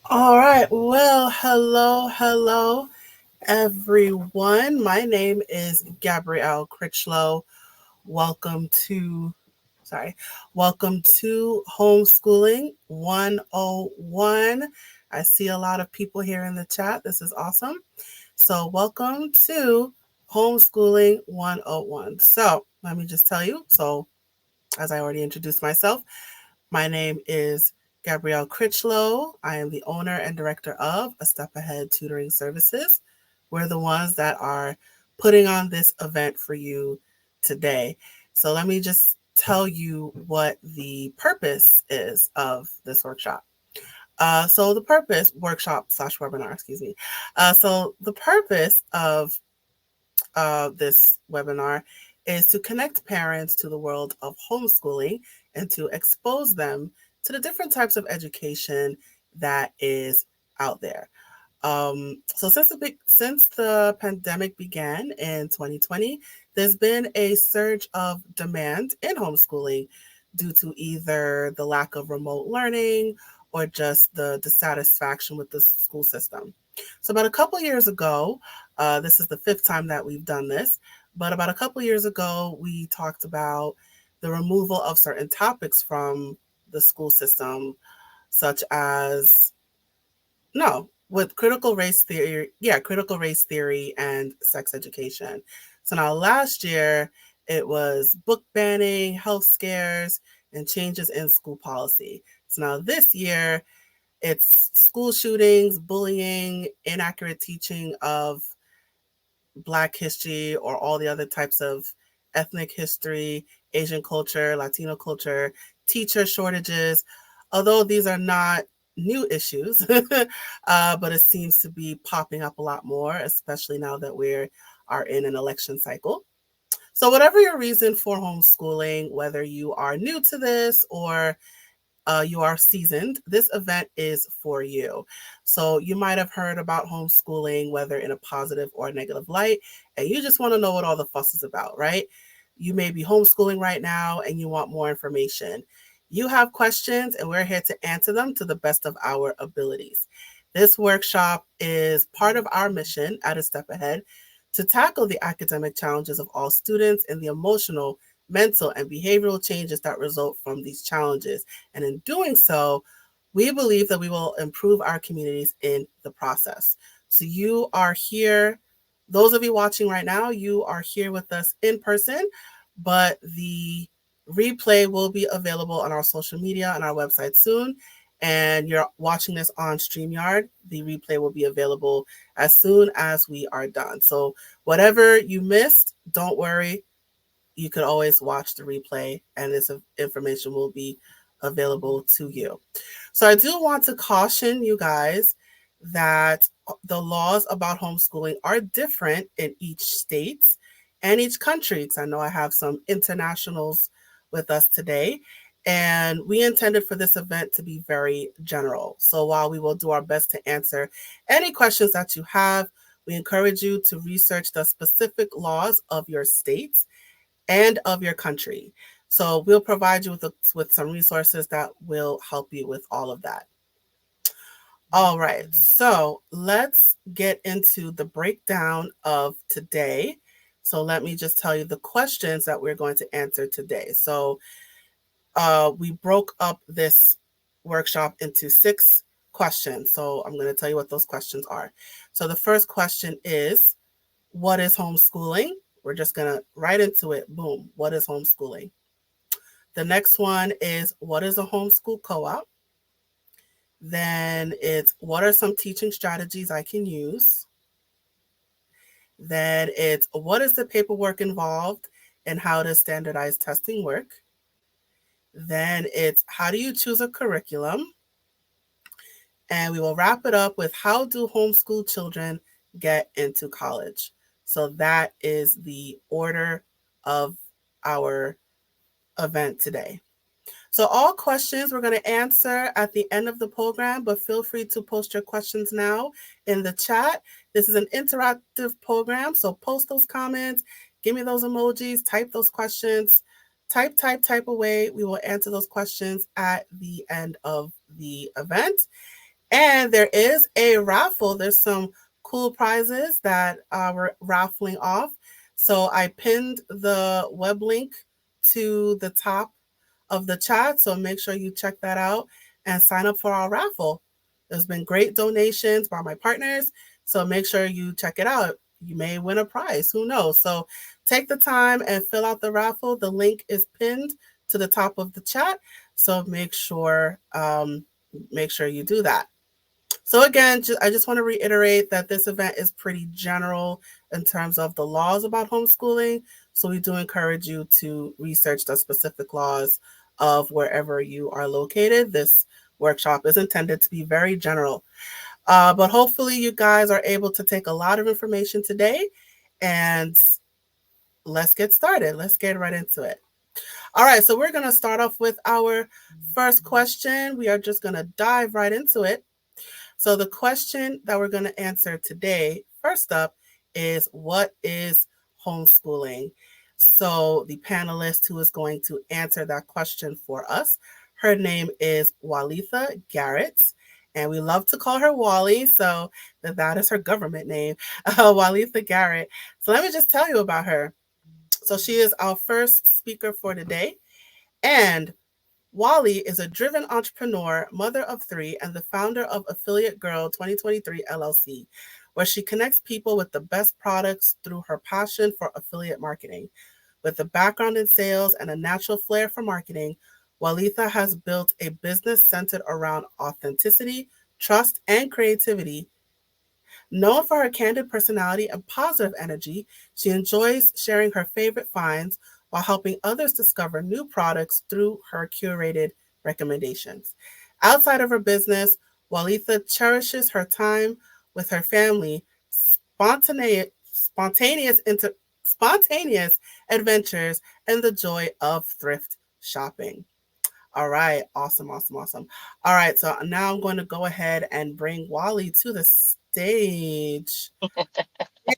All right. Well, hello, everyone. My name is Gabrielle Critchlow. Welcome to, sorry, welcome to Homeschooling 101. I see a lot of people here in the chat. This is awesome. So, welcome to Homeschooling 101. So, let me just tell you. So, as I already introduced myself, my name is Gabrielle Critchlow. I am the owner and director of A Step Ahead Tutoring Services. We're the ones that are putting on this event for you today. So let me just tell you what the purpose is of this workshop. So the purpose, workshop slash webinar, excuse me. So the purpose of this webinar is to connect parents to the world of homeschooling and to expose them to the different types of education that is out there. So since the pandemic began in 2020, there's been a surge of demand in homeschooling due to either the lack of remote learning or just the dissatisfaction with the school system. So about a couple years ago, this is the fifth time that we've done this, but about a couple years ago, we talked about the removal of certain topics from the school system, such as no, with critical race theory and sex education. So now last year it was book banning, health scares, and changes in school policy. So now this year it's school shootings, bullying, inaccurate teaching of Black history or all the other types of ethnic history, Asian culture, Latino culture, teacher shortages. Although these are not new issues, but it seems to be popping up a lot more, especially now that we are in an election cycle. So, whatever your reason for homeschooling, whether you are new to this or you are seasoned, this event is for you. So you might have heard about homeschooling, whether in a positive or negative light, and you just want to know what all the fuss is about, right? You may be homeschooling right now and you want more information. You have questions, and we're here to answer them to the best of our abilities. This workshop is part of our mission at A Step Ahead to tackle the academic challenges of all students and the emotional, mental, and behavioral changes that result from these challenges. And in doing so, we believe that we will improve our communities in the process. So you are here, those of you watching right now, you are here with us in person, but the replay will be available on our social media and our website soon. And you're watching this on StreamYard. The replay will be available as soon as we are done. So whatever you missed, don't worry, you could always watch the replay and this information will be available to you. So I do want to caution you guys that the laws about homeschooling are different in each state and each country. Because I know I have some internationals with us today. And we intended for this event to be very general. So while we will do our best to answer any questions that you have, we encourage you to research the specific laws of your state and of your country. So we'll provide you with some resources that will help you with all of that. All right, so let's get into the breakdown of today. So let me just tell you the questions that we're going to answer today. So we broke up this workshop into 6 questions. So I'm going to tell you what those questions are. So the first question is, what is homeschooling? We're just going to right into it. Boom. What is homeschooling? The next one is, what is a homeschool co-op? Then it's, what are some teaching strategies I can use? Then it's, what is the paperwork involved and how does standardized testing work? Then it's, how do you choose a curriculum? And we will wrap it up with, how do homeschool children get into college? So that is the order of our event today. So all questions we're going to answer at the end of the program, but feel free to post your questions now in the chat. This is an interactive program, so post those comments, give me those emojis, type those questions, type away. We will answer those questions at the end of the event. And there is a raffle. There's some cool prizes that we're raffling off. So I pinned the web link to the top of the chat. So make sure you check that out and sign up for our raffle. There's been great donations by my partners. So make sure you check it out. You may win a prize. Who knows? So take the time and fill out the raffle. The link is pinned to the top of the chat. So make sure you do that. So again, I just want to reiterate that this event is pretty general in terms of the laws about homeschooling. So we do encourage you to research the specific laws of wherever you are located. This workshop is intended to be very general. But hopefully you guys are able to take a lot of information today, and let's get started. Let's get right into it. All right, so we're going to start off with our first question. We are just going to dive right into it. So the question that we're going to answer today, first up, is what is homeschooling? So the panelist who is going to answer that question for us, her name is Waletha Garrett, and we love to call her Wally, so that is her government name, Waletha Garrett. So let me just tell you about her. So she is our first speaker for today, and Wally is a driven entrepreneur, mother of three, and the founder of Affiliate Girl 2023 LLC, where she connects people with the best products through her passion for affiliate marketing. With a background in sales and a natural flair for marketing, Waletha has built a business centered around authenticity, trust, and creativity. Known for her candid personality and positive energy, she enjoys sharing her favorite finds while helping others discover new products through her curated recommendations. Outside of her business, Waletha cherishes her time with her family, spontaneous, spontaneous adventures, and the joy of thrift shopping. All right, awesome, awesome, awesome. All right, so now I'm going to go ahead and bring Wally to the stage.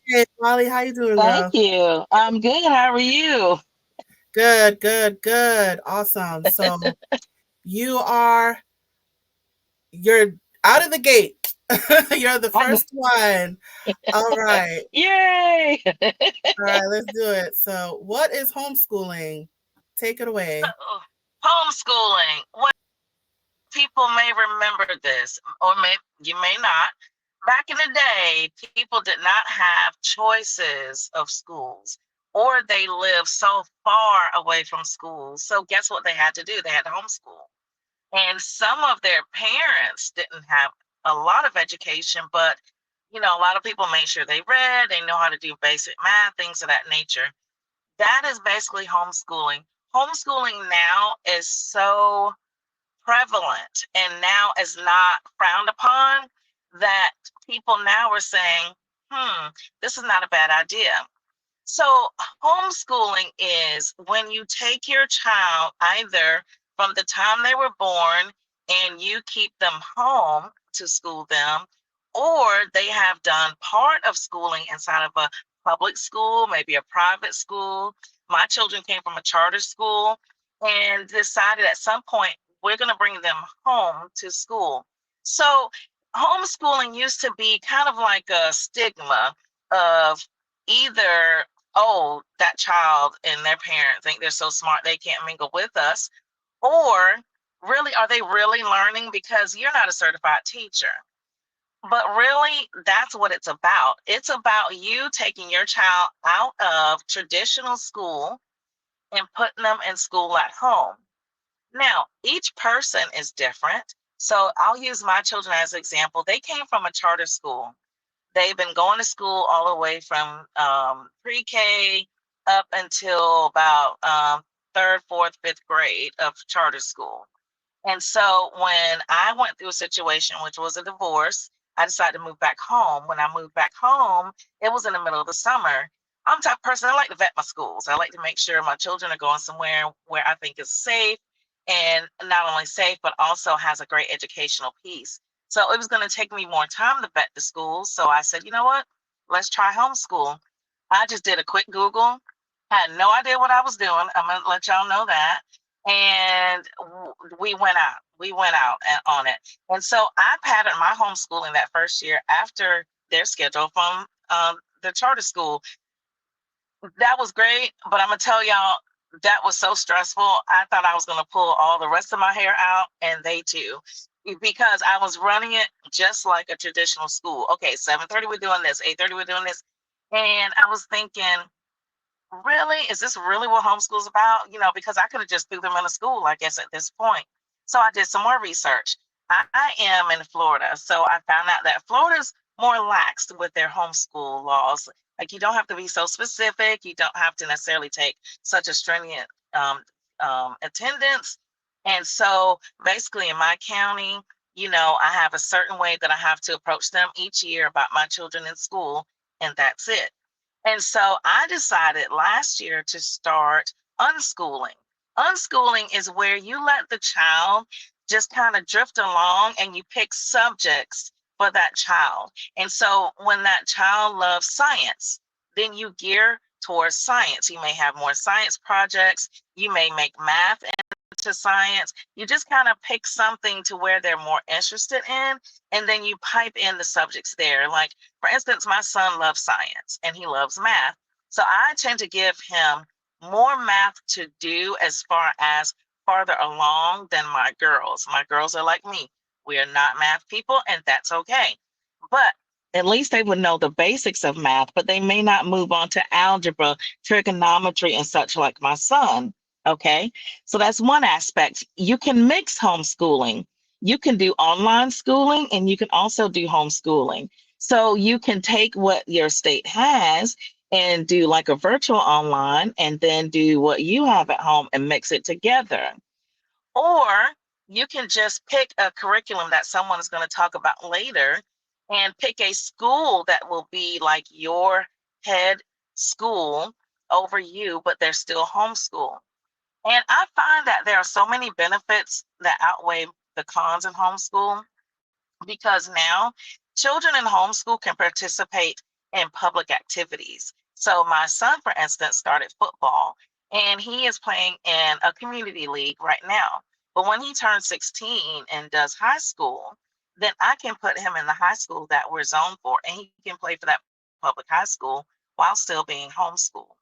Hey, Wally, how you doing, Thank girl? you. I'm good. How are you? Good, good, good. Awesome. So you're you're out of the gate. You're the I'm first one. All right. Yay! All right, let's do it. So, what is homeschooling? Take it away. So, homeschooling. What people may remember this, or you may not. Back in the day, people did not have choices of schools, or they lived so far away from schools. So guess what they had to do? They had to homeschool. And some of their parents didn't have a lot of education, but a lot of people made sure they read, they know how to do basic math, things of that nature. That is basically homeschooling. Homeschooling now is so prevalent and now is not frowned upon that people now are saying, this is not a bad idea. So, homeschooling is when you take your child either from the time they were born and you keep them home to school them, or they have done part of schooling inside of a public school, maybe a private school. My children came from a charter school and decided at some point we're going to bring them home to school. So, homeschooling used to be kind of like a stigma of either, oh, that child and their parent think they're so smart they can't mingle with us, or really, are they really learning because you're not a certified teacher? But really, that's what it's about. It's about you taking your child out of traditional school and putting them in school at home. Now, each person is different. So I'll use my children as an example. They came from a charter school. They've been going to school all the way from pre-K up until about third, fourth, fifth grade of charter school. And so when I went through a situation, which was a divorce, I decided to move back home. When I moved back home, it was in the middle of the summer. I'm the type of person, I like to vet my schools. I like to make sure my children are going somewhere where I think is safe, and not only safe, but also has a great educational piece. So it was going to take me more time to vet the schools. So I said, you know what? Let's try homeschool. I just did a quick Google. Had no idea what I was doing. I'm going to let y'all know that. And we went out. We went out on it. And so I patterned my homeschooling that first year after their schedule from the charter school. That was great, but I'm gonna tell y'all that was so stressful. I thought I was gonna pull all the rest of my hair out, and they too, because I was running it just like a traditional school. Okay, 7:30 we're doing this, 8:30 we're doing this, and I was thinking, really, is this really what homeschool's about? You know, because I could have just threw them in a school, I guess, at this point. So I did some more research. I am in Florida, so I found out that Florida's more laxed with their homeschool laws. Like, you don't have to be so specific. You don't have to necessarily take such a stringent um, attendance. And so basically in my county, you know, I have a certain way that I have to approach them each year about my children in school, and that's it. And so I decided last year to start unschooling. Unschooling is where you let the child just kind of drift along and you pick subjects for that child. And so when that child loves science, then you gear towards science. You may have more science projects. You may make math to science. You just kind of pick something to where they're more interested in, and then you pipe in the subjects there. Like, for instance, my son loves science and he loves math. So I tend to give him more math to do as far as farther along than my girls. My girls are like me. We are not math people, and that's okay. But at least they would know the basics of math, but they may not move on to algebra, trigonometry, and such like my son. Okay. So that's one aspect. You can mix homeschooling. You can do online schooling and you can also do homeschooling. So you can take what your state has and do like a virtual online and then do what you have at home and mix it together. Or you can just pick a curriculum that someone is going to talk about later and pick a school that will be like your head school over you, but they're still homeschool. And I find that there are so many benefits that outweigh the cons in homeschool, because now children in homeschool can participate in public activities. So my son, for instance, started football and he is playing in a community league right now. But when he turns 16 and does high school, then I can put him in the high school that we're zoned for, and he can play for that public high school while still being homeschooled.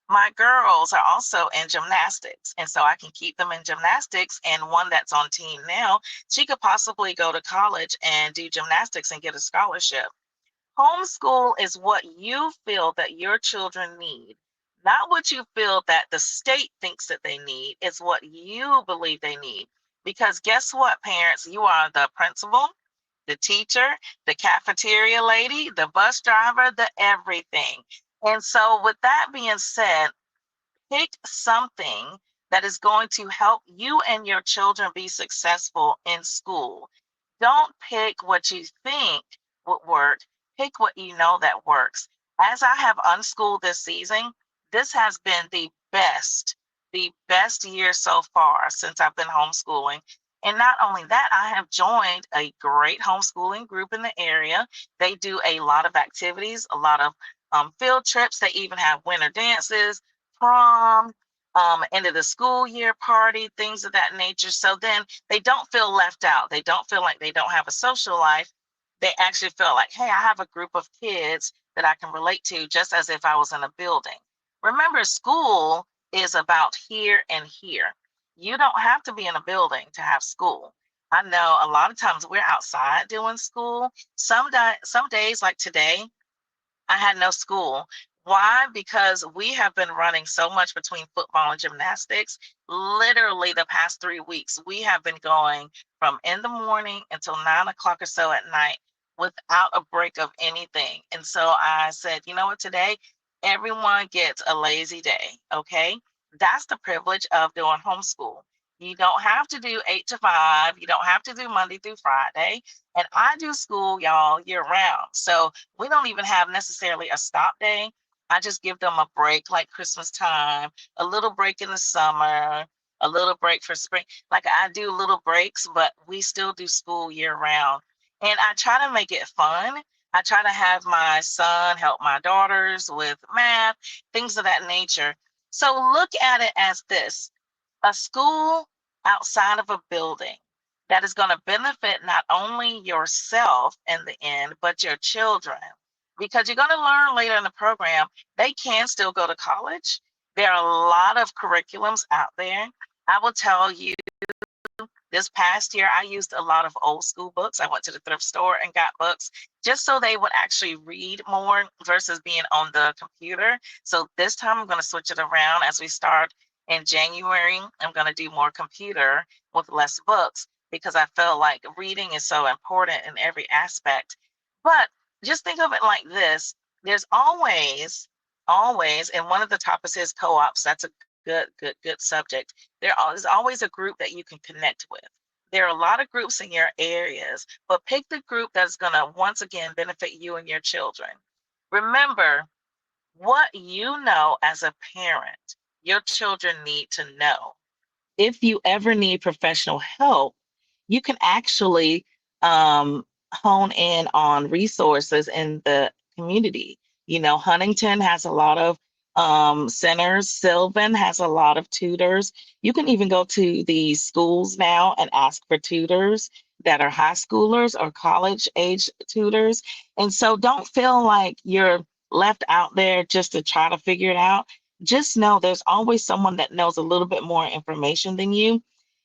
My girls are also in gymnastics, and so I can keep them in gymnastics. And one that's on team now, she could possibly go to college and do gymnastics and get a scholarship. Homeschool is what you feel that your children need, not what you feel that the state thinks that they need. It's what you believe they need. Because guess what, parents? You are the principal, the teacher, the cafeteria lady, the bus driver, the everything. And so, with that being said, pick something that is going to help you and your children be successful in school. Don't pick what you think would work, pick what you know that works. As I have unschooled this season, this has been the best year so far since I've been homeschooling. And not only that, I have joined a great homeschooling group in the area. They do a lot of activities, a lot of field trips. They even have winter dances, prom, end of the school year party, things of that nature. So then they don't feel left out. They don't feel like they don't have a social life. They actually feel like, hey, I have a group of kids that I can relate to just as if I was in a building. Remember, school is about here and here. You don't have to be in a building to have school. I know a lot of times we're outside doing school. Some days like today, I had no school. Why? Because we have been running so much between football and gymnastics. Literally, the past 3 weeks, we have been going from in the morning until 9 o'clock or so at night without a break of anything. And so I said, you know what, today, everyone gets a lazy day. Okay. That's the privilege of doing homeschool. You don't have to do 8 to 5. You don't have to do Monday through Friday. And I do school, y'all, year round. So we don't even have necessarily a stop day. I just give them a break like Christmas time, a little break in the summer, a little break for spring. Like, I do little breaks, but we still do school year round. And I try to make it fun. I try to have my son help my daughters with math, things of that nature. So look at it as this: a school outside of a building. that is going to benefit not only yourself in the end, but your children. Because you're going to learn later in the program, they can still go to college. There are a lot of curriculums out there. I will tell you, this past year, I used a lot of old school books. I went to the thrift store and got books just so they would actually read more versus being on the computer. So this time I'm going to switch it around as we start in January. I'm going to do more computer with less books because I feel like reading is so important in every aspect. But just think of it like this. There's always, and one of the topics is co-ops. That's a good subject. There's always a group that you can connect with. There are a lot of groups in your areas, but pick the group that's going to once again benefit you and your children. Remember, what you know as a parent, your children need to know. If you ever need professional help, you can actually hone in on resources in the community. Huntington has a lot of centers. Sylvan has a lot of tutors. You can even go to the schools now and ask for tutors that are high schoolers or college age tutors. And so don't feel like you're left out there just to try to figure it out. Just know there's always someone that knows a little bit more information than you.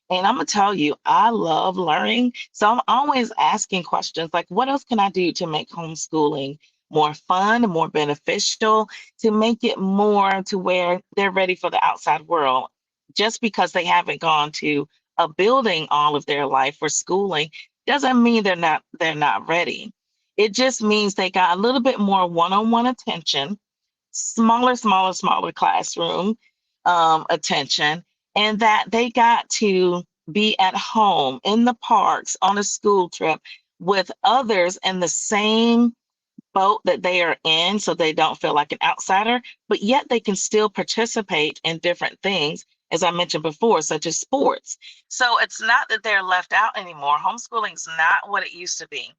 And I'm gonna tell you, I love learning. So I'm always asking questions like, what else can I do to make homeschooling more fun, more beneficial, to make it more to where they're ready for the outside world? Just because they haven't gone to a building all of their life for schooling doesn't mean they're not ready. It just means they got a little bit more one-on-one attention, smaller classroom attention, and that they got to be at home in the parks on a school trip with others in the same boat that they are in so they don't feel like an outsider, but yet they can still participate in different things, as I mentioned before, such as sports. So it's not that they're left out anymore. Homeschooling is not what it used to be.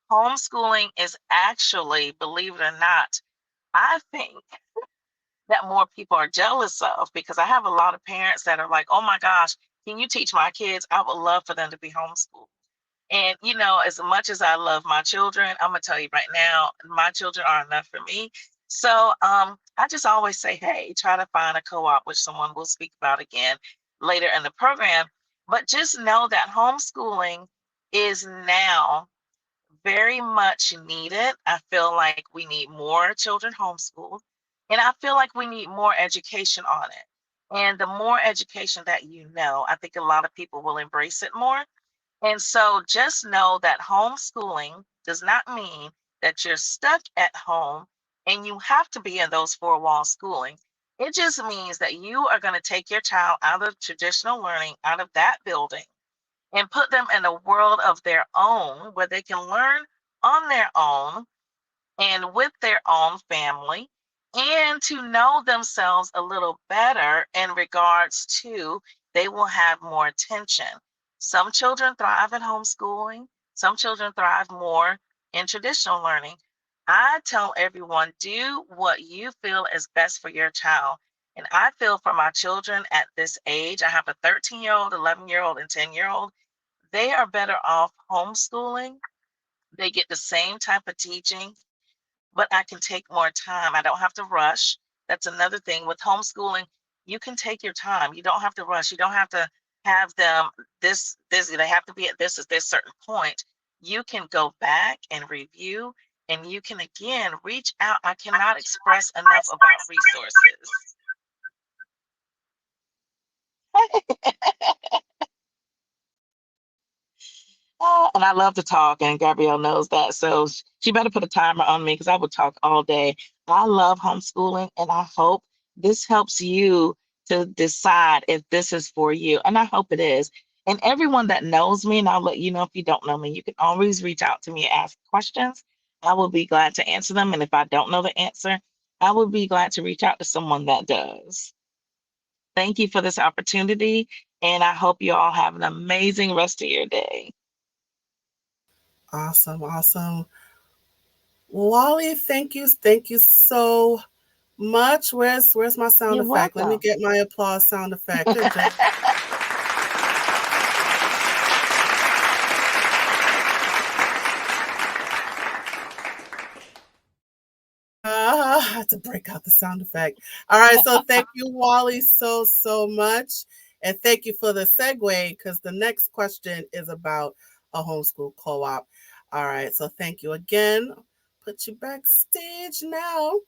Homeschooling is actually, believe it or not, I think that more people are jealous of, because I have a lot of parents that are like, oh my gosh, can you teach my kids? I would love for them to be homeschooled. And, as much as I love my children, I'm going to tell you right now, my children are enough for me. So I just always say, hey, try to find a co op, which someone will speak about again later in the program. But just know that homeschooling is now very much needed. I feel like we need more children homeschooled, and I feel like we need more education on it. And the more education that I think a lot of people will embrace it more. And so just know that homeschooling does not mean that you're stuck at home and you have to be in those four wall schooling. It just means that you are going to take your child out of traditional learning, out of that building, and put them in a world of their own where they can learn on their own and with their own family, and to know themselves a little better in regards to they will have more attention. Some children thrive at homeschooling, some children thrive more in traditional learning. I tell everyone, do what you feel is best for your child. And I feel for my children at this age, I have a 13-year-old, 11-year-old, and 10-year-old. They are better off homeschooling. They get the same type of teaching, but I can take more time. I don't have to rush. That's another thing with homeschooling. You can take your time. You don't have to rush. You don't have to have them they have to be at this certain point. You can go back and review, and you can again reach out. I cannot express enough about resources. And I love to talk, and Gabrielle knows that. So she better put a timer on me because I would talk all day. I love homeschooling, and I hope this helps you to decide if this is for you. And I hope it is. And everyone that knows me, and I'll let you know if you don't know me, you can always reach out to me and ask questions. I will be glad to answer them. And if I don't know the answer, I will be glad to reach out to someone that does. Thank you for this opportunity, and I hope you all have an amazing rest of your day. Awesome, awesome. Wally, thank you so much. Where's my sound You're effect? Let me welcome. get my applause sound effect. It just I had to break out the sound effect. All right, so thank you, Wally, so much. And thank you for the segue because the next question is about a homeschool co op. All right, so thank you again. Put you backstage now.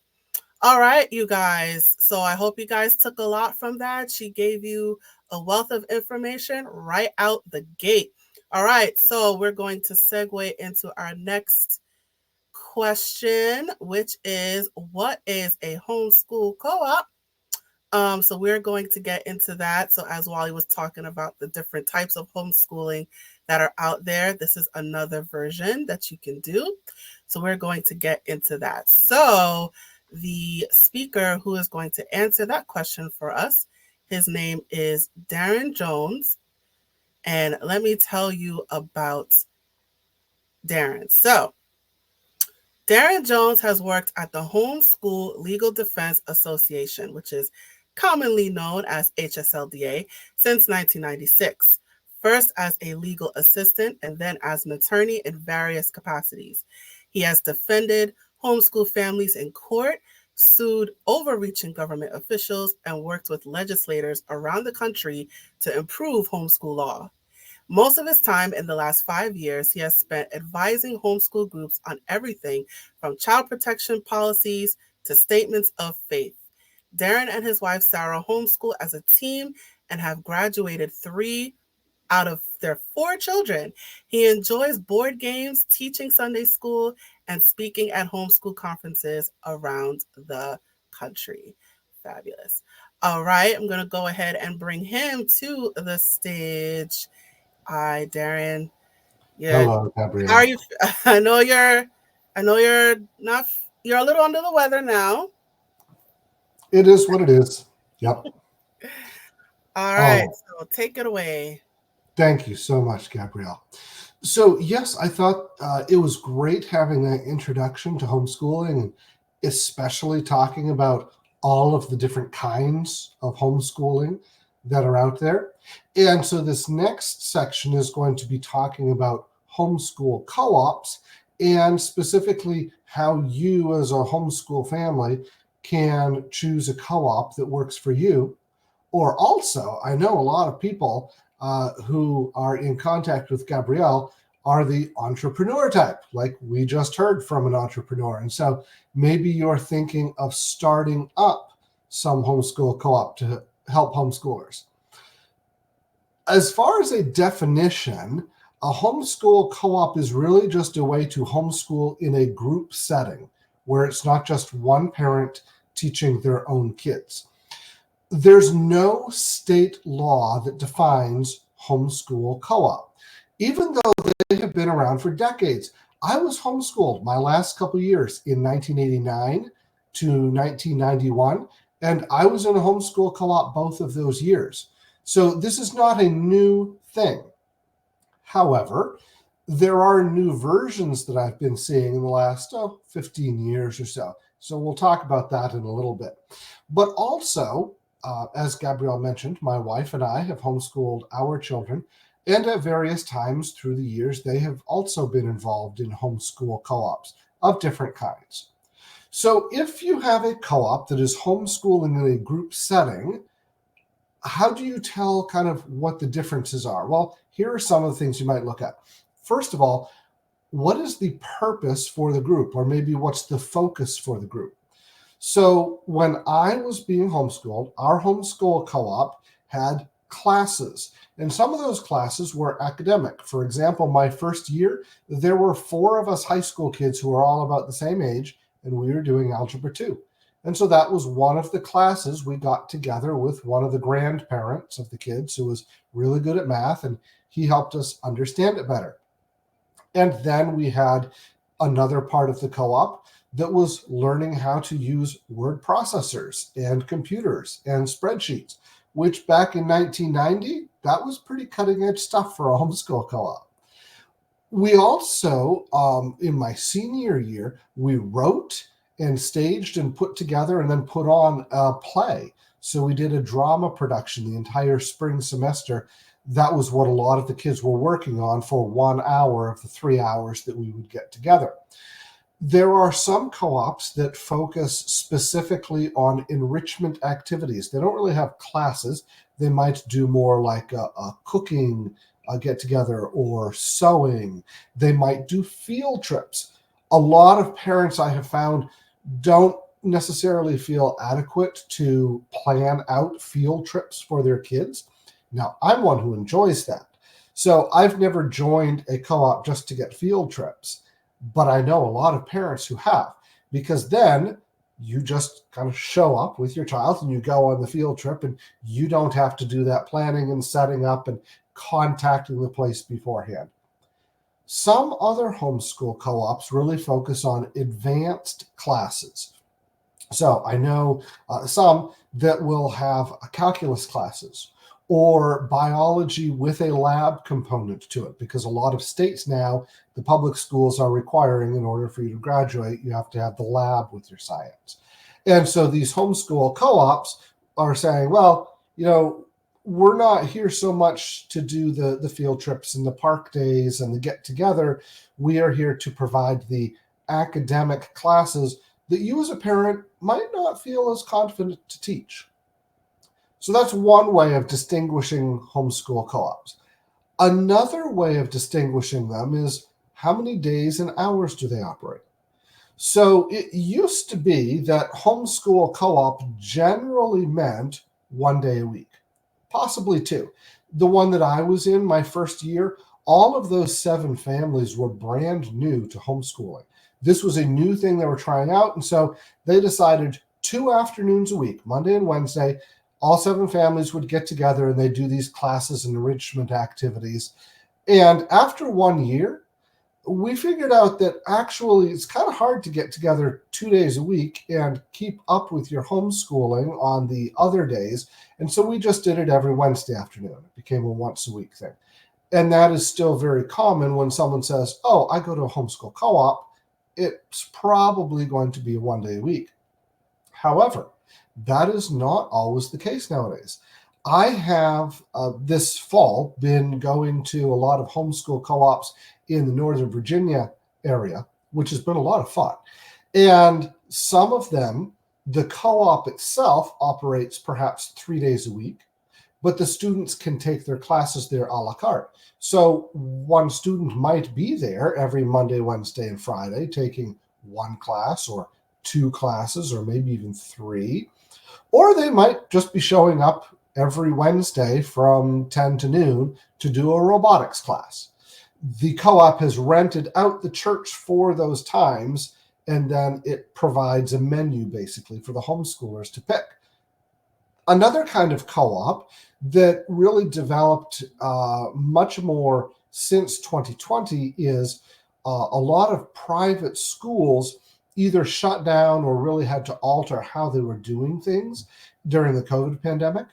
All right, you guys. So I hope you guys took a lot from that. She gave you a wealth of information right out the gate. All right, so we're going to segue into our next question, which is what is a homeschool co-op? So we're going to get into that. So as Wally was talking about the different types of homeschooling that are out there, this is another version that you can do. So we're going to get into that. So the speaker who is going to answer that question for us, his name is Darren Jones. And let me tell you about Darren. So Darren Jones has worked at the Homeschool Legal Defense Association, which is commonly known as HSLDA, since 1996, first as a legal assistant and then as an attorney in various capacities. He has defended homeschool families in court, sued overreaching government officials, and worked with legislators around the country to improve homeschool law. Most of his time in the last 5 years, he has spent advising homeschool groups on everything from child protection policies to statements of faith. Darren and his wife Sarah homeschool as a team and have graduated 3 out of their 4 children. He enjoys board games, teaching Sunday school, and speaking at homeschool conferences around the country. Fabulous. All right, I'm going to go ahead and bring him to the stage. Hi, Darren. Yeah. Hello, How are Gabrielle. you? I know you're. I know you're not. You're a little under the weather now. It is what it is. Yep. All right. Oh, So take it away. thank you so much, Gabrielle. So, yes, I thought it was great having an introduction to homeschooling, and especially talking about all of the different kinds of homeschooling that are out there. And so, this next section is going to be talking about homeschool co ops and specifically how you, as a homeschool family, can choose a co op that works for you. Or also, I know a lot of people who are in contact with Gabrielle are the entrepreneur type, like we just heard from an entrepreneur. And so maybe you're thinking of starting up some homeschool co-op to help homeschoolers. As far as a definition, a homeschool co-op is really just a way to homeschool in a group setting where it's not just one parent teaching their own kids. There's no state law that defines homeschool co-op, even though they have been around for decades. I was homeschooled my last couple of years in 1989 to 1991, and I was in a homeschool co-op both of those years. So this is not a new thing. However, there are new versions that I've been seeing in the last 15 years or so. So we'll talk about that in a little bit. But also, as Gabrielle mentioned, my wife and I have homeschooled our children, and at various times through the years, they have also been involved in homeschool co-ops of different kinds. So if you have a co-op that is homeschooling in a group setting, how do you tell kind of what the differences are? Well, here are some of the things you might look at. First of all, what is the purpose for the group, or maybe what's the focus for the group? So when I was being homeschooled, our homeschool co-op had classes, and some of those classes were academic. For example, my first year, there were 4 of us high school kids who were all about the same age, and we were doing Algebra 2. And so that was one of the classes we got together with one of the grandparents of the kids who was really good at math, and he helped us understand it better. And then we had another part of the co-op that was learning how to use word processors and computers and spreadsheets, which back in 1990, that was pretty cutting edge stuff for a homeschool co-op. We also, in my senior year, we wrote and staged and put together and then put on a play. So we did a drama production the entire spring semester. That was what a lot of the kids were working on for 1 hour of the 3 hours that we would get together. There are some co-ops that focus specifically on enrichment activities. They don't really have classes. They might do more like a cooking get-together or sewing. They might do field trips. A lot of parents I have found don't necessarily feel adequate to plan out field trips for their kids. Now, I'm one who enjoys that. So I've never joined a co-op just to get field trips, but I know a lot of parents who have, because then you just kind of show up with your child and you go on the field trip, and you don't have to do that planning and setting up and contacting the place beforehand. Some other homeschool co-ops really focus on advanced classes. So I know some that will have calculus classes or biology with a lab component to it, because a lot of states now, the public schools are requiring, in order for you to graduate, you have to have the lab with your science. And so these homeschool co-ops are saying, well, we're not here so much to do the field trips and the park days and the get together. We are here to provide the academic classes that you as a parent might not feel as confident to teach. So that's one way of distinguishing homeschool co-ops. Another way of distinguishing them is how many days and hours do they operate? So it used to be that homeschool co-op generally meant 1 day a week, possibly 2. The one that I was in my first year, all of those 7 families were brand new to homeschooling. This was a new thing they were trying out, and so they decided 2 afternoons a week, Monday and Wednesday, all 7 families would get together and they'd do these classes and enrichment activities. And after 1 year, we figured out that actually it's kind of hard to get together 2 days a week and keep up with your homeschooling on the other days. And so we just did it every Wednesday afternoon. It became a once a week thing. And that is still very common. When someone says, oh, I go to a homeschool co-op, it's probably going to be a 1 day a week. However, that is not always the case nowadays. I have this fall been going to a lot of homeschool co-ops in the Northern Virginia area, which has been a lot of fun. And some of them, the co-op itself operates perhaps 3 days a week, but the students can take their classes there a la carte. So one student might be there every Monday, Wednesday, and Friday taking 1 class or 2 classes or maybe even 3. Or they might just be showing up every Wednesday from 10 to noon to do a robotics class. The co-op has rented out the church for those times, and then it provides a menu basically for the homeschoolers to pick. Another kind of co-op that really developed much more since 2020 is a lot of private schools either shut down or really had to alter how they were doing things during the COVID pandemic.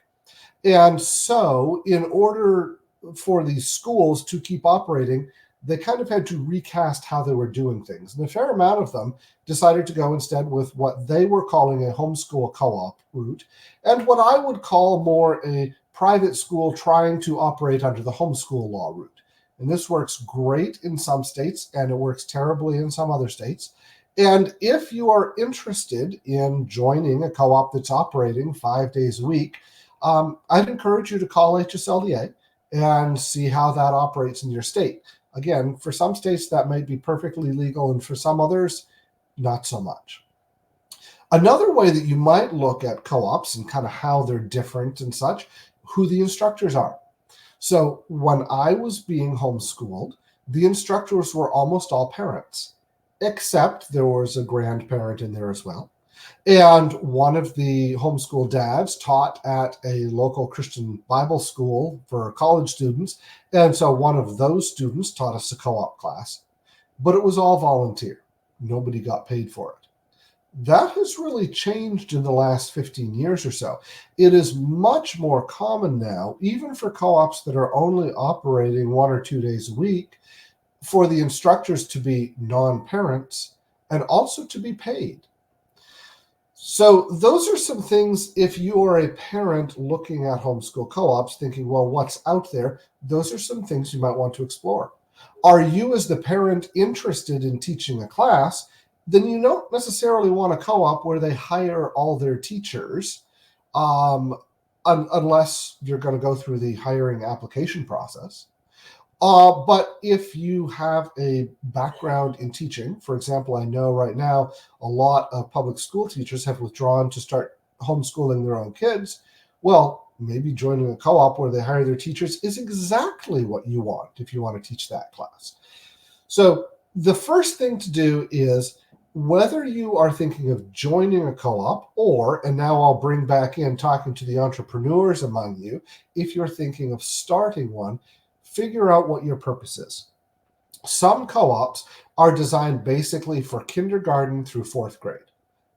And so in order for these schools to keep operating, they kind of had to recast how they were doing things. And a fair amount of them decided to go instead with what they were calling a homeschool co-op route, and what I would call more a private school trying to operate under the homeschool law route. And this works great in some states, and it works terribly in some other states. And if you are interested in joining a co-op that's operating 5 days a week, I'd encourage you to call HSLDA and see how that operates in your state. Again, for some states that might be perfectly legal, and for some others, not so much. Another way that you might look at co-ops and kind of how they're different and such, who the instructors are. So when I was being homeschooled, the instructors were almost all parents, except there was a grandparent in there as well. And one of the homeschool dads taught at a local Christian Bible school for college students. And so one of those students taught us a co-op class, but it was all volunteer. Nobody got paid for it. That has really changed in the last 15 years or so. It is much more common now, even for co-ops that are only operating 1 or 2 days a week, for the instructors to be non-parents and also to be paid. So those are some things, if you are a parent looking at homeschool co-ops thinking, well, what's out there? Those are some things you might want to explore. Are you, as the parent, interested in teaching a class? then you don't necessarily want a co-op where they hire all their teachers, unless you're going to go through the hiring application process. But if you have a background in teaching, for example, I know right now a lot of public school teachers have withdrawn to start homeschooling their own kids. Well, maybe joining a co-op where they hire their teachers is exactly what you want if you want to teach that class. So the first thing to do is, whether you are thinking of joining a co-op, or, and now I'll bring back in talking to the entrepreneurs among you, if you're thinking of starting one, figure out what your purpose is. Some co-ops are designed basically for kindergarten through fourth grade.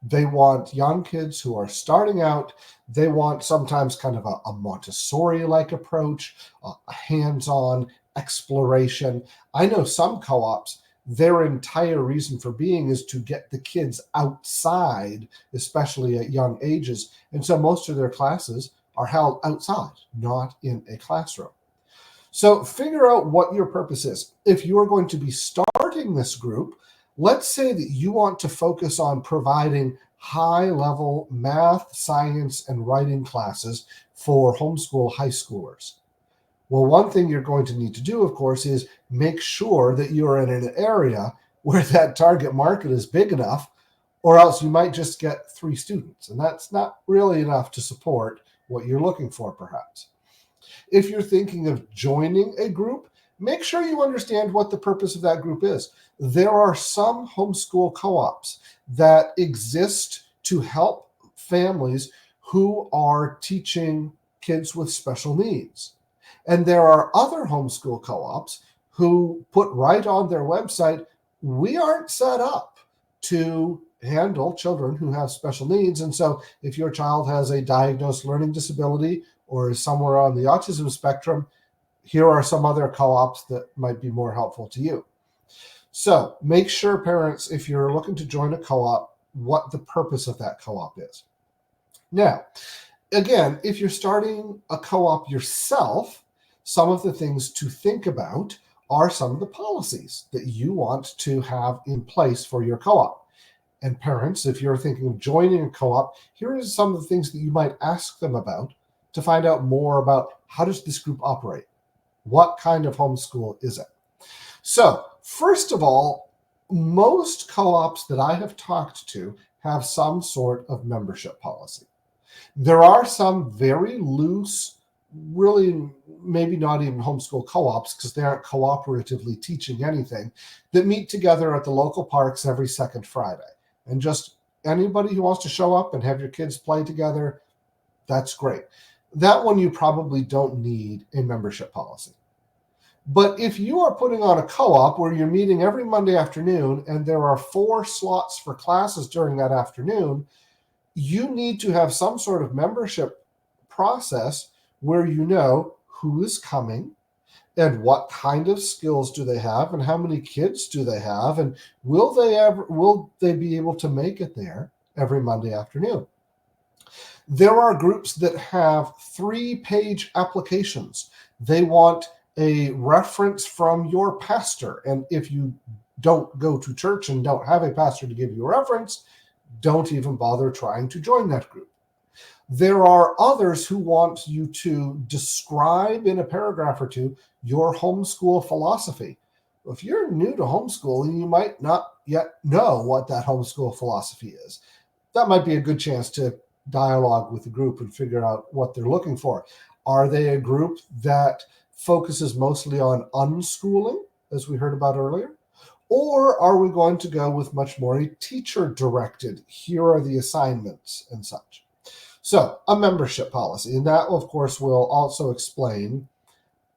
They want young kids who are starting out. They want sometimes kind of a Montessori-like approach, a hands-on exploration. I know some co-ops, their entire reason for being is to get the kids outside, especially at young ages. And so most of their classes are held outside, not in a classroom. So figure out what your purpose is. If you're going to be starting this group, let's say that you want to focus on providing high-level math, science, and writing classes for homeschool high schoolers. Well, one thing you're going to need to do, of course, is make sure that you're in an area where that target market is big enough, or else you might just get 3 students, and that's not really enough to support what you're looking for, perhaps. If you're thinking of joining a group, make sure you understand what the purpose of that group is. There are some homeschool co-ops that exist to help families who are teaching kids with special needs. And there are other homeschool co-ops who put right on their website, we aren't set up to handle children who have special needs. And so if your child has a diagnosed learning disability or is somewhere on the autism spectrum, here are some other co-ops that might be more helpful to you. So make sure, parents, if you're looking to join a co-op, what the purpose of that co-op is. Now, again, if you're starting a co-op yourself, some of the things to think about are some of the policies that you want to have in place for your co-op. And parents, if you're thinking of joining a co-op, here are some of the things that you might ask them about to find out more about how does this group operate? What kind of homeschool is it? So, first of all, most co-ops that I have talked to have some sort of membership policy. There are some very loose, really maybe not even homeschool co-ops because they aren't cooperatively teaching anything, that meet together at the local parks every second Friday. And just anybody who wants to show up and have your kids play together, that's great. That one you probably don't need a membership policy. But if you are putting on a co-op where you're meeting every Monday afternoon and there are 4 slots for classes during that afternoon, you need to have some sort of membership process where you know who is coming and what kind of skills do they have and how many kids do they have and will they be able to make it there every Monday afternoon. There are groups that have 3-page applications. They want a reference from your pastor. And if you don't go to church and don't have a pastor to give you a reference, don't even bother trying to join that group. There are others who want you to describe in a paragraph or 2 your homeschool philosophy. If you're new to homeschooling, you might not yet know what that homeschool philosophy is. That might be a good chance to dialogue with the group and figure out what they're looking for. Are they a group that focuses mostly on unschooling, as we heard about earlier? Or are we going to go with much more a teacher-directed, here are the assignments and such? So, a membership policy, and that, of course, will also explain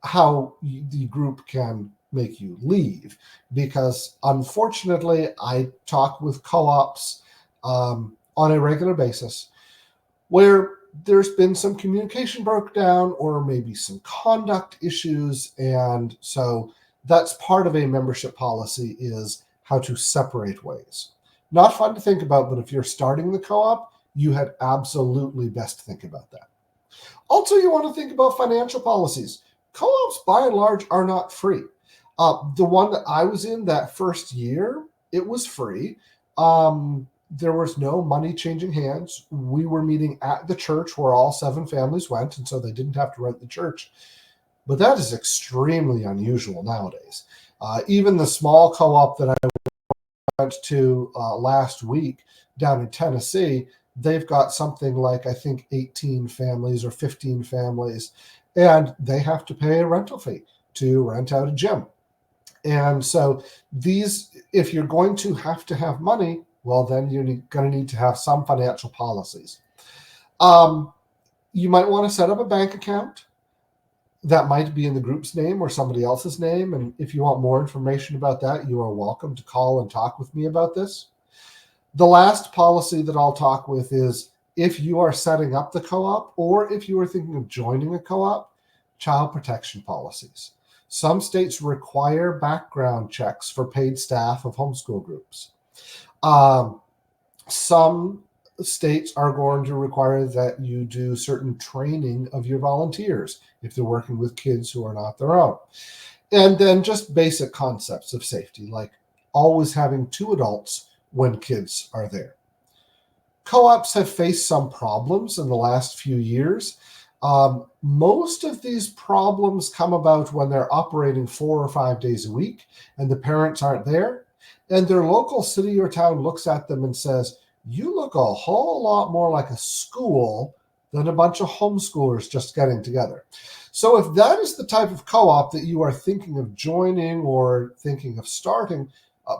how the group can make you leave, because unfortunately, I talk with co-ops on a regular basis where there's been some communication breakdown or maybe some conduct issues, and so that's part of a membership policy, is how to separate ways. Not fun to think about, but if you're starting the co-op, you had absolutely best think about that. Also, you want to think about financial policies. Co-ops, by and large, are not free. The one that I was in that first year, it was free. There was no money changing hands. We were meeting at the church where all 7 families went, and so they didn't have to rent the church. But that is extremely unusual nowadays. Even the small co op that I went to last week down in Tennessee, they've got something like, I think, 18 families or 15 families, and they have to pay a rental fee to rent out a gym. And so these, if you're going to have money, well, then you're going to need to have some financial policies. You might want to set up a bank account that might be in the group's name or somebody else's name. And if you want more information about that, you are welcome to call and talk with me about this. The last policy that I'll talk with is if you are setting up the co-op or if you are thinking of joining a co-op, child protection policies. Some states require background checks for paid staff of homeschool groups. Some states are going to require that you do certain training of your volunteers if they're working with kids who are not their own. And then just basic concepts of safety, like always having 2 adults when kids are there. Co-ops have faced some problems in the last few years. Most of these problems come about when they're operating 4 or 5 days a week and the parents aren't there, and their local city or town looks at them and says, you look a whole lot more like a school than a bunch of homeschoolers just getting together. So if that is the type of co-op that you are thinking of joining or thinking of starting,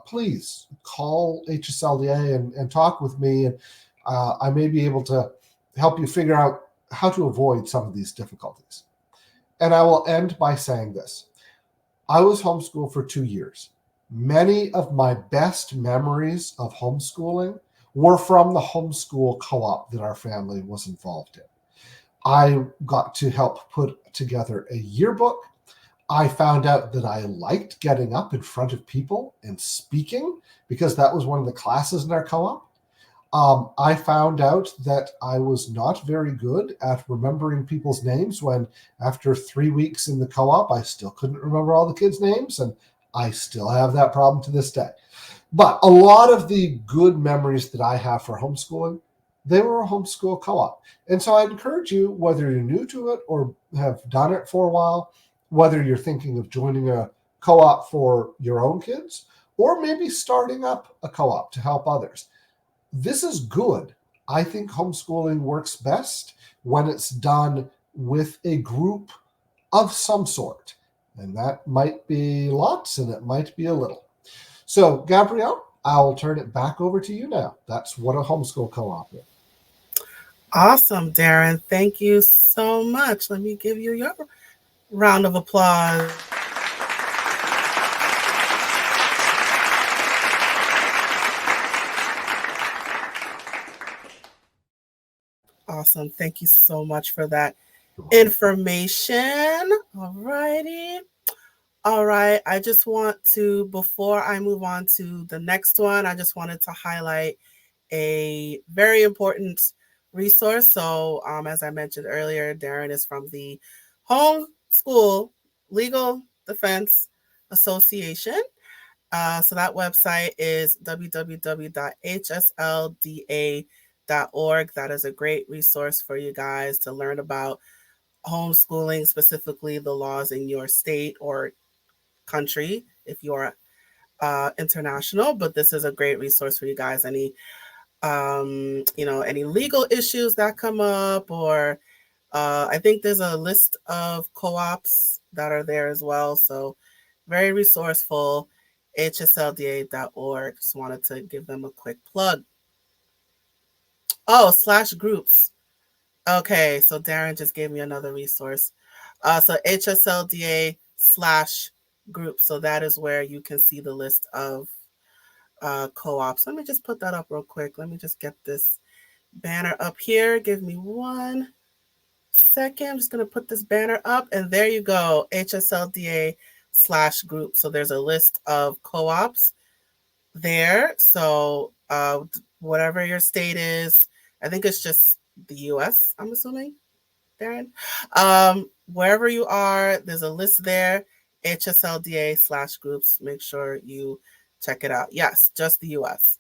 please call HSLDA and talk with me, and I may be able to help you figure out how to avoid some of these difficulties. And I will end by saying this. I was homeschooled for 2 years. Many of my best memories of homeschooling were from the homeschool co-op that our family was involved in. I got to help put together a yearbook. I found out that I liked getting up in front of people and speaking because that was one of the classes in our co-op. I found out that I was not very good at remembering people's names when, after 3 weeks in the co-op, I still couldn't remember all the kids' names, and I still have that problem to this day. But a lot of the good memories that I have for homeschooling, they were a homeschool co-op. And so I'd encourage you, whether you're new to it or have done it for a while, whether you're thinking of joining a co-op for your own kids, or maybe starting up a co-op to help others. This is good. I think homeschooling works best when it's done with a group of some sort. And that might be lots and it might be a little. So, Gabrielle, I'll turn it back over to you now. That's what a homeschool co-op is. Awesome, Darren. Thank you so much. Let me give you your round of applause. Awesome. Thank you so much for that information. All righty. All right. I just want to, before I move on to the next one, I just wanted to highlight a very important resource. So, as I mentioned earlier, Darren is from the Homeschool Legal Defense Association. So that website is www.hslda.org. That is a great resource for you guys to learn about homeschooling, specifically the laws in your state or country if you're international. But this is a great resource for you guys. Any any legal issues that come up, or I think there's a list of co-ops that are there as well. So very resourceful, hslda.org. Just wanted to give them a quick plug. Oh, /groups. Okay, so Darren just gave me another resource. So hslda/groups. So that is where you can see the list of co-ops. Let me just put that up real quick. Let me just get this banner up here. Give me 1 second. I'm just going to put this banner up, and there you go, hslda/group. So there's a list of co-ops there. So whatever your state is, I think it's just the US, I'm assuming, Darren. Wherever you are, there's a list there, hslda/groups. Make sure you check it out. Yes, just the US.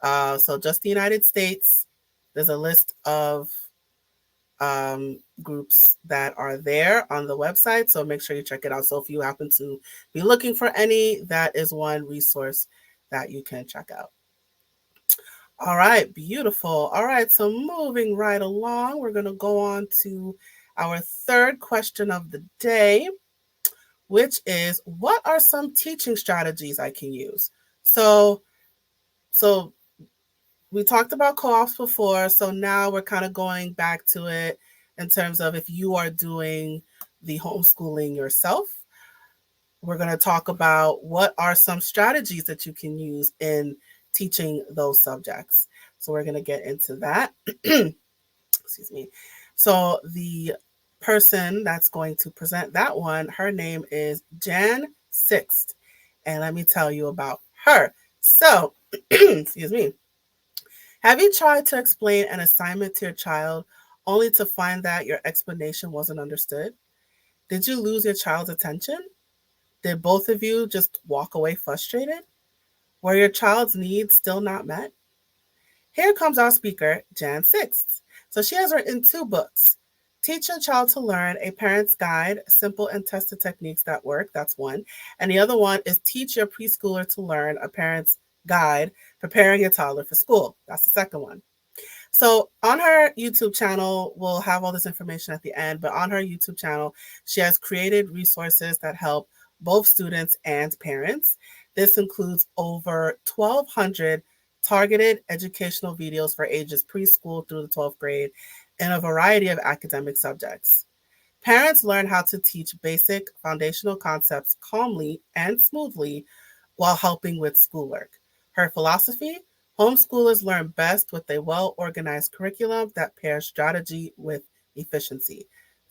So just the United States, there's a list of groups that are there on the website. So make sure you check it out. So if you happen to be looking for any, that is one resource that you can check out. All right, beautiful. All right, so moving right along, we're going to go on to our third question of the day, which is, what are some teaching strategies I can use? So we talked about co-ops before, so now we're kind of going back to it in terms of if you are doing the homeschooling yourself. We're going to talk about what are some strategies that you can use in teaching those subjects. So we're going to get into that. Excuse me. So the person that's going to present that one, her name is Jan Sixt. And let me tell you about her. So, excuse me. Have you tried to explain an assignment to your child only to find that your explanation wasn't understood? Did you lose your child's attention? Did both of you just walk away frustrated? Were your child's needs still not met? Here comes our speaker, Jan Sixt. So she has written 2 books. Teach Your Child to Learn, A Parent's Guide, Simple and Tested Techniques That Work. That's one. And the other one is Teach Your Preschooler to Learn, A Parent's Guide, Preparing Your Toddler for School. That's the second one. So on her YouTube channel, we'll have all this information at the end, but on her YouTube channel, she has created resources that help both students and parents. This includes over 1,200 targeted educational videos for ages preschool through the 12th grade in a variety of academic subjects. Parents learn how to teach basic foundational concepts calmly and smoothly while helping with schoolwork. Her philosophy: homeschoolers learn best with a well-organized curriculum that pairs strategy with efficiency.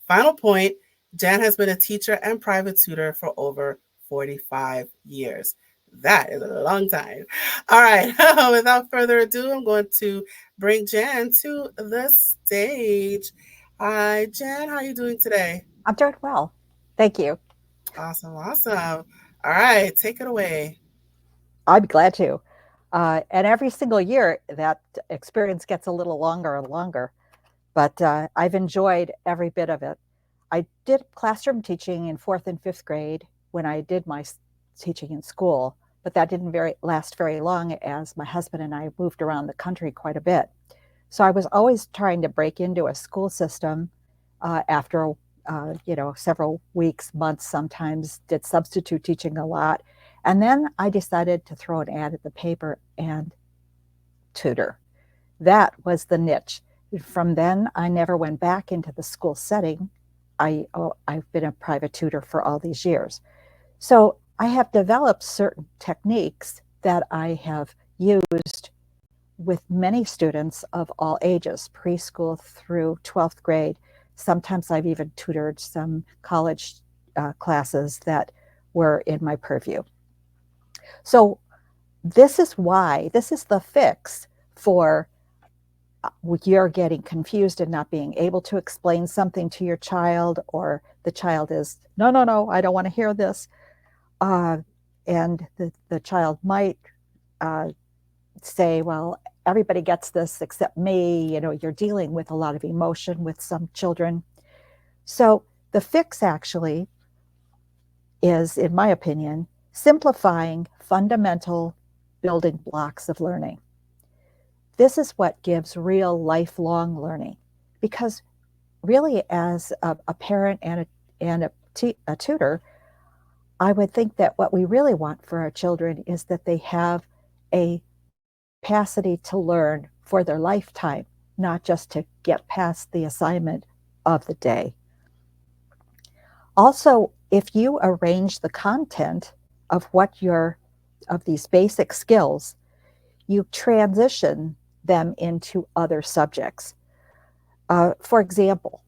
Final point, Jan has been a teacher and private tutor for over 45 years. That is a long time. All right, without further ado, I'm going to bring Jan to the stage. Hi, Jan, how are you doing today? I'm doing well. Thank you. Awesome, awesome. All right, take it away. I'd be glad to. And every single year, that experience gets a little longer and longer, but I've enjoyed every bit of it. I did classroom teaching in 4th and 5th grade when I did my teaching in school, but that didn't last very long as my husband and I moved around the country quite a bit. So I was always trying to break into a school system after several weeks, months, sometimes did substitute teaching a lot. And then I decided to throw an ad at the paper and tutor. That was the niche. From then, I never went back into the school setting. I've been a private tutor for all these years. So I have developed certain techniques that I have used with many students of all ages, preschool through 12th grade. Sometimes I've even tutored some college classes that were in my purview. So this is the fix for you're getting confused and not being able to explain something to your child, or the child is, no, I don't want to hear this. And the child might say, well, everybody gets this except me. You're dealing with a lot of emotion with some children. So the fix actually is, in my opinion, simplifying fundamental building blocks of learning. This is what gives real lifelong learning, because really, as a parent and a tutor, I would think that what we really want for our children is that they have a capacity to learn for their lifetime, not just to get past the assignment of the day. Also, if you arrange the content of these basic skills, you transition them into other subjects. For example,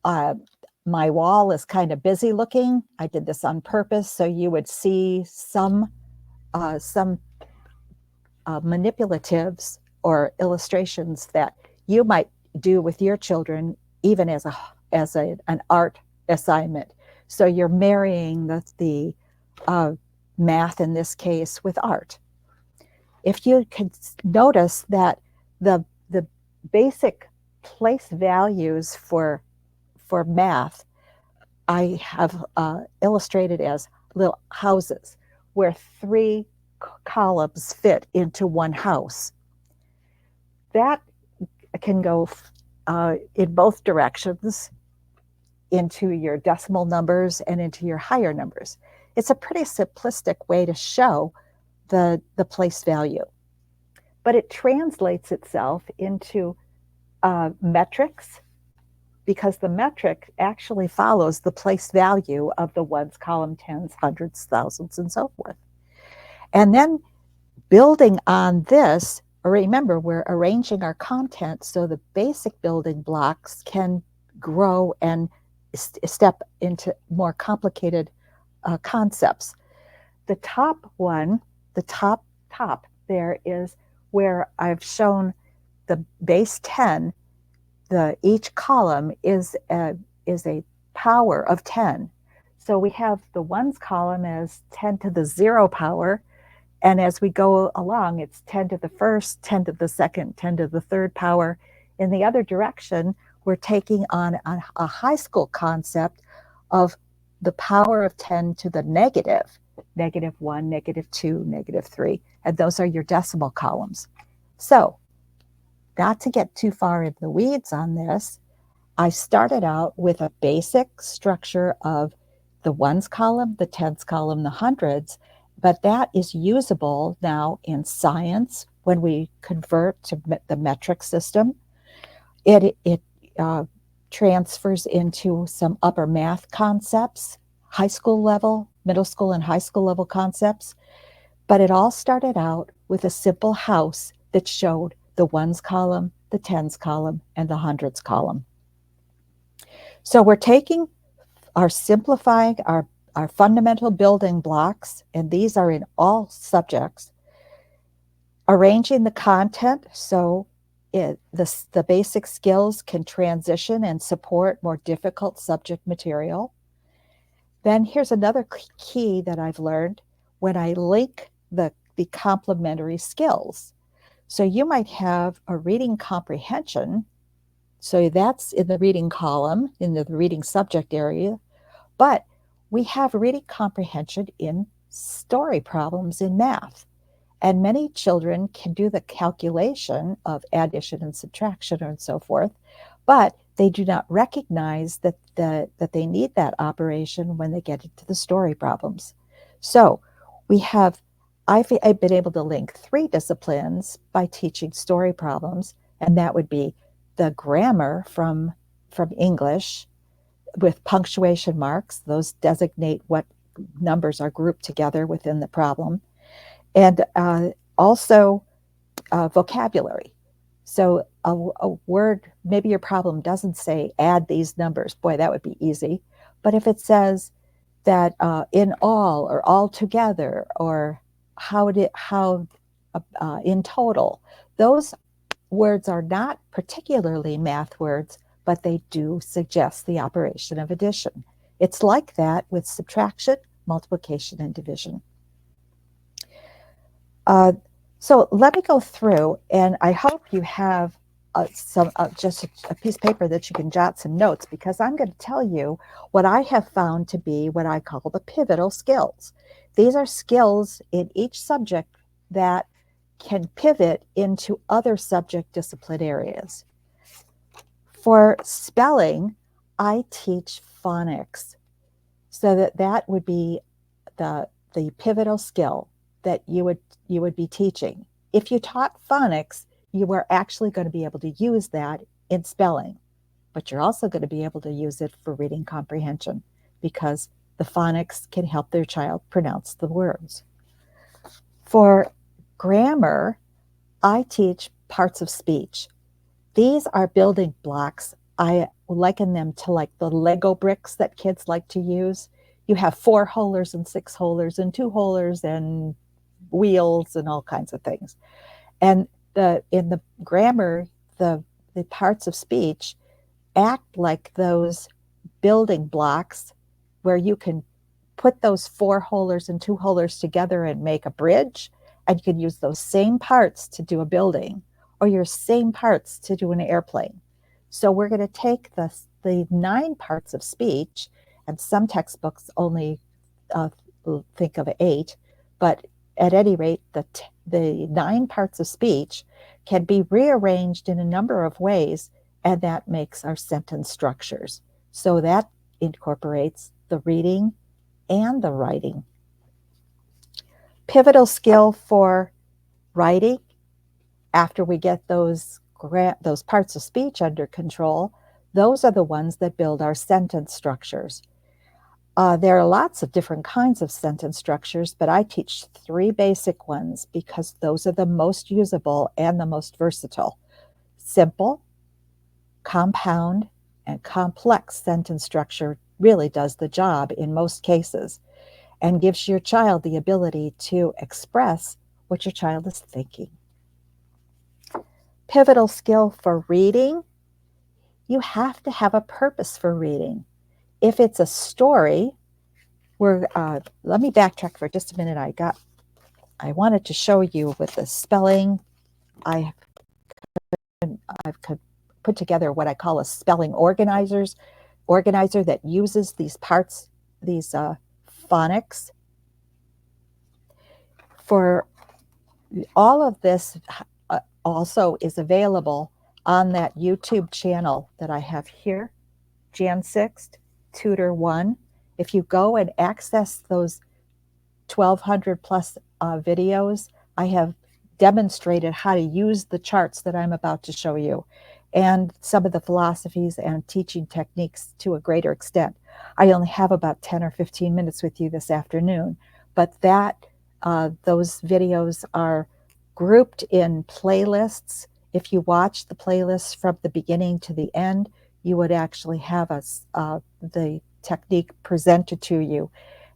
my wall is kind of busy looking. I did this on purpose, so you would see some manipulatives or illustrations that you might do with your children, even as an art assignment. So you're marrying the math in this case with art. if you could notice that the basic place values for math, I have illustrated as little houses where 3 columns fit into one house. That can go in both directions, into your decimal numbers and into your higher numbers. It's a pretty simplistic way to show the place value, but it translates itself into metrics, because the metric actually follows the place value of the ones column, tens, hundreds, thousands, and so forth. And then building on this, remember, we're arranging our content so the basic building blocks can grow and step into more complicated concepts. The top one, the top there, is where I've shown the base 10. Each column is a power of 10. So we have the ones column as 10 to the 0 power, and as we go along, it's 10 to the first, 10 to the second, 10 to the third power. In the other direction, we're taking on a high school concept of the power of 10 to the negative, -1, -2, -3, and those are your decimal columns. So, not to get too far in the weeds on this, I started out with a basic structure of the ones column, the tens column, the hundreds, but that is usable now in science when we convert to the metric system. It transfers into some upper math concepts, high school level, middle school and high school level concepts, but it all started out with a simple house that showed the ones column, the tens column, and the hundreds column. So we're simplifying our fundamental building blocks, and these are in all subjects, arranging the content so the basic skills can transition and support more difficult subject material. Then here's another key that I've learned: when I link the complementary skills. So you might have a reading comprehension, so that's in the reading column, in the reading subject area, but we have reading comprehension in story problems in math. And many children can do the calculation of addition and subtraction and so forth, but they do not recognize that they need that operation when they get into the story problems. So I've been able to link 3 disciplines by teaching story problems, and that would be the grammar from English with punctuation marks. Those designate what numbers are grouped together within the problem. And also vocabulary. So a word, maybe your problem doesn't say add these numbers. Boy, that would be easy. But if it says that in all or all together or how in total, those words are not particularly math words, but they do suggest the operation of addition. It's like that with subtraction, multiplication, and division. So let me go through, and I hope you have just a piece of paper that you can jot some notes, because I'm going to tell you what I have found to be what I call the pivotal skills. These are skills in each subject that can pivot into other subject discipline areas. For spelling, I teach phonics, so that would be the pivotal skill that you would be teaching. If you taught phonics, you are actually going to be able to use that in spelling, but you're also going to be able to use it for reading comprehension, because the phonics can help their child pronounce the words. For grammar, I teach parts of speech. These are building blocks. I liken them to like the Lego bricks that kids like to use. You have 4-holers and 6-holers and 2-holers and wheels and all kinds of things. And in the grammar, the parts of speech act like those building blocks where you can put those 4-holers and 2-holers together and make a bridge, And you could use those same parts to do a building or your same parts to do an airplane. So we're going to take the 9 parts of speech, and some textbooks only uh, think of 8, but at any rate, the 9 parts of speech can be rearranged in a number of ways, and that makes our sentence structures. So that incorporates the reading and the writing. Pivotal skill for writing, after we get those parts of speech under control, those are the ones that build our sentence structures. There are lots of different kinds of sentence structures, but I teach 3 basic ones because those are the most usable and the most versatile. Simple, compound, and complex sentence structure really does the job in most cases and gives your child the ability to express what your child is thinking. Pivotal skill for reading, you have to have a purpose for reading. If it's a story, let me backtrack for just a minute. I wanted to show you with the spelling. I've put together what I call a spelling organizer that uses these parts, these phonics. For all of this also is available on that YouTube channel that I have here, Jan 6th, Tutor 1. If you go and access those 1,200 plus videos, I have demonstrated how to use the charts that I'm about to show you and some of the philosophies and teaching techniques to a greater extent. I only have about 10 or 15 minutes with you this afternoon, but those videos are grouped in playlists. If you watch the playlists from the beginning to the end, you would actually have the technique presented to you.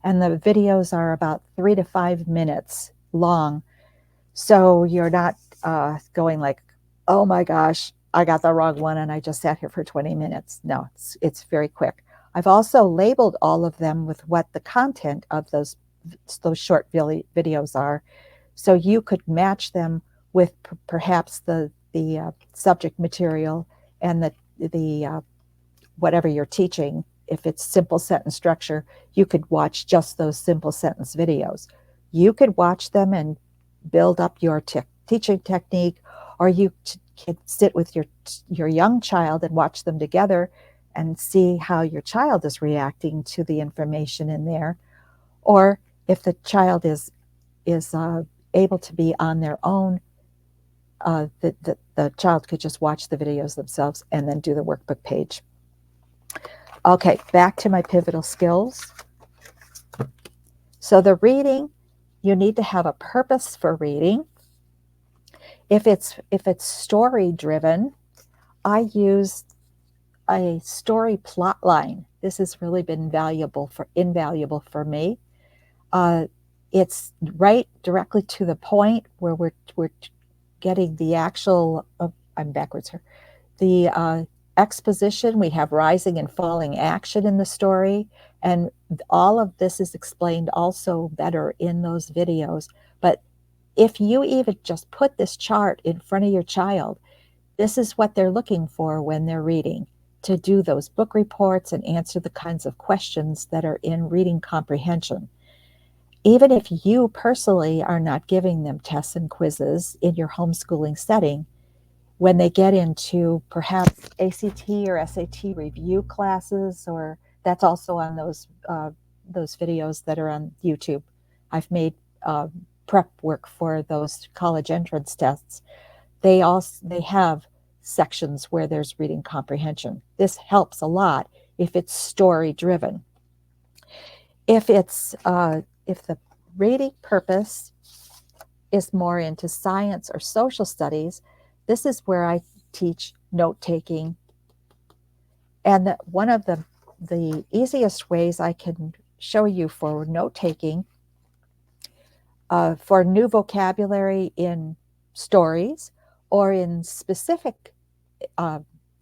And the videos are about 3 to 5 minutes long. So you're not going like, oh my gosh, I got the wrong one and I just sat here for 20 minutes. No, it's very quick. I've also labeled all of them with what the content of those short videos are. So you could match them with perhaps the subject material and the whatever you're teaching. If it's simple sentence structure, you could watch just those simple sentence videos. You could watch them and build up your teaching technique, or you can sit with your young child and watch them together and see how your child is reacting to the information in there. Or if the child is able to be on their own, the child could just watch the videos themselves and then do the workbook page. Okay, back to my pivotal skills. So the reading, you need to have a purpose for reading. If it's story driven, I use a story plot line. This has really been invaluable for me. It's right directly to the point where we're getting the actual. I'm backwards here. The exposition. We have rising and falling action in the story, and all of this is explained also better in those videos. But if you even just put this chart in front of your child, this is what they're looking for when they're reading, to do those book reports and answer the kinds of questions that are in reading comprehension. Even if you personally are not giving them tests and quizzes in your homeschooling setting, when they get into perhaps ACT or SAT review classes, or that's also on those videos that are on YouTube. I've made prep work for those college entrance tests. They have sections where there's reading comprehension. This helps a lot if it's story driven. If the reading purpose is more into science or social studies, this is where I teach note taking. And one of the easiest ways I can show you for note taking, for new vocabulary in stories or in specific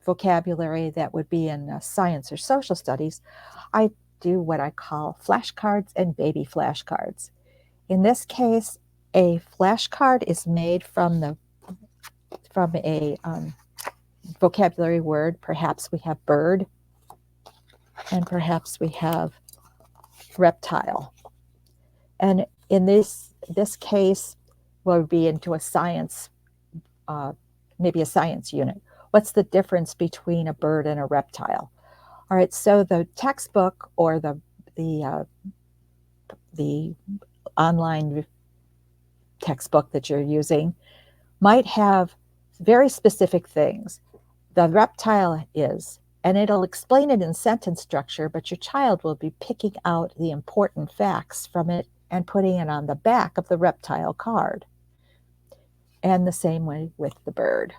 vocabulary that would be in science or social studies, I do what I call flashcards and baby flashcards. In this case, a flashcard is made from a vocabulary word. Perhaps we have bird, and perhaps we have reptile. And in this case, we'll be into a science, maybe a science unit. What's the difference between a bird and a reptile? All right, so the textbook or the online textbook that you're using might have very specific things. The reptile is, and it'll explain it in sentence structure, but your child will be picking out the important facts from it and putting it on the back of the reptile card. And the same way with the bird.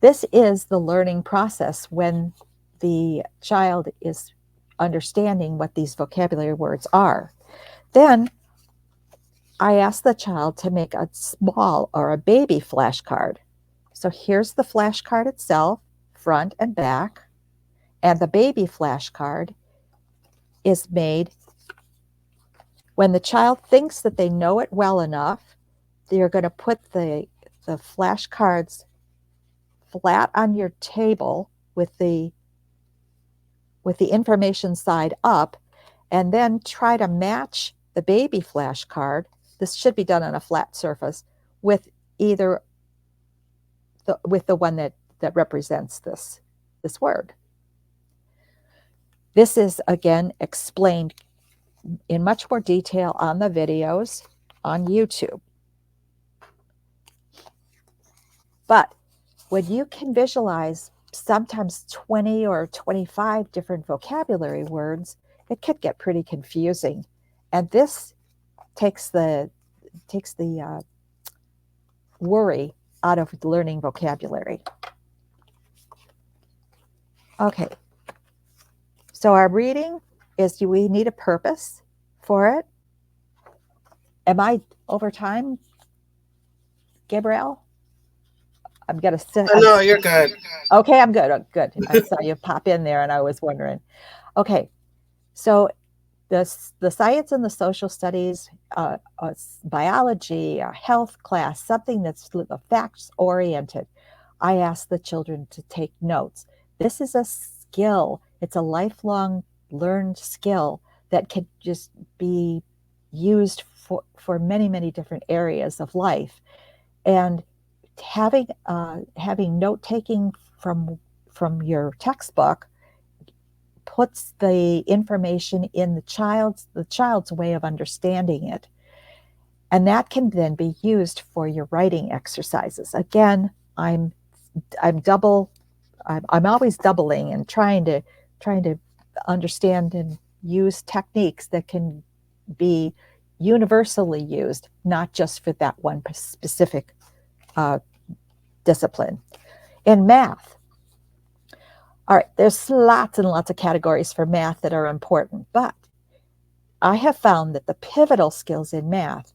This is the learning process when the child is understanding what these vocabulary words are. Then I ask the child to make a small or a baby flashcard. So here's the flashcard itself, front and back, and the baby flashcard is made when the child thinks that they know it well enough. They're going to put the flashcards flat on your table with the information side up, and then try to match the baby flashcard. This should be done on a flat surface with either the one that represents this word. This is again explained in much more detail on the videos on YouTube. But when you can visualize sometimes 20 or 25 different vocabulary words, it could get pretty confusing. And this takes the worry out of learning vocabulary. Okay, so our reading is, do we need a purpose for it? Am I over time, Gabrielle? I'm going to sit. No, you're good. Okay, I'm good. Oh, good. I saw you pop in there and I was wondering. Okay, so the science and the social studies, biology, a health class, something that's facts oriented. I ask the children to take notes. This is a skill. It's a lifelong learned skill that can just be used for many, many different areas of life. And having note taking from your textbook puts the information in the child's way of understanding it, and that can then be used for your writing exercises. Again, I'm always doubling and trying to understand and use techniques that can be universally used, not just for that one specific discipline. In math, all right, there's lots and lots of categories for math that are important, but I have found that the pivotal skills in math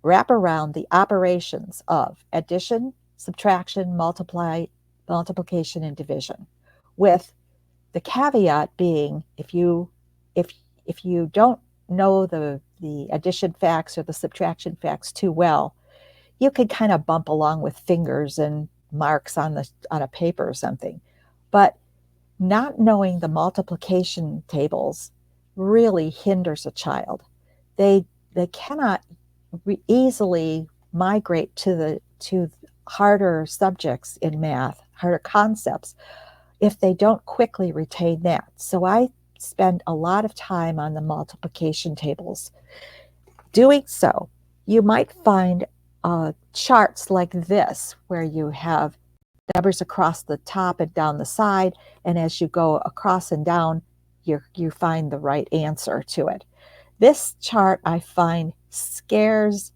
wrap around the operations of addition, subtraction, multiplication, and division, with the caveat being, if you don't know the addition facts or the subtraction facts too well, you could kind of bump along with fingers and marks on a paper or something. But not knowing the multiplication tables really hinders a child. They cannot easily migrate to harder subjects in math, harder concepts, if they don't quickly retain that. So I spend a lot of time on the multiplication tables. Doing so, you might find charts like this, where you have numbers across the top and down the side, and as you go across and down, you find the right answer to it. This chart, I find, scares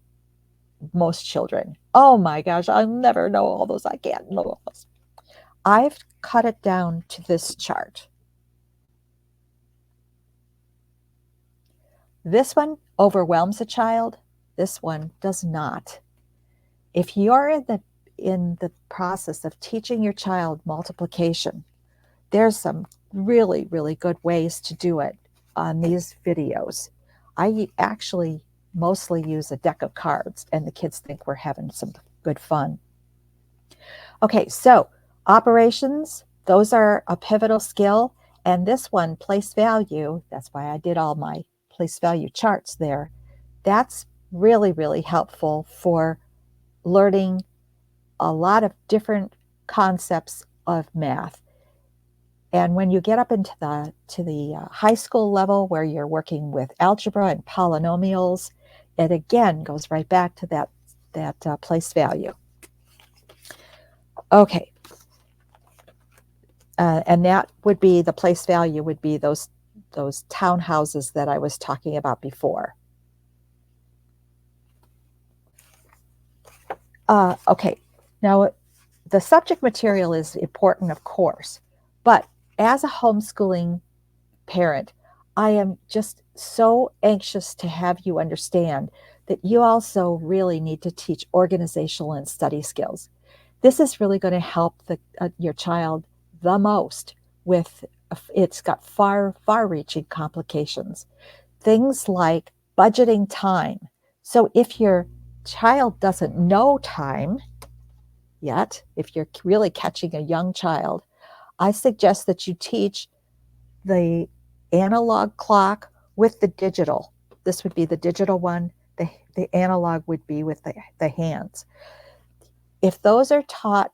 most children. Oh my gosh, I'll never know all those. I can't know all those. I've cut it down to this chart. This one overwhelms a child. This one does not. If you're in the process of teaching your child multiplication, there's some really, really good ways to do it on these videos. I actually mostly use a deck of cards, and the kids think we're having some good fun. Okay, so operations, those are a pivotal skill. And this one, place value, that's why I did all my place value charts there. That's really, really helpful for learning a lot of different concepts of math. And when you get up into the high school level where you're working with algebra and polynomials, it again goes right back to that place value. Okay. And that would be, the place value would be those townhouses that I was talking about before. Okay, now the subject material is important, of course, but as a homeschooling parent, I am just so anxious to have you understand that you also really need to teach organizational and study skills. This is really going to help your child the most with, it's got far-reaching complications. Things like budgeting time. So if your child doesn't know time yet, if you're really catching a young child, I suggest that you teach the analog clock with the digital. This would be the digital one. The analog would be with the hands. If those are taught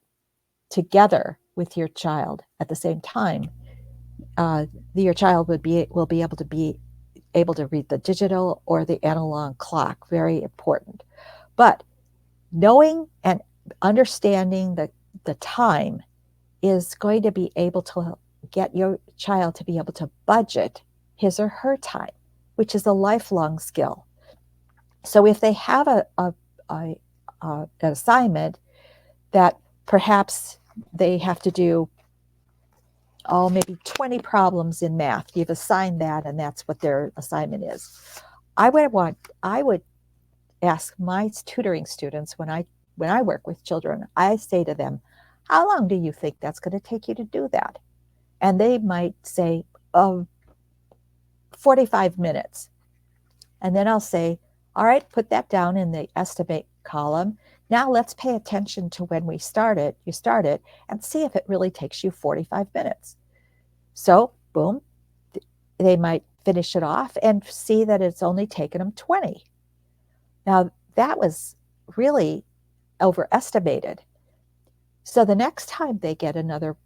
together with your child at the same time, your child will be able to read the digital or the analog clock. Very important. But knowing and understanding the time is going to be able to get your child to be able to budget his or her time, which is a lifelong skill. So if they have an assignment that perhaps they have to do, maybe 20 problems in math, you've assigned that, and that's what their assignment is. I would ask my tutoring students, when I work with children, I say to them, how long do you think that's going to take you to do that? And they might say, 45 minutes. And then I'll say, all right, put that down in the estimate column. Now let's pay attention to when you start it, and see if it really takes you 45 minutes. So, boom, they might finish it off and see that it's only taken them 20. Now, that was really overestimated. So the next time they get another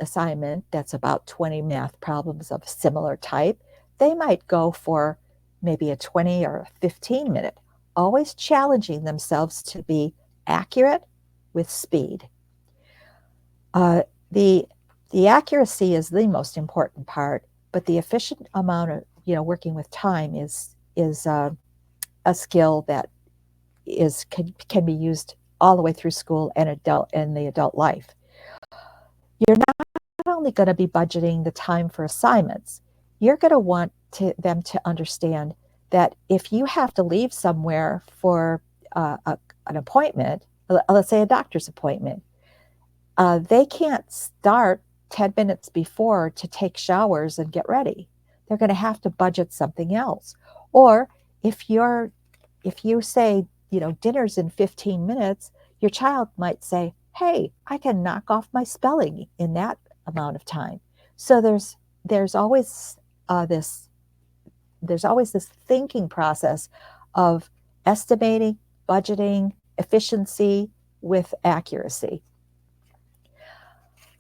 assignment that's about 20 math problems of similar type, they might go for maybe a 20 or a 15-minute, always challenging themselves to be accurate with speed. The accuracy is the most important part, but the efficient amount of working with time is a skill that can be used all the way through school and the adult life. You're not only going to be budgeting the time for assignments, you're going to want them to understand that if you have to leave somewhere for an appointment, let's say a doctor's appointment, they can't start 10 minutes before to take showers and get ready. They're going to have to budget something else. Or if you say, dinner's in 15 minutes, your child might say, hey, I can knock off my spelling in that amount of time. So there's always this thinking process of estimating, budgeting, efficiency with accuracy.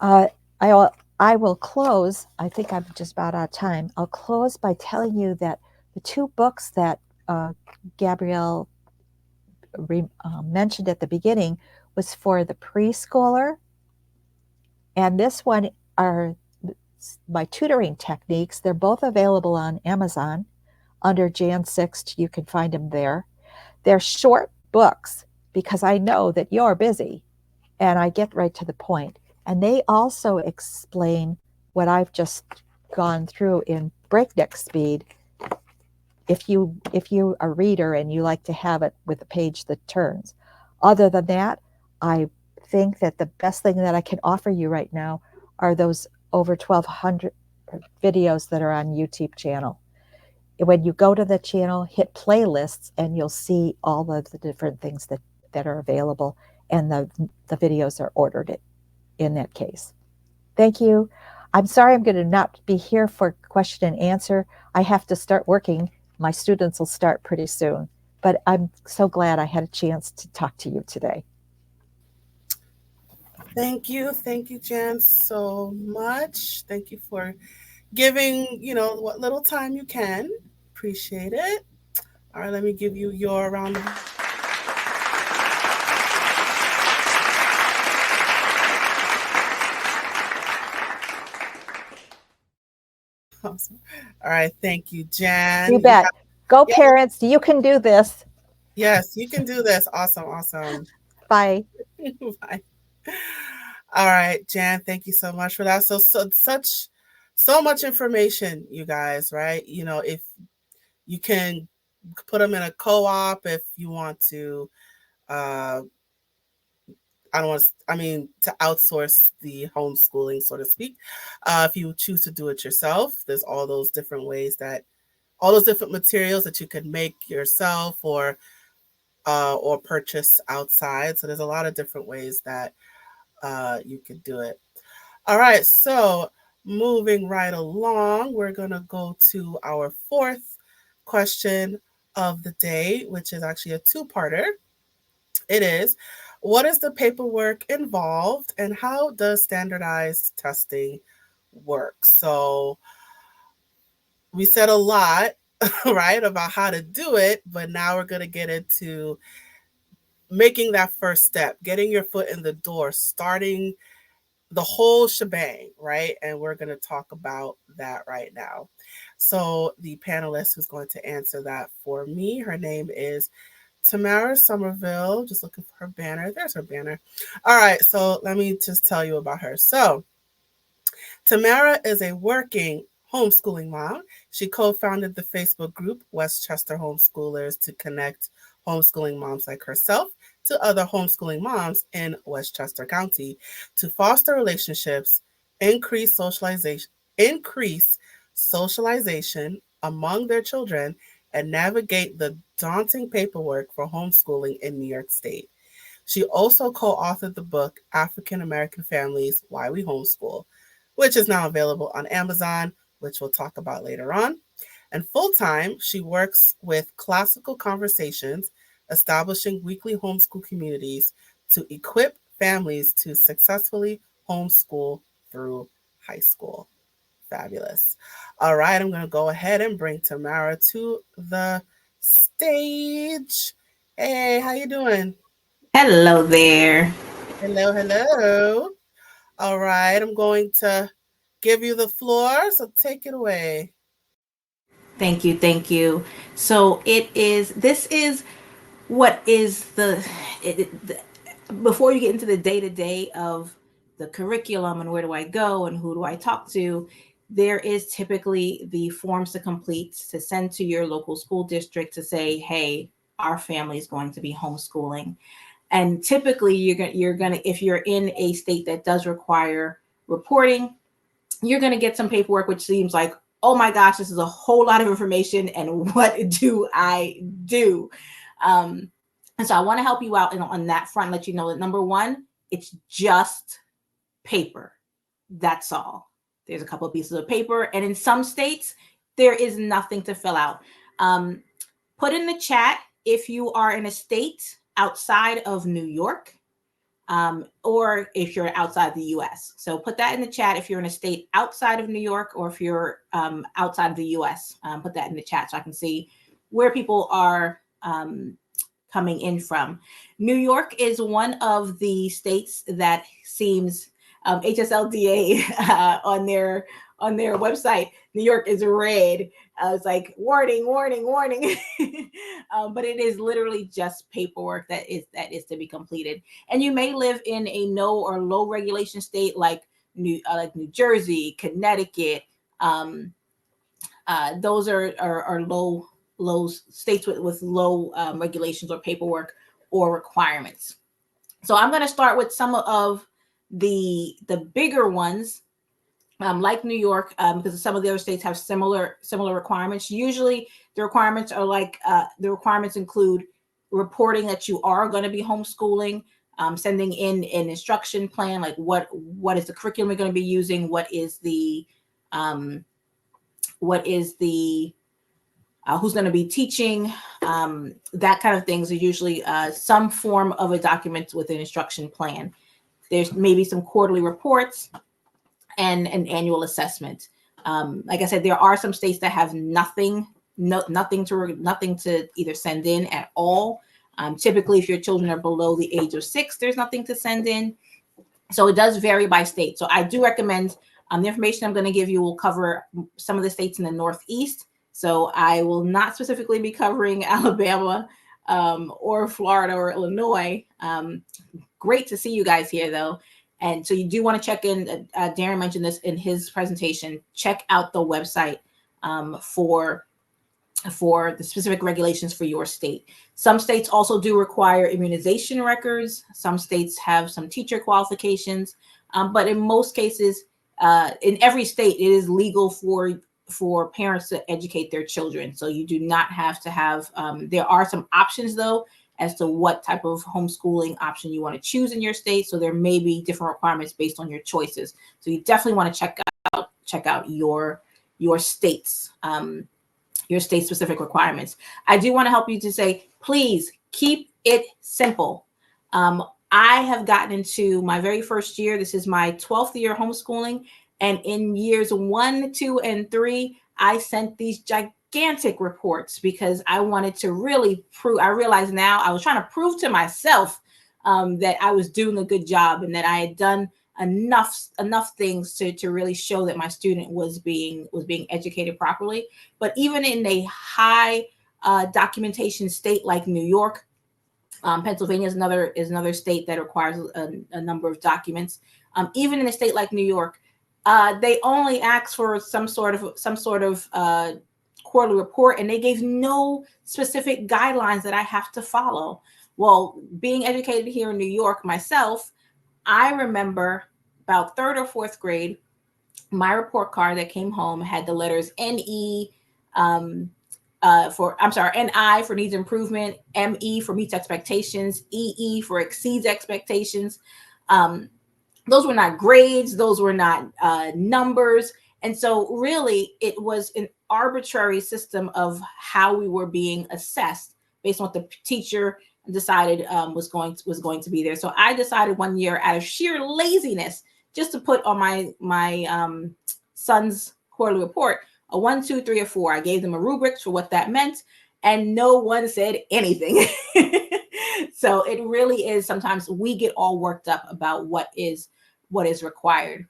I will close. I think I'm just about out of time. I'll close by telling you that the two books that Gabrielle mentioned at the beginning was for the preschooler, and this one are my tutoring techniques. They're both available on Amazon under Jan 6th. You can find them there. They're short books because I know that you're busy, and I get right to the point. And they also explain what I've just gone through in breakneck speed. If you are a reader and you like to have it with a page that turns. Other than that, I think that the best thing that I can offer you right now are those over 1,200 videos that are on YouTube channel. When you go to the channel, hit playlists, and you'll see all of the different things that are available, and the videos are ordered in that case. Thank you. I'm sorry I'm going to not be here for question and answer. I have to start working. My students will start pretty soon. But I'm so glad I had a chance to talk to you today. Thank you, Jan, so much. Thank you for giving, what little time you can. Appreciate it. All right, let me give you your round of awesome. All right, thank you, Jan. You bet. Go yeah, parents. You can do this. yes, you can do this. Awesome, awesome. Bye. Bye. All right, Jan, thank you so much for that. So much information, you guys, right? If you can put them in a co-op if you want to uh I don't want to, I mean, to outsource the homeschooling, so to speak. If you choose to do it yourself, there's all those different materials that you could make yourself or purchase outside. So there's a lot of different ways that you could do it. All right, so moving right along, we're going to go to our fourth question of the day, which is actually a two-parter. It is, what is the paperwork involved and how does standardized testing work? So we said a lot, right, about how to do it, but now we're going to get into making that first step, getting your foot in the door, starting the whole shebang, right? And we're going to talk about that right now. So the panelist who's going to answer that for me, her name is Tamara Somerville. Just looking for her banner. There's her banner. All right, so let me just tell you about her. So Tamara is a working homeschooling mom. She co-founded the Facebook group Westchester Homeschoolers to connect homeschooling moms like herself to other homeschooling moms in Westchester County to foster relationships, increase socialization among their children, and navigate the daunting paperwork for homeschooling in New York State. She also co-authored the book African American Families: Why We Homeschool, which is now available on Amazon, which we'll talk about later on. And full-time, she works with Classical Conversations, establishing weekly homeschool communities to equip families to successfully homeschool through high school. Fabulous. All right, I'm going to go ahead and bring Tamara to the stage. Hey, how you doing? Hello there. Hello, hello. All right, I'm going to give you the floor, so take it away. Thank you. Thank you. So this is what is before you get into the day to day of the curriculum and where do I go and who do I talk to, there is typically the forms to complete to send to your local school district to say, hey, our family is going to be homeschooling. And typically you're gonna if you're in a state that does require reporting, you're going to get some paperwork, which seems like, oh my gosh, this is a whole lot of information. And what do I do? And so I want to help you out on that front, let you know that number one, it's just paper. That's all. There's a couple of pieces of paper. And in some states, there is nothing to fill out. Put in the chat if you are in a state outside of New York, or if you're outside the US. So put that in the chat if you're in a state outside of New York, or if you're outside of the US. Put that in the chat so I can see where people are coming in from. New York is one of the states that seems HSLDA on their website. New York is red. It's like warning, warning, warning. But it is literally just paperwork that is to be completed. And you may live in a no or low regulation state like New Jersey, Connecticut. Those are low states with low regulations or paperwork or requirements. So I'm going to start with some of the bigger ones like New York, because some of the other states have similar requirements. Usually, the requirements are like the requirements include reporting that you are going to be homeschooling, sending in an instruction plan, like what is the curriculum you're going to be using, what is the who's going to be teaching, that kind of things are usually some form of a document with an instruction plan. There's maybe some quarterly reports and an annual assessment. Like I said, there are some states that have nothing to either send in at all. Typically, if your children are below the age of 6, there's nothing to send in. So it does vary by state. So I do recommend the information I'm going to give you will cover some of the states in the Northeast. So I will not specifically be covering Alabama or Florida or Illinois. Great to see you guys here, though. And so you do want to check in. Darren mentioned this in his presentation. Check out the website for the specific regulations for your state. Some states also do require immunization records. Some states have some teacher qualifications. But in most cases, in every state, it is legal for parents to educate their children. So you do not have to have, there are some options, though, as to what type of homeschooling option you want to choose in your state. So there may be different requirements based on your choices. So you definitely want to check out your state's your state specific requirements. I do want to help you to say, please keep it simple. I have gotten into my very first year. This is my 12th year homeschooling. And in years 1, 2, and 3, I sent these gigantic reports because I wanted to really prove. I realized now I was trying to prove to myself that I was doing a good job and that I had done enough things to really show that my student was being educated properly. But even in a high documentation state like New York, Pennsylvania is another state that requires a number of documents. Even in a state like New York, they only asked for some sort of quarterly report, and they gave no specific guidelines that I have to follow. Well, being educated here in New York myself, I remember about 3rd or 4th grade, my report card that came home had the letters NI for needs improvement, ME for meets expectations, EE for exceeds expectations. Those were not grades. Those were not numbers. And so really it was an arbitrary system of how we were being assessed based on what the teacher decided was going to be there. So I decided one year, out of sheer laziness, just to put on my son's quarterly report a 1, 2, 3, or 4. I gave them a rubric for what that meant, and no one said anything. So it really is, sometimes we get all worked up about what is required.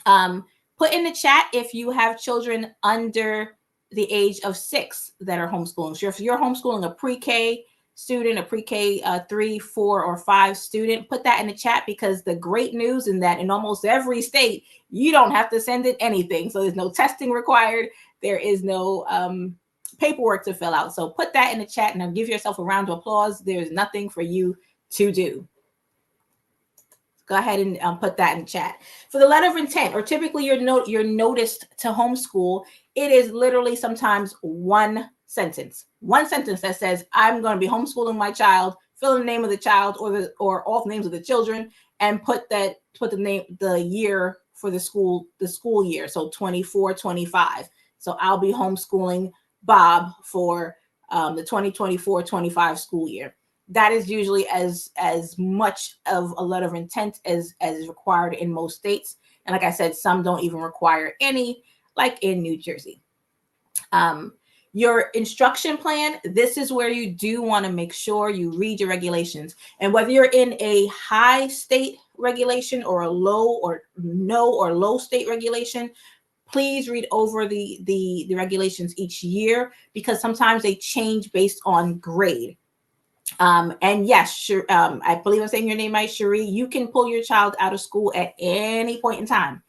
Put in the chat if you have children under the age of 6 that are homeschooling. So if you're homeschooling a pre-K student, a pre-K 3, 4, or 5 student, put that in the chat, because the great news in that in almost every state, you don't have to send in anything. So there's no testing required. There is no paperwork to fill out. So put that in the chat and now give yourself a round of applause. There's nothing for you to do. Go ahead and put that in chat. For the letter of intent, or typically you're noticed to homeschool, it is literally sometimes one sentence that says, I'm going to be homeschooling my child, fill in the name of the child or all the names of the children, and put the year for the school year. So 24, 25. So I'll be homeschooling Bob for the 2024-25 school year. That is usually as much of a letter of intent as is required in most states. And like I said, some don't even require any, like in New Jersey. Your instruction plan, this is where you do want to make sure you read your regulations. And whether you're in a high state regulation or a low or low state regulation, please read over the regulations each year, because sometimes they change based on grade. And yes, sure, I believe I'm saying your name right, Cherie. You can pull your child out of school at any point in time.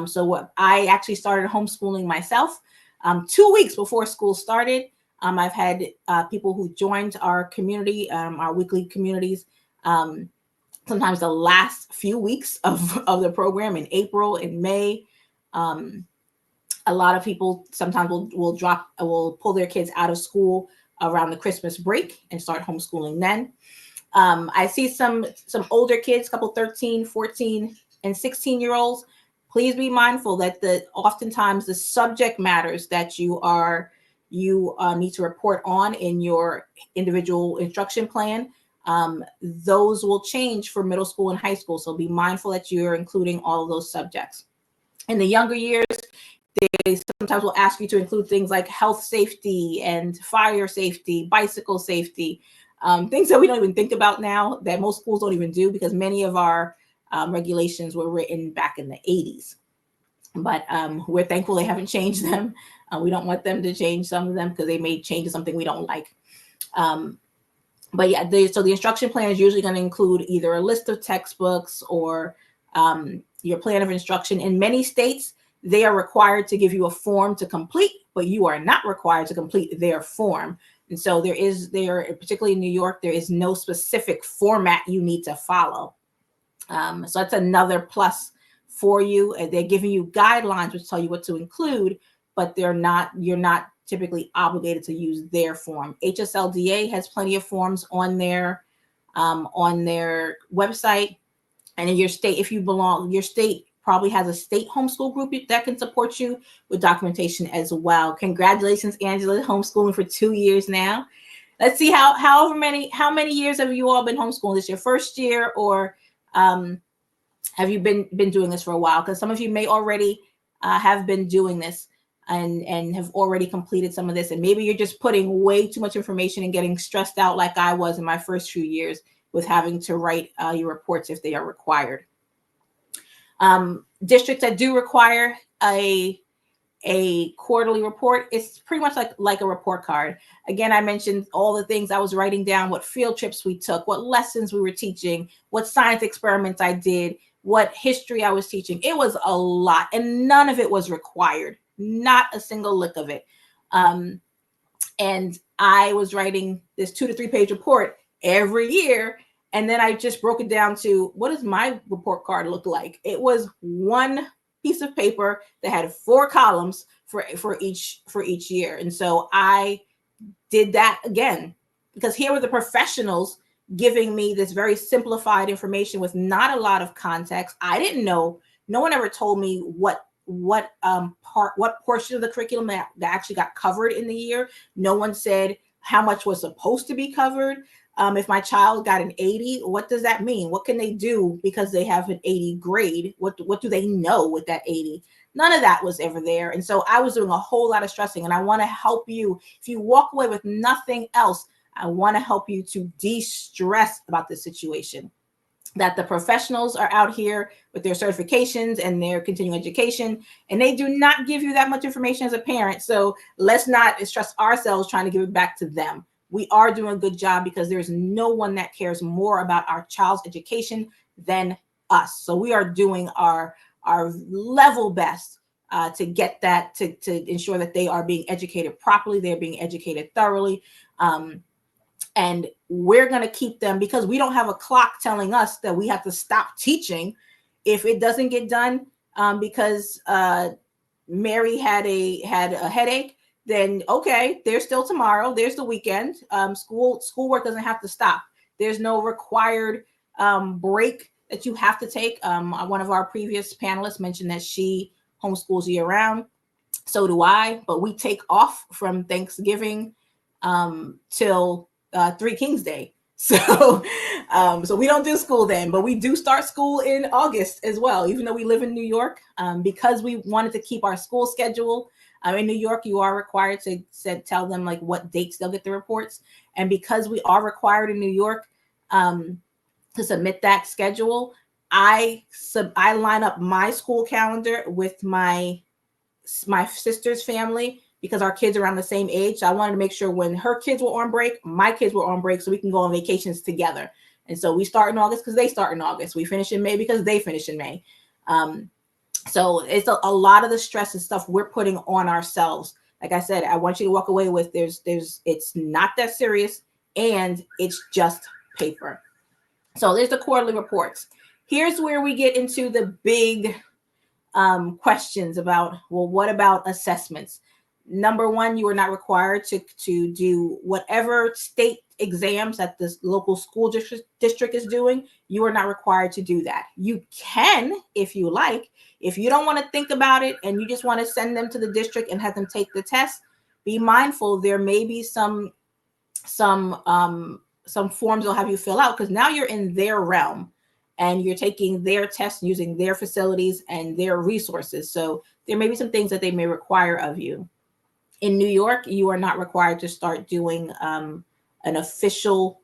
So what I actually started homeschooling myself 2 weeks before school started. I've had people who joined our community, our weekly communities, sometimes the last few weeks of the program in April and May. A lot of people sometimes will pull their kids out of school around the Christmas break and start homeschooling then. I see some older kids, couple 13, 14, and 16-year-olds. Please be mindful that oftentimes the subject matters that you need to report on in your individual instruction plan, those will change for middle school and high school. So be mindful that you're including all of those subjects. In the younger years, they sometimes will ask you to include things like health safety and fire safety, bicycle safety, things that we don't even think about now, that most schools don't even do, because many of our regulations were written back in the 80s. But we're thankful they haven't changed them. We don't want them to change some of them because they may change to something we don't like. But yeah, so the instruction plan is usually going to include either a list of textbooks or your plan of instruction. In many states, they are required to give you a form to complete, but you are not required to complete their form. And so particularly in New York, there is no specific format you need to follow. So that's another plus for you. They're giving you guidelines which tell you what to include, but you're not typically obligated to use their form. HSLDA has plenty of forms on their website. And in your state, if you belong, your state probably has a state homeschool group that can support you with documentation as well. Congratulations, Angela, homeschooling for 2 years now. Let's see how many years have you all been homeschooling? Is this your first year, or have you been doing this for a while? Because some of you may already have been doing this and have already completed some of this, and maybe you're just putting way too much information and getting stressed out like I was in my first few years with having to write your reports if they are required. Districts that do require a quarterly report, it's pretty much like a report card. Again, I mentioned all the things I was writing down, what field trips we took, what lessons we were teaching, what science experiments I did, what history I was teaching. It was a lot, and none of it was required, not a single lick of it. And I was writing this 2 to 3 page report every year. And then I just broke it down to, what does my report card look like? It was one piece of paper that had 4 columns for each year. And so I did that again, because here were the professionals giving me this very simplified information with not a lot of context. I didn't know. No one ever told me what portion of the curriculum that actually got covered in the year. No one said how much was supposed to be covered. If my child got an 80, what does that mean? What can they do because they have an 80 grade? What do they know with that 80? None of that was ever there. And so I was doing a whole lot of stressing, and I want to help you. If you walk away with nothing else, I want to help you to de-stress about this situation. That the professionals are out here with their certifications and their continuing education, and they do not give you that much information as a parent. So let's not stress ourselves trying to give it back to them. We are doing a good job because there's no one that cares more about our child's education than us. So we are doing our level best to get that, to ensure that they are being educated properly, they're being educated thoroughly. And we're going to keep them, because we don't have a clock telling us that we have to stop teaching if it doesn't get done because Mary had a headache. Then okay, there's still tomorrow. There's the weekend. Schoolwork doesn't have to stop. There's no required break that you have to take. One of our previous panelists mentioned that she homeschools year round. So do I, but we take off from Thanksgiving till 3 Kings Day. So we don't do school then, but we do start school in August as well, even though we live in New York, because we wanted to keep our school schedule. In New York, you are required to tell them like what dates they'll get the reports. And because we are required in New York to submit that schedule, I line up my school calendar with my sister's family, because our kids are around the same age. So I wanted to make sure when her kids were on break, my kids were on break, so we can go on vacations together. And so we start in August because they start in August. We finish in May because they finish in May. So it's a lot of the stress and stuff we're putting on ourselves. Like I said, I want you to walk away with it's not that serious, and it's just paper. So there's the quarterly reports. Here's where we get into the big questions about, well, what about assessments? Number one, you are not required to do whatever state exams that the local school district is doing. You are not required to do that. You can, if you like. If you don't want to think about it and you just want to send them to the district and have them take the test, be mindful there may be some forms they'll have you fill out, because now you're in their realm and you're taking their tests using their facilities and their resources. So there may be some things that they may require of you. In New York, you are not required to start doing an official,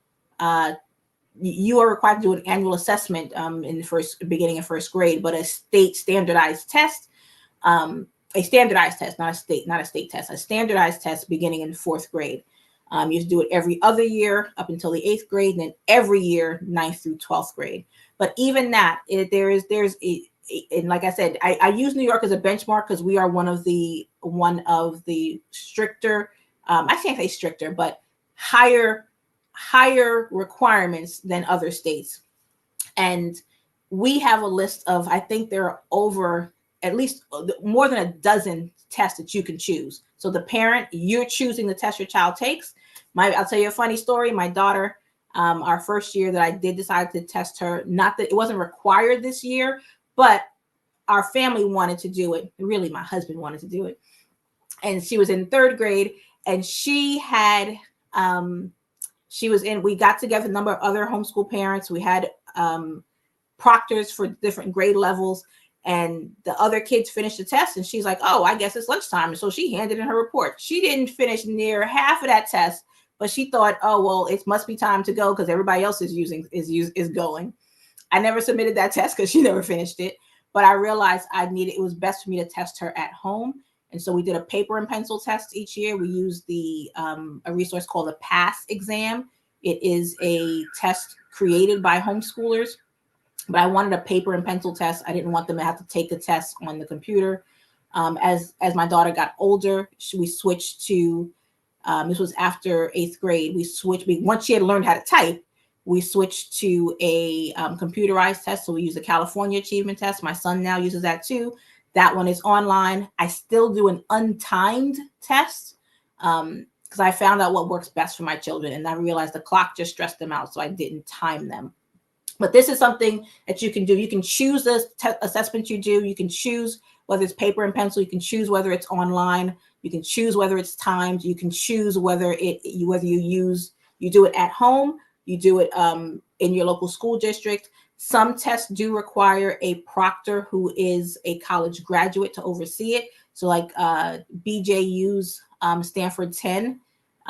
you are required to do an annual assessment in the beginning of first grade, but a state standardized test, a standardized test, not a state test, a standardized test beginning in fourth grade. You do it every other year up until the 8th grade, and then every year 9th through 12th grade. But even that, and like I said, I use New York as a benchmark because we are one of the stricter, I can't say stricter, but higher requirements than other states. And we have a list of, I think there are over at least more than a dozen tests that you can choose. So the parent, you're choosing the test your child takes. I'll tell you a funny story. My daughter, our first year that I did decide to test her, not that it wasn't required this year, but our family wanted to do it. Really, my husband wanted to do it. And she was in 3rd grade, and we got together a number of other homeschool parents. We had proctors for different grade levels, and the other kids finished the test, and she's like, oh, I guess it's lunchtime. And so she handed in her report. She didn't finish near half of that test, but she thought, oh, well, it must be time to go because everybody else is going. I never submitted that test because she never finished it, but I realized it was best for me to test her at home. And so we did a paper and pencil test each year. We used a resource called the PASS exam. It is a test created by homeschoolers, but I wanted a paper and pencil test. I didn't want them to have to take the test on the computer. As my daughter got older, we switched to, this was after 8th grade, once she had learned how to type, we switched to a computerized test. So we use the California Achievement Test. My son now uses that too. That one is online. I still do an untimed test because I found out what works best for my children. And I realized the clock just stressed them out, so I didn't time them. But this is something that you can do. You can choose the assessment you do. You can choose whether it's paper and pencil. You can choose whether it's online. You can choose whether it's timed. You can choose whether you do it at home. You do it in your local school district. Some tests do require a proctor who is a college graduate to oversee it. So like BJU's Stanford 10,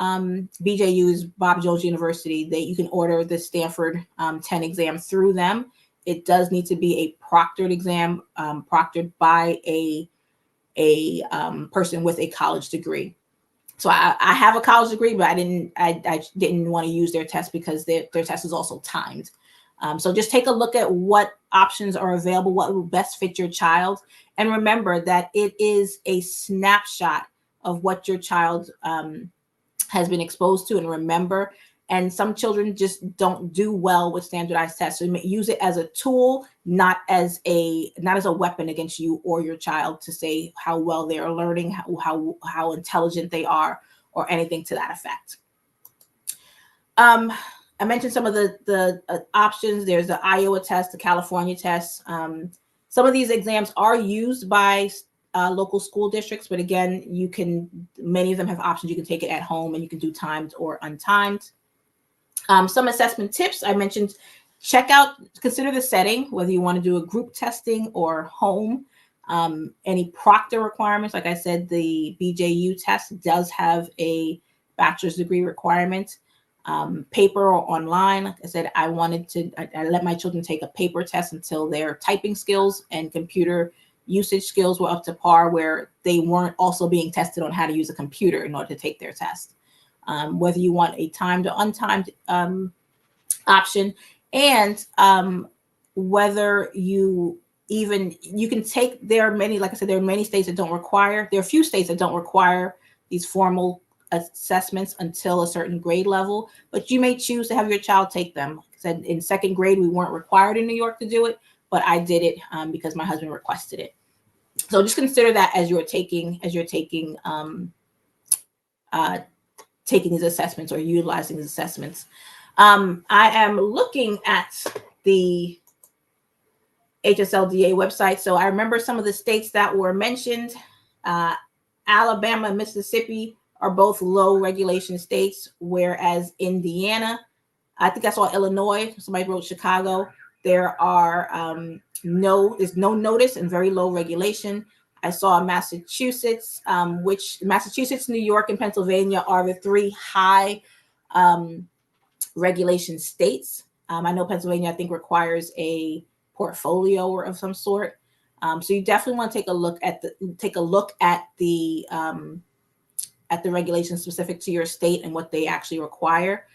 BJU is Bob Jones University. You can order the Stanford 10 exam through them. It does need to be a proctored exam, proctored by a person with a college degree. So I have a college degree, but I didn't want to use their test because their test is also timed. So just take a look at what options are available, what will best fit your child. And remember that it is a snapshot of what your child has been exposed to. And remember, and some children just don't do well with standardized tests. So use it as a tool, not as a weapon against you or your child to say how well they are learning, how intelligent they are, or anything to that effect. I mentioned some of the options. There's the Iowa test, the California test. Some of these exams are used by local school districts, but again, many of them have options. You can take it at home and you can do timed or untimed. Some assessment tips I mentioned, consider the setting, whether you want to do a group testing or home. Any proctor requirements, like I said, the BJU test does have a bachelor's degree requirement. Paper or online, like I said, I let my children take a paper test until their typing skills and computer usage skills were up to par, where they weren't also being tested on how to use a computer in order to take their test. Whether you want a timed or untimed option, and whether you can take, there are many, like I said, there are many states that don't require, there are a few states that don't require these formal assessments until a certain grade level, but you may choose to have your child take them. Like I said, in 2nd grade, we weren't required in New York to do it, but I did it because my husband requested it. So just consider that as you're taking taking these assessments or utilizing these assessments. I am looking at the HSLDA website. So I remember some of the states that were mentioned. Alabama and Mississippi are both low regulation states, whereas Indiana, I think I saw Illinois, somebody wrote Chicago. There are there's no notice and very low regulation. I saw Massachusetts, which Massachusetts, New York, and Pennsylvania are the three high regulation states. I know Pennsylvania, I think, requires a portfolio or of some sort. So you definitely want to take a look at the regulations specific to your state and what they actually require.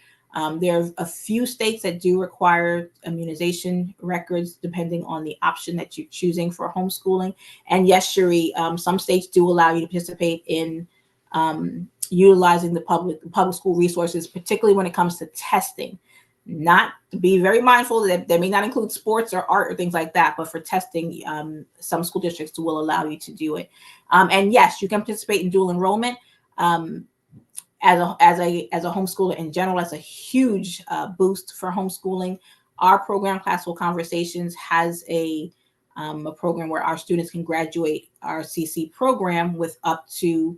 There are a few states that do require immunization records depending on the option that you're choosing for homeschooling. And yes, Cherie, some states do allow you to participate in utilizing the public school resources, particularly when it comes to testing. Not to be very mindful that they may not include sports or art or things like that, but for testing, some school districts will allow you to do it. And yes, you can participate in dual enrollment. As a homeschooler in general, that's a huge boost for homeschooling. Our program, Classical Conversations, has a program where our students can graduate our CC program with up to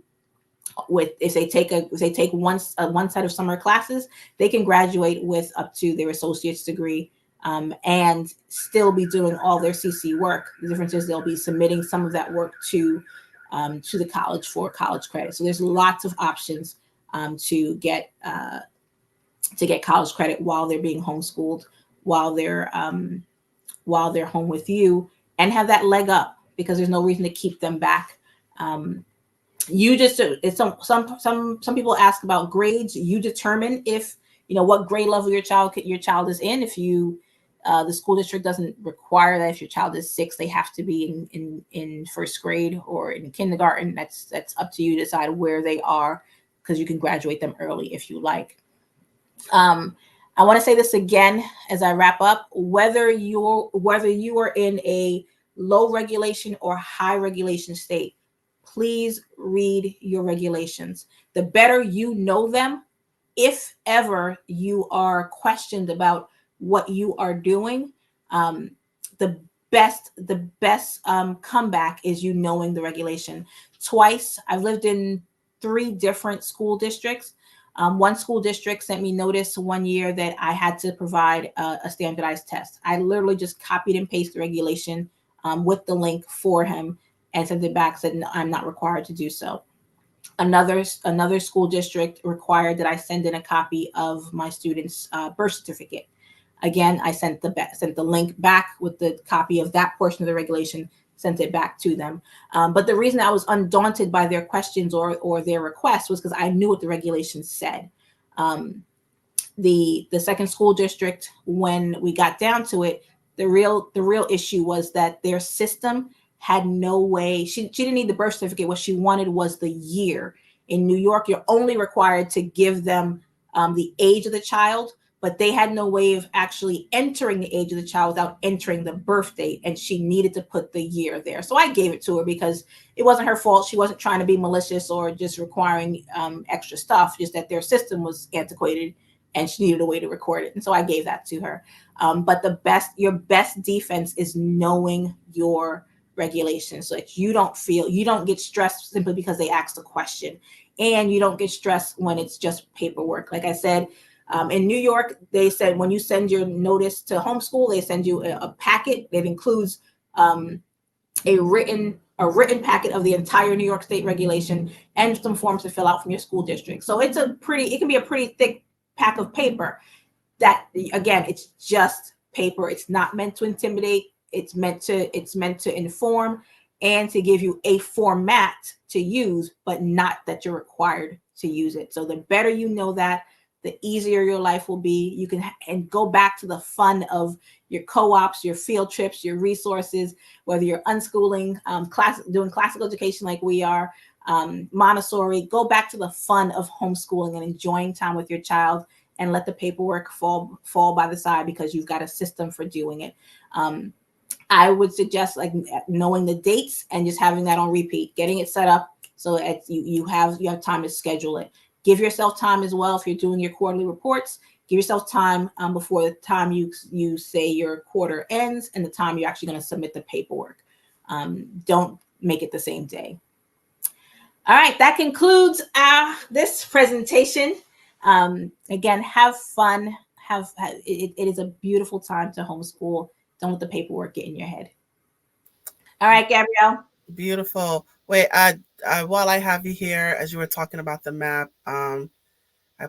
if they take one set of summer classes, they can graduate with up to their associate's degree and still be doing all their CC work. The difference is they'll be submitting some of that work to the college for college credit. So there's lots of options to get college credit while they're being homeschooled, while they're home with you, and have that leg up, because there's no reason to keep them back. You just, it's some people ask about grades. You determine if what grade level your child is in. If the school district doesn't require that if your child is 6, they have to be in first grade or in kindergarten. That's up to you to decide where they are, because you can graduate them early if you like. I want to say this again as I wrap up. Whether you are in a low regulation or high regulation state, please read your regulations. The better you know them, if ever you are questioned about what you are doing, the best comeback is you knowing the regulation. Twice, I've lived in 3 different school districts. One school district sent me notice one year that I had to provide a standardized test. I literally just copied and pasted the regulation with the link for him and sent it back, said, no, I'm not required to do so. Another school district required that I send in a copy of my student's birth certificate. Again, I sent the link back with the copy of that portion of the regulation, sent it back to them. But the reason I was undaunted by their questions or their requests was because I knew what the regulations said. The second school district, when we got down to it, the real issue was that their system had no way. She didn't need the birth certificate. What she wanted was the year. In New York, you're only required to give them the age of the child, but they had no way of actually entering the age of the child without entering the birth date, and she needed to put the year there. So I gave it to her because it wasn't her fault. She wasn't trying to be malicious or just requiring extra stuff, just that their system was antiquated and she needed a way to record it. And so I gave that to her. But your best defense is knowing your regulations, so that you don't get stressed simply because they asked a question, and you don't get stressed when it's just paperwork. Like I said, in New York, they said when you send your notice to homeschool, they send you a packet that includes a written packet of the entire New York State regulation and some forms to fill out from your school district. So it can be a pretty thick pack of paper. That, again, it's just paper. It's not meant to intimidate. It's meant to inform and to give you a format to use, but not that you're required to use it. So the better you know that, the easier your life will be. You can go back to the fun of your co-ops, your field trips, your resources, whether you're unschooling, doing classical education like we are, Montessori. Go back to the fun of homeschooling and enjoying time with your child, and let the paperwork fall by the side, because you've got a system for doing it. I would suggest like knowing the dates and just having that on repeat, getting it set up so that you have time to schedule it. Give yourself time as well if you're doing your quarterly reports. Give yourself time before the time you say your quarter ends and the time you're actually going to submit the paperwork. Don't make it the same day. All right, that concludes this presentation. Again, have fun. It is a beautiful time to homeschool. Don't let the paperwork get in your head. All right, Gabrielle. Beautiful. Wait, while I have you here, as you were talking about the map, I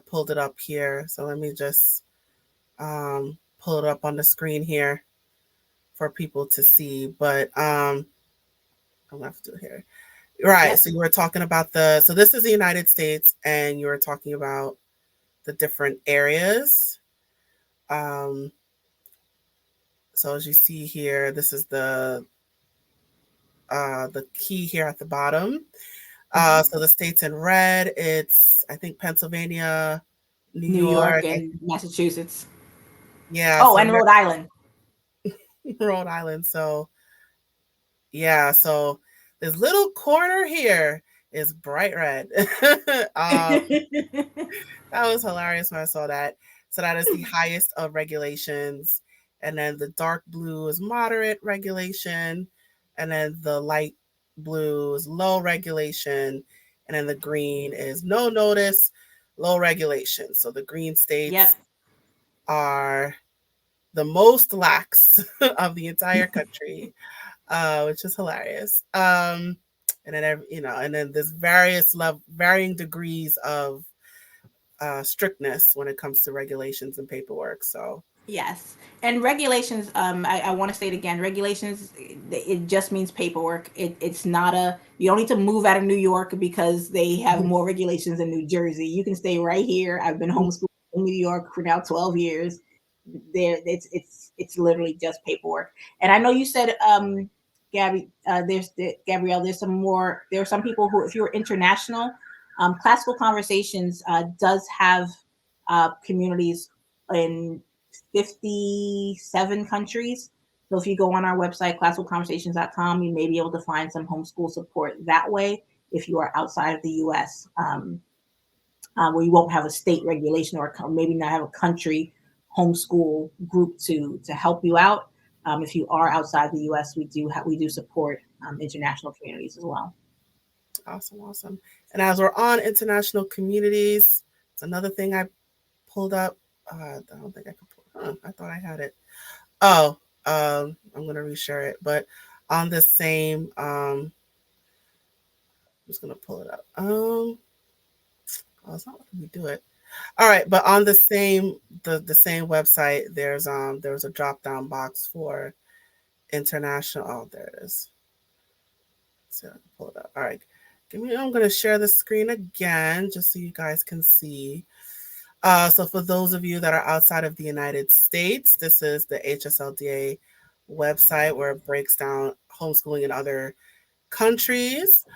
pulled it up here. So let me just pull it up on the screen here for people to see. But I'm gonna have to do it here. Right. Yep. So you were talking about so this is the United States, and you were talking about the different areas. So as you see here, this is the key here at the bottom. So the states in red, it's I think Pennsylvania, New York and Massachusetts. Yeah. Oh, so and Rhode Island. Rhode Island. So yeah, so this little corner here is bright red. That was hilarious when I saw that. So that is the highest of regulations. And then the dark blue is moderate regulation. And then the light blue is low regulation. And then the green is no notice, low regulation. So the green states are the most lax of the entire country, which is hilarious. And then, and then there's varying degrees of strictness when it comes to regulations and paperwork. So yes, and regulations. I want to say it again. Regulations. It just means paperwork. It's not you don't need to move out of New York because they have more regulations than New Jersey. You can stay right here. I've been homeschooled in New York for now 12 years. It's literally just paperwork. And I know you said, Gabrielle, there are some people who, if you're international, Classical Conversations does have communities in 57 countries. So if you go on our website, classicalconversations.com, you may be able to find some homeschool support that way if you are outside of the US, where you won't have a state regulation or maybe not have a country homeschool group to help you out. If you are outside the US, we do support international communities as well. Awesome. And as we're on international communities, it's another thing I pulled up. I don't think I could pull. I thought I had it. Oh, I'm gonna reshare it. But on the same, I'm just gonna pull it up. Oh, it's not letting me do it. All right, but on the same same website, there's a drop down box for international. Oh, there it is. So pull it up. All right, I'm gonna share the screen again just so you guys can see. So for those of you that are outside of the United States, this is the HSLDA website where it breaks down homeschooling in other countries.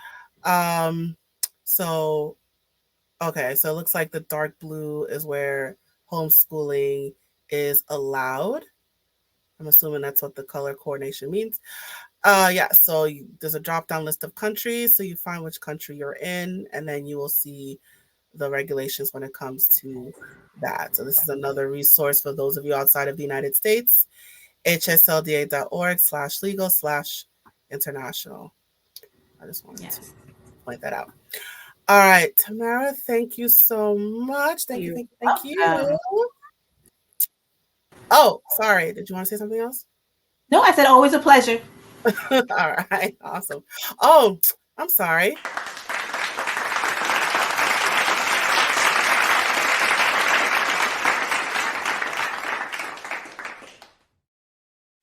So it looks like the dark blue is where homeschooling is allowed. I'm assuming that's what the color coordination means. So there's a drop-down list of countries. So you find which country you're in, and then you will see the regulations when it comes to that. So this is another resource for those of you outside of the United States, hslda.org/legal/international. I just wanted to point that out. All right, Tamara, thank you so much. Thank you. Oh, sorry. Did you want to say something else? No, I said always a pleasure. All right, awesome. Oh, I'm sorry.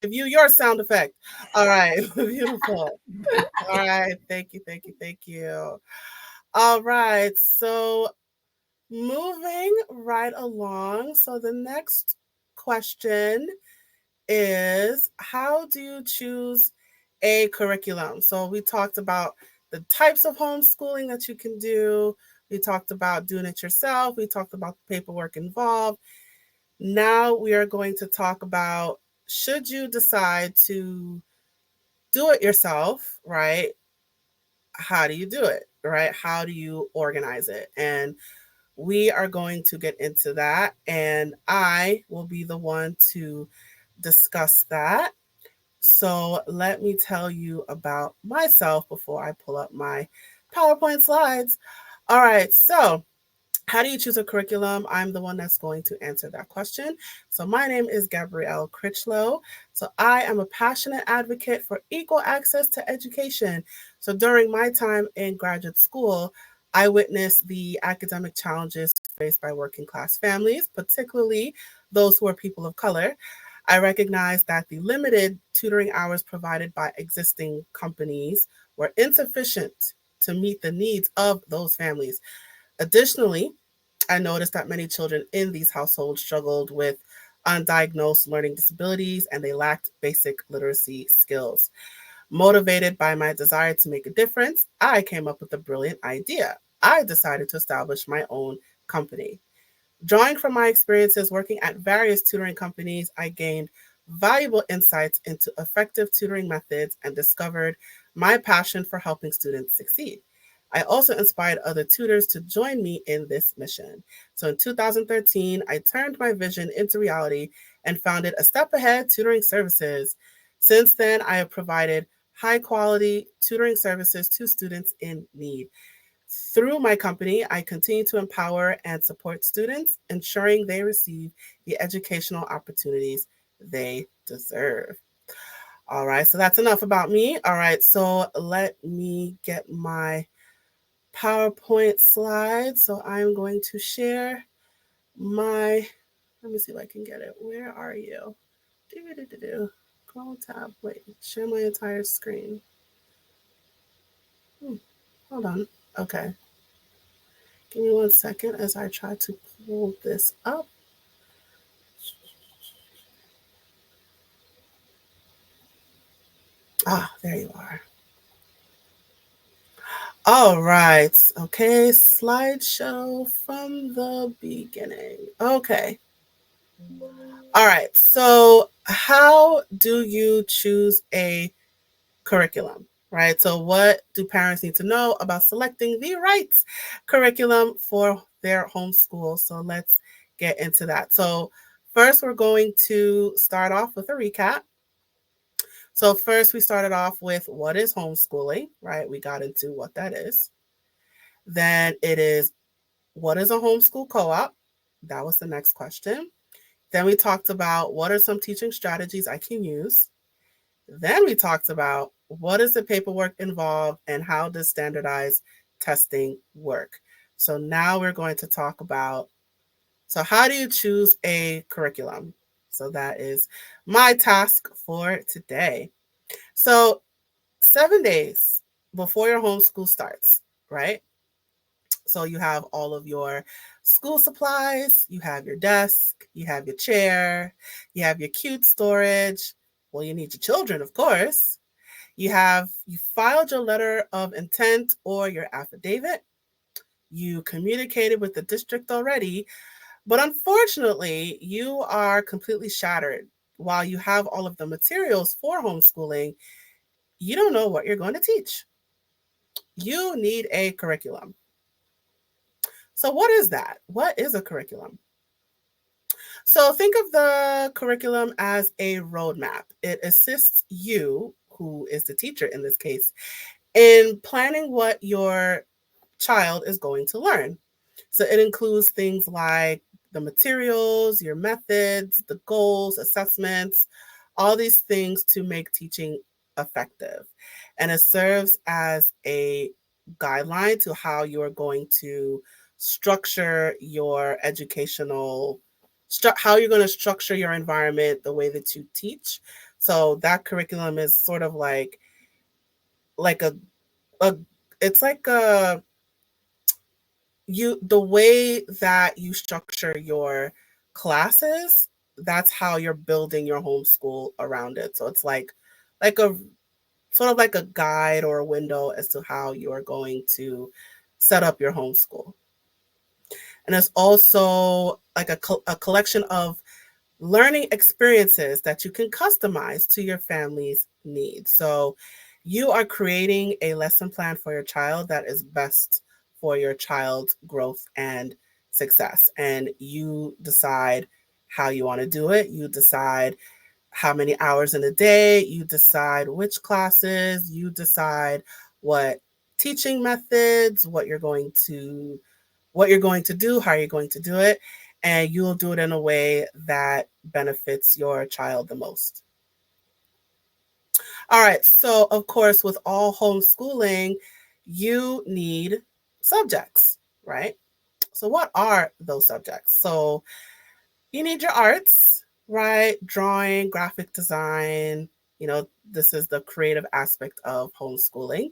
Give you your sound effect. All right, beautiful. All right, thank you. All right, so moving right along. So the next question is, how do you choose a curriculum? So we talked about the types of homeschooling that you can do. We talked about doing it yourself. We talked about the paperwork involved. Now we are going to talk about, should you decide to do it yourself, right? How do you do it, right? How do you organize it? And we are going to get into that, and I will be the one to discuss that. So let me tell you about myself before I pull up my PowerPoint slides. All right, so how do you choose a curriculum? I'm the one that's going to answer that question. So my name is Gabrielle Critchlow. So I am a passionate advocate for equal access to education. So during my time in graduate school, I witnessed the academic challenges faced by working class families, particularly those who are people of color. I recognize that the limited tutoring hours provided by existing companies were insufficient to meet the needs of those families. Additionally, I noticed that many children in these households struggled with undiagnosed learning disabilities and they lacked basic literacy skills. Motivated by my desire to make a difference, I came up with a brilliant idea. I decided to establish my own company. Drawing from my experiences working at various tutoring companies, I gained valuable insights into effective tutoring methods and discovered my passion for helping students succeed. I also inspired other tutors to join me in this mission. So in 2013, I turned my vision into reality and founded A Step Ahead Tutoring Services. Since then, I have provided high quality tutoring services to students in need. Through my company, I continue to empower and support students, ensuring they receive the educational opportunities they deserve. All right, so that's enough about me. All right, so let me get my PowerPoint slides. So I'm going to share my, let me see if I can get it. Where are you? Do. Scroll tab, wait, share my entire screen. Hold on, okay. Give me 1 second as I try to pull this up. Ah, there you are. All right. Okay, slideshow from the beginning. Okay. All right. So, how do you choose a curriculum? Right. So, what do parents need to know about selecting the right curriculum for their homeschool? So, let's get into that. So, first, we're going to start off with a recap. So, first, we started off with what is homeschooling, right? We got into what that is. Then, it is what is a homeschool co op? That was the next question. Then, we talked about what are some teaching strategies I can use. Then, we talked about what is the paperwork involved and how does standardized testing work. So, now we're going to talk about so, how do you choose a curriculum? So, that is my task for today. So, 7 days before your homeschool starts, right? So you have all of your school supplies, you have your desk, you have your chair, you have your cute storage. Well, you need your children, of course. You filed your letter of intent or your affidavit. You communicated with the district already, but unfortunately, you are completely shattered. While you have all of the materials for homeschooling, you don't know what you're going to teach. You need a curriculum. So, what is that? What is a curriculum? So, think of the curriculum as a roadmap. It assists you, who is the teacher in this case, in planning what your child is going to learn. So, it includes things like the materials, your methods, the goals, assessments, all these things to make teaching effective. And it serves as a guideline to how you're going to structure your how you're going to structure your environment, the way that you teach. So that curriculum is sort of like a it's like a you the way that you structure your classes, that's how you're building your homeschool around it. So it's like a sort of like a guide or a window as to how you're going to set up your homeschool. And it's also like a collection of learning experiences that you can customize to your family's needs. So you are creating a lesson plan for your child that is best for your child's growth and success. And you decide how you want to do it. You decide how many hours in a day, you decide which classes, you decide what teaching methods, what you're going to do, how you're going to do it, and you'll do it in a way that benefits your child the most. All right, so of course, with all homeschooling, you need subjects, right? So, what are those subjects? So, you need your arts, right? Drawing, graphic design. This is the creative aspect of homeschooling.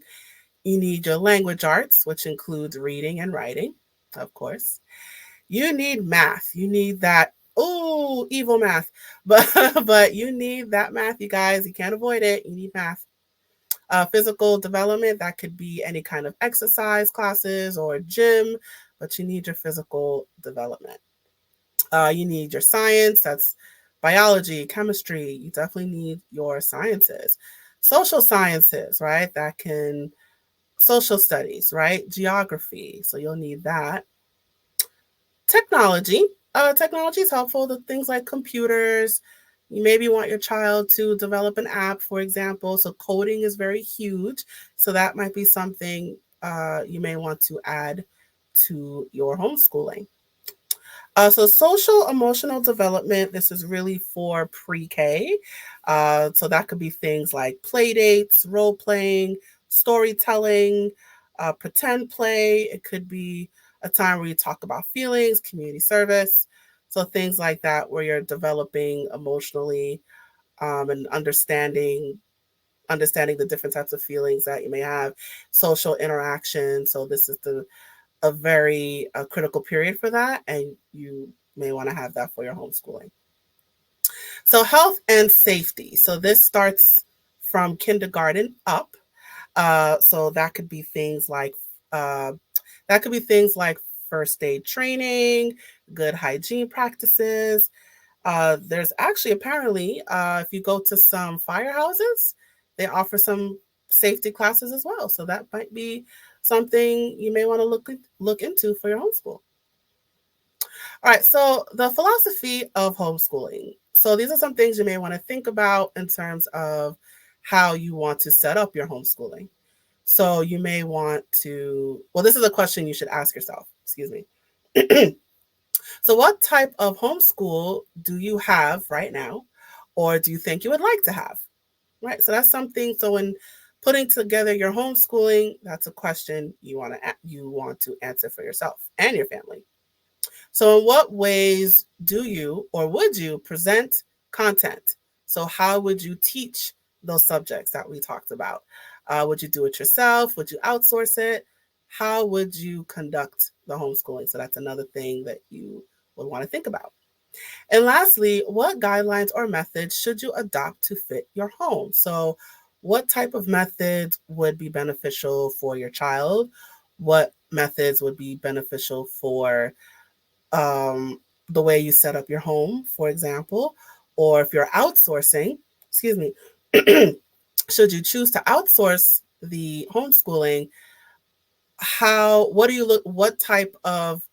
You need your language arts, which includes reading and writing, of course. You need math. You need that, oh, evil math. But you need that math, you guys. You can't avoid it. You need math. Physical development, that could be any kind of exercise classes or gym, but you need your physical development. You need your science, that's biology, chemistry. You definitely need your sciences. Social sciences, right? Social studies, right? Geography. So you'll need that. Technology. Technology is helpful. The things like computers. You maybe want your child to develop an app, for example. So coding is very huge. So that might be something you may want to add to your homeschooling. So social emotional development, this is really for pre-K. So that could be things like play dates, role playing, storytelling, pretend play. It could be a time where you talk about feelings, community service. So things like that where you're developing emotionally and understanding the different types of feelings that you may have, social interaction. So this is a very critical period for that, and you may want to have that for your homeschooling. So health and safety. So this starts from kindergarten up. So uh, that could be things like first aid training, good hygiene practices. There's actually apparently, if you go to some firehouses, they offer some safety classes as well. So that might be something you may want to look into for your homeschool. All right, so the philosophy of homeschooling. So these are some things you may want to think about in terms of how you want to set up your homeschooling. So you may want to, well, this is a question you should ask yourself. Excuse me. So, what type of homeschool do you have right now, or do you think you would like to have? Right. So that's something. So when putting together your homeschooling, that's a question you want to answer for yourself and your family. So, in what ways do you or would you present content? So, how would you teach those subjects that we talked about? Would you do it yourself? Would you outsource it? How would you conduct the homeschooling? So, that's another thing that you would want to think about. And lastly, what guidelines or methods should you adopt to fit your home? So, what type of methods would be beneficial for your child? What methods would be beneficial for um, the way you set up your home, for example, or if you're outsourcing, excuse me, should you choose to outsource the homeschooling, what type of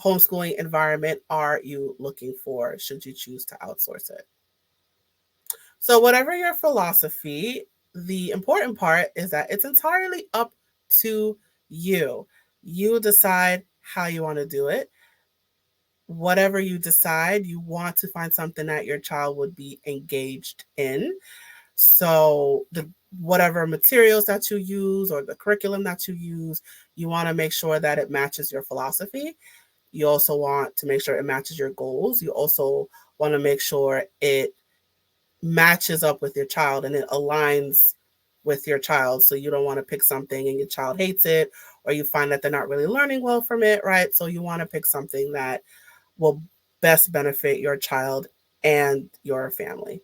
homeschooling environment are you looking for should you choose to outsource it? So, whatever your philosophy, the important part is that it's entirely up to you. You decide how you want to do it. Whatever you decide, you want to find something that your child would be engaged in. So, whatever materials that you use or the curriculum that you use, you want to make sure that it matches your philosophy. You also want to make sure it matches your goals. You also want to make sure it matches up with your child and it aligns with your child. So you don't want to pick something and your child hates it, or you find that they're not really learning well from it, right? So you want to pick something that will best benefit your child and your family.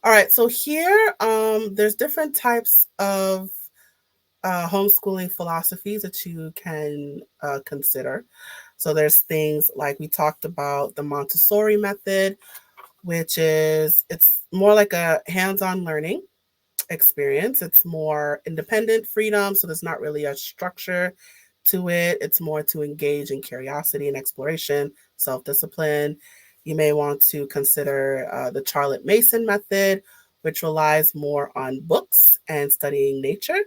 All right, so here there's different types of homeschooling philosophies that you can consider. So there's things like we talked about the Montessori method, which is it's more like a hands-on learning experience. It's more independent freedom, so there's not really a structure to it. It's more to engage in curiosity and exploration, self-discipline. You may want to consider the Charlotte Mason method, which relies more on books and studying nature.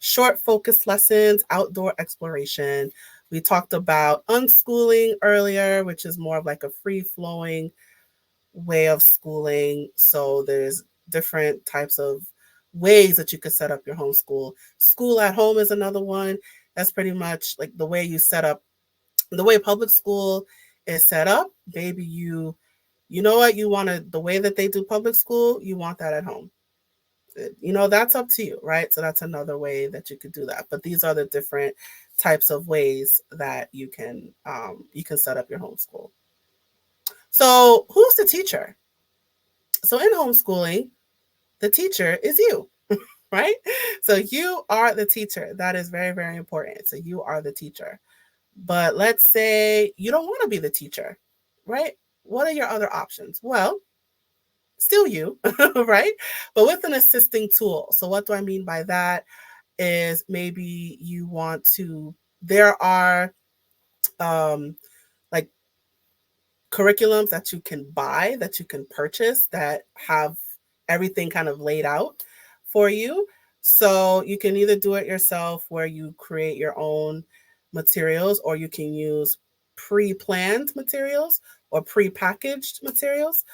Short focused lessons, outdoor exploration. We talked about unschooling earlier, which is more of like a free flowing way of schooling. So there's different types of ways that you could set up your homeschool. School at home is another one. That's pretty much like the way you set up the way public school is set up. Maybe you know what you want to the way that they do public school, you want that at home. That's up to you, right? So that's another way that you could do that. But these are the different types of ways that you can set up your homeschool. So who's the teacher? So in homeschooling, the teacher is you, right? So you are the teacher. That is very, very important. So you are the teacher. But let's say you don't want to be the teacher, right? What are your other options? Well, still you, right? But with an assisting tool. So what do I mean by that is maybe you want to, there are like curriculums that you can buy, that you can purchase, that have everything kind of laid out for you. So you can either do it yourself where you create your own materials, or you can use pre-planned materials or pre-packaged materials.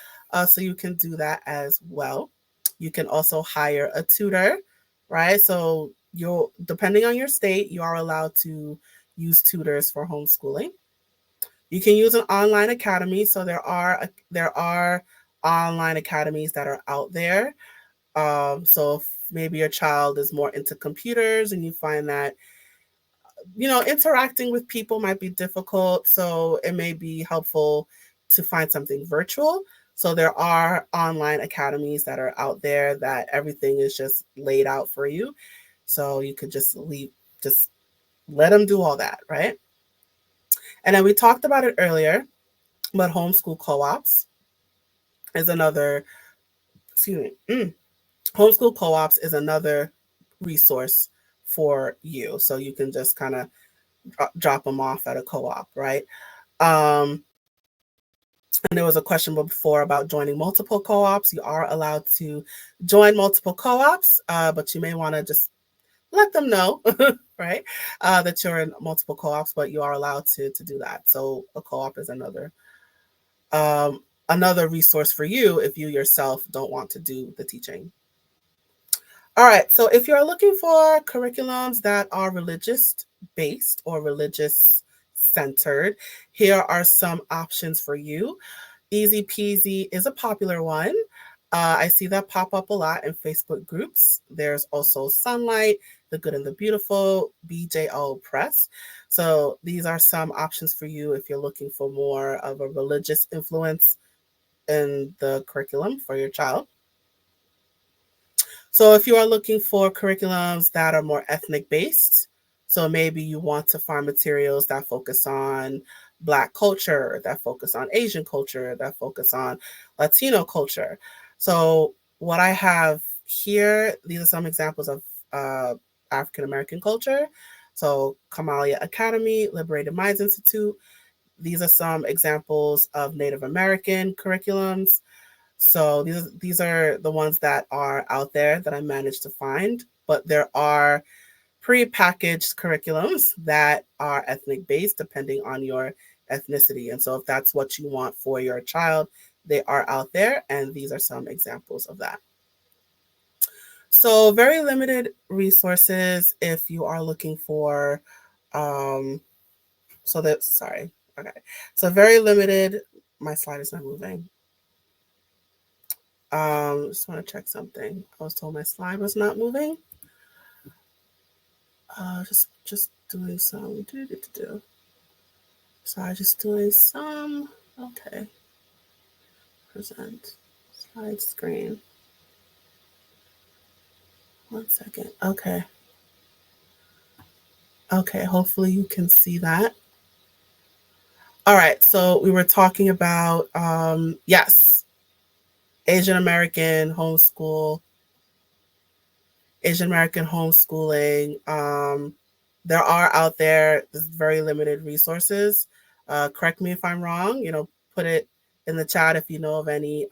So you can do that as well. You can also hire a tutor, right? So you'll, depending on your state, you are allowed to use tutors for homeschooling. You can use an online academy. So there are online academies that are out there. So if maybe your child is more into computers and you find that interacting with people might be difficult, so it may be helpful to find something virtual. So there are online academies that are out there that everything is just laid out for you. So you could just let them do all that, right? And then we talked about it earlier, but homeschool co-ops is another, excuse me, homeschool co-ops is another resource for you. So you can just kind of drop them off at a co-op, right? And there was a question before about joining multiple co-ops. You are allowed to join multiple co-ops, but you may want to just let them know, right, that you're in multiple co-ops, but you are allowed to do that. So a co-op is um, another resource for you if you yourself don't want to do the teaching. All right, so if you're looking for curriculums that are religious based or religious centered, here are some options for you. Easy Peasy is a popular one. I see that pop up a lot in Facebook groups. There's also Sunlight, The Good and the Beautiful, BJO Press. So these are some options for you if you're looking for more of a religious influence in the curriculum for your child. So if you are looking for curriculums that are more ethnic based, so maybe you want to find materials that focus on Black culture, that focus on Asian culture, that focus on Latino culture. So what I have here, these are some examples of African American culture. So Kamalia Academy, Liberated Minds Institute. These are some examples of Native American curriculums. So these are the ones that are out there that I managed to find, but there are pre-packaged curriculums that are ethnic based depending on your ethnicity. And so if that's what you want for your child, they are out there, and these are some examples of that. So very limited resources if you are looking for okay. So very limited, my slide is not moving. Just want to check something. I was told my slide was not moving. Just doing some. Sorry, just doing some. Okay. Present slide screen. 1 second. Okay. Okay. Hopefully you can see that. All right, so we were talking about yes, Asian American homeschool, Asian American homeschooling. There are out there very limited resources. Correct me if I'm wrong. Put it in the chat if you know of any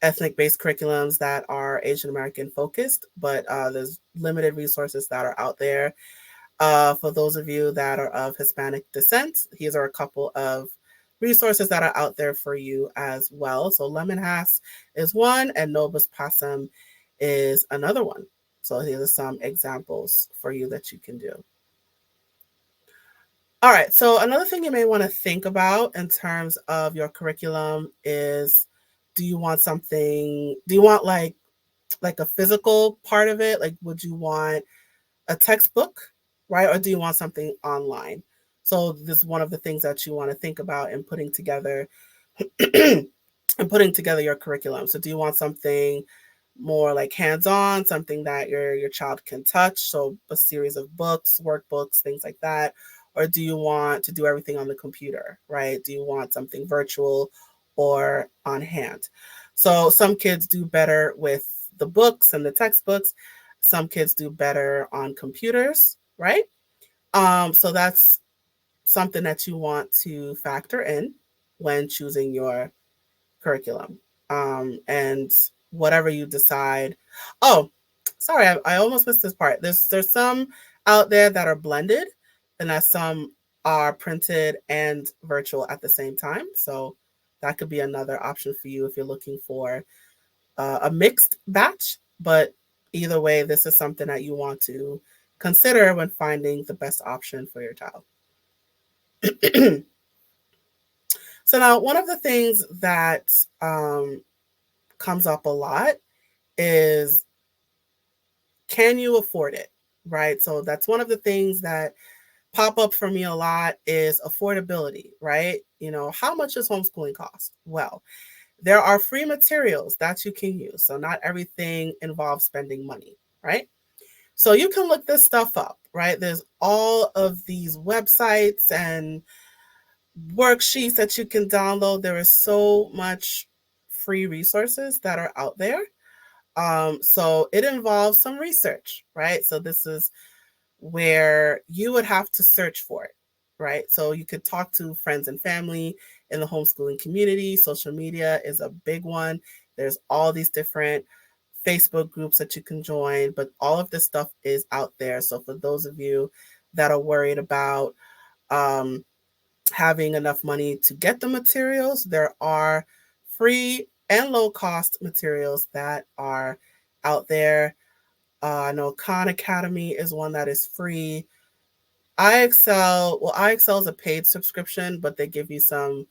ethnic based curriculums that are Asian American focused, but there's limited resources that are out there. For those of you that are of Hispanic descent, these are a couple of resources that are out there for you as well. So Lemon Has is one, and Novus Possum is another one. So here are some examples for you that you can do. All right. So another thing you may want to think about in terms of your curriculum is, do you want like a physical part of it? Like, would you want a textbook, right? Or do you want something online? So this is one of the things that you want to think about in putting together your curriculum. So do you want something more like hands-on, something that your child can touch, so a series of books, workbooks, things like that? Or do you want to do everything on the computer, right? Do you want something virtual or on hand? So some kids do better with the books and the textbooks. Some kids do better on computers, right? So that's something that you want to factor in when choosing your curriculum. And whatever you decide. Oh, sorry, I almost missed this part. There's some out there that are blended, and that some are printed and virtual at the same time. So that could be another option for you if you're looking for a mixed batch. But either way, this is something that you want to consider when finding the best option for your child. So now, one of the things that comes up a lot is, can you afford it? Right. So that's one of the things that pop up for me a lot is affordability, right? How much does homeschooling cost? Well, there are free materials that you can use. So not everything involves spending money, right? So you can look this stuff up, right? There's all of these websites and worksheets that you can download. There is so much free resources that are out there. So it involves some research, right? So this is where you would have to search for it, right? So you could talk to friends and family in the homeschooling community. Social media is a big one. There's all these different Facebook groups that you can join, but all of this stuff is out there. So for those of you that are worried about um, having enough money to get the materials, there are free and low cost materials that are out there. I know Khan Academy is one that is free. IXL is a paid subscription, but they give you some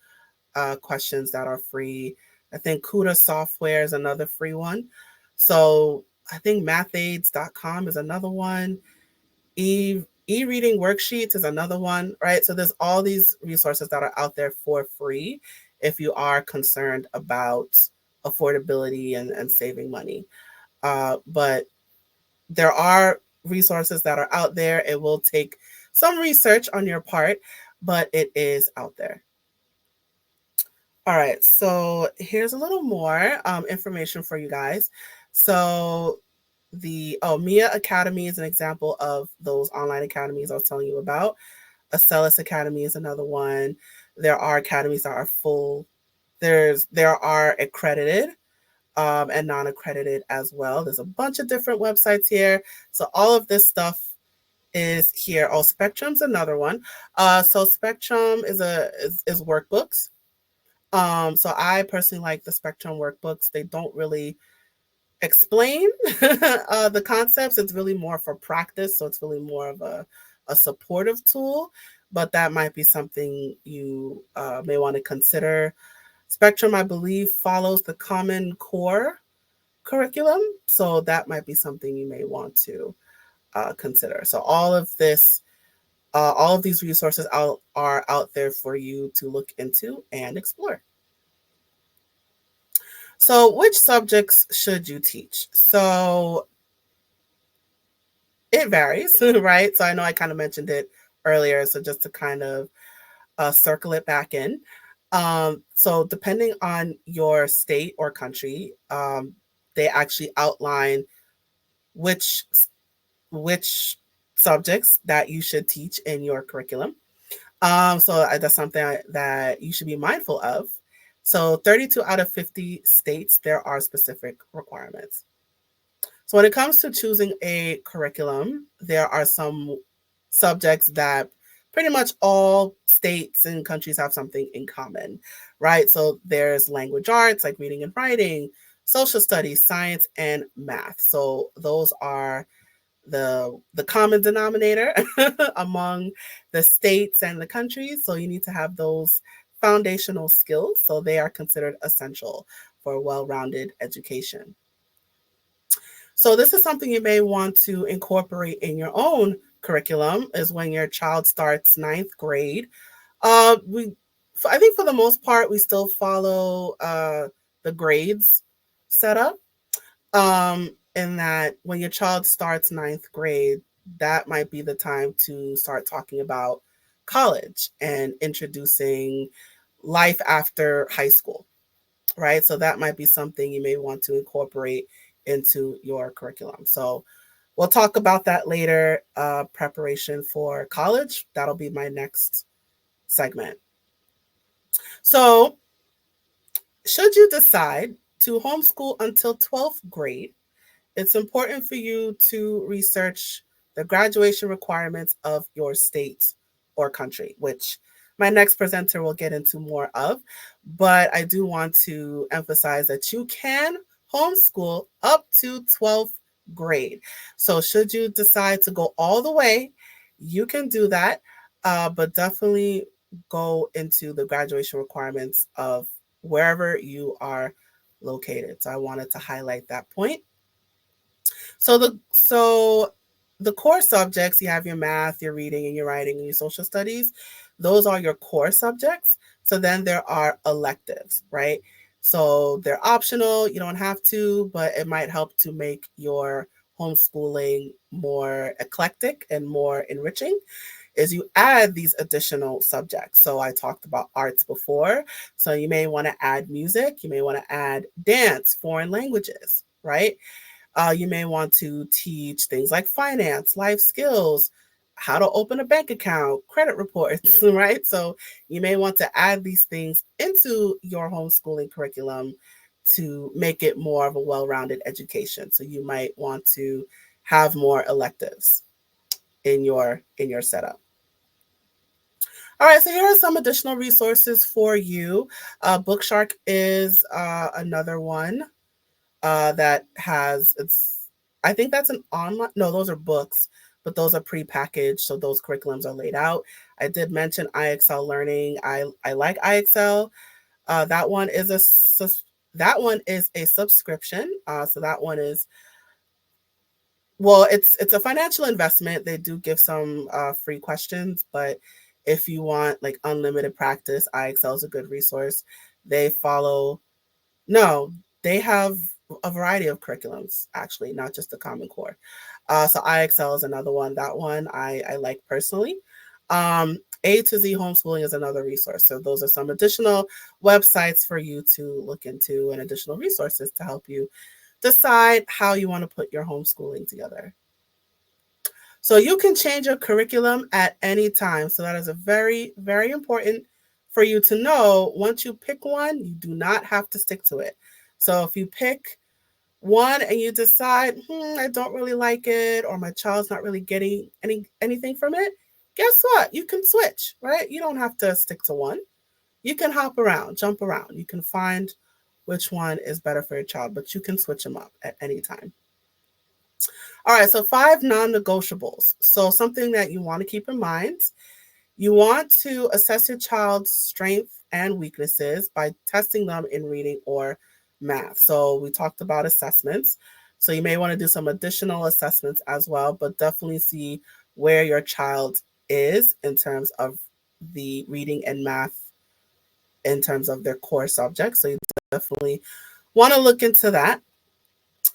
questions that are free. I think Kuda Software is another free one. So I think mathaids.com is another one. E-reading worksheets is another one, right? So there's all these resources that are out there for free if you are concerned about affordability and saving money. But there are resources that are out there. It will take some research on your part, but it is out there. All right, so here's a little more information for you guys. So the Mia Academy is an example of those online academies I was telling you about. Acellus Academy is another one. There are academies that are full. There are accredited and non-accredited as well. There's a bunch of different websites here. So all of this stuff is here. Oh, Spectrum's another one. So Spectrum is workbooks. So I personally like the Spectrum workbooks. They don't really explain the concepts. It's really more for practice. So it's really more of a supportive tool, but that might be something you may want to consider. Spectrum, I believe, follows the Common Core curriculum. So that might be something you may want to consider. So all of these resources are out there for you to look into and explore. So which subjects should you teach? So it varies, right? So I know I kind of mentioned it earlier. So just to kind of circle it back in. So depending on your state or country, they actually outline which which subjects that you should teach in your curriculum. So that's something that you should be mindful of. So 32 out of 50 states, there are specific requirements. So when it comes to choosing a curriculum, there are some subjects that pretty much all states and countries have something in common, right? So there's language arts like reading and writing, social studies, science, and math. So those are the common denominator among the states and the countries. So you need to have those foundational skills. So they are considered essential for a well-rounded education. So this is something you may want to incorporate in your own curriculum is when your child starts ninth grade. I think for the most part, we still follow the grades setup. In that when your child starts ninth grade, that might be the time to start talking about college and introducing life after high school, right? So that might be something you may want to incorporate into your curriculum. So we'll talk about that later. Preparation for college, that'll be my next segment. So, should you decide to homeschool until 12th grade, it's important for you to research the graduation requirements of your state or country, which my next presenter will get into more of. But I do want to emphasize that you can homeschool up to 12th grade. So, should you decide to go all the way, you can do that, but definitely go into the graduation requirements of wherever you are located. So, I wanted to highlight that point. So the core subjects, you have your math, your reading, and your writing, and your social studies. Those are your core subjects. So then there are electives, right? So they're optional. You don't have to, but it might help to make your homeschooling more eclectic and more enriching is you add these additional subjects. So I talked about arts before. So you may want to add music, you may want to add dance, foreign languages, right? You may want to teach things like finance, life skills, how to open a bank account, credit reports, right? So you may want to add these things into your homeschooling curriculum to make it more of a well-rounded education. So you might want to have more electives in your setup. All right, so here are some additional resources for you. Bookshark is another one that has it's I think that's an online no, those are books, but those are pre-packaged, so those curriculums are laid out. I did mention IXL Learning. I like IXL. That one is a subscription. So that one is well, it's a financial investment. They do give some free questions, but if you want like unlimited practice, IXL is a good resource. They follow no, they have a variety of curriculums, actually, not just the Common Core. So IXL is another one. That one I like personally. A to Z Homeschooling is another resource. So those are some additional websites for you to look into and additional resources to help you decide how you want to put your homeschooling together. So you can change your curriculum at any time. So that is a very, very important for you to know. Once you pick one, you do not have to stick to it. So if you pick one and you decide, I don't really like it, or my child's not really getting anything from it, guess what? You can switch, right? You don't have to stick to one. You can hop around, jump around. You can find which one is better for your child, but you can switch them up at any time. All right, so 5 non-negotiables. So something that you want to keep in mind, you want to assess your child's strengths and weaknesses by testing them in reading or math. So we talked about assessments. So you may want to do some additional assessments as well, but definitely see where your child is in terms of the reading and math in terms of their core subjects. So you definitely want to look into that.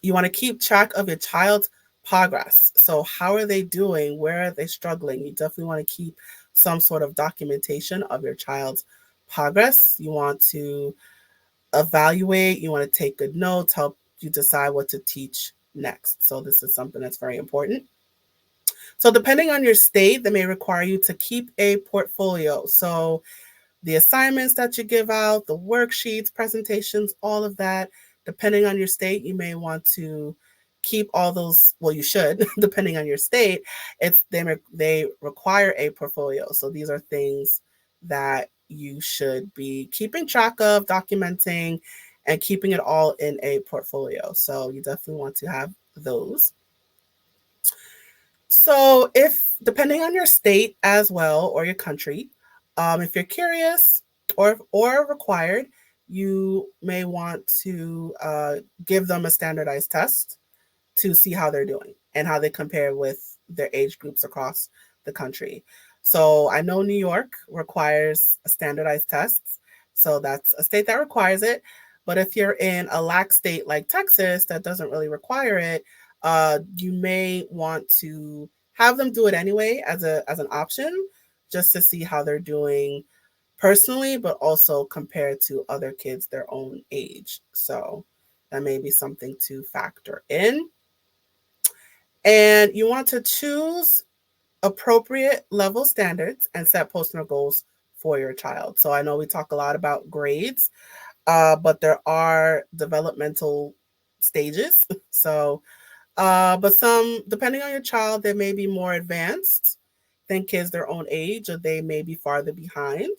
You want to keep track of your child's progress. So how are they doing? Where are they struggling? You definitely want to keep some sort of documentation of your child's progress. You want to evaluate, you want to take good notes, help you decide what to teach next. So this is something that's very important. So depending on your state, they may require you to keep a portfolio. So the assignments that you give out, the worksheets, presentations, all of that, depending on your state, you may want to keep all those. Well, you should, depending on your state. They require a portfolio. So these are things that you should be keeping track of, documenting, and keeping it all in a portfolio. So you definitely want to have those. So if depending on your state as well or your country, if you're curious or required, you may want to give them a standardized test to see how they're doing and how they compare with their age groups across the country. So I know New York requires a standardized test. So that's a state that requires it. But if you're in a lax state like Texas that doesn't really require it, you may want to have them do it anyway as an option, just to see how they're doing personally, but also compared to other kids their own age. So that may be something to factor in. And you want to choose appropriate level standards and set personal goals for your child. So I know we talk a lot about grades, but there are developmental stages. So, but some, depending on your child, they may be more advanced than kids their own age, or they may be farther behind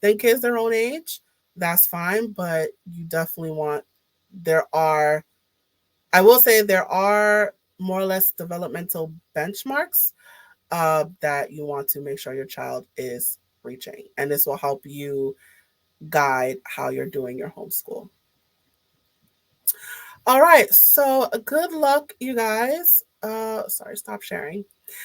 than kids their own age. That's fine, but you definitely want, I will say there are more or less developmental benchmarks that you want to make sure your child is reaching. And this will help you guide how you're doing your homeschool. All right. So good luck, you guys. Sorry, stop sharing.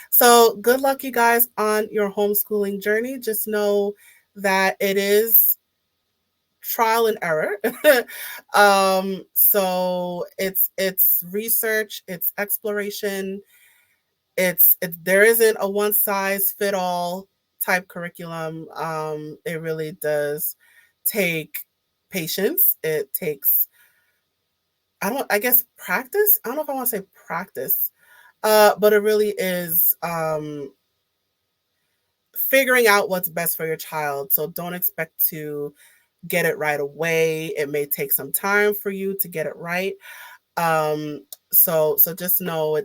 So good luck, you guys, on your homeschooling journey. Just know that it is trial and error. So it's research, it's exploration. There isn't a one size fit all type curriculum. It really does take patience. It takes, I guess practice. I don't know if I want to say practice, but it really is figuring out what's best for your child. So don't expect to get it right away. It may take some time for you to get it right. So just know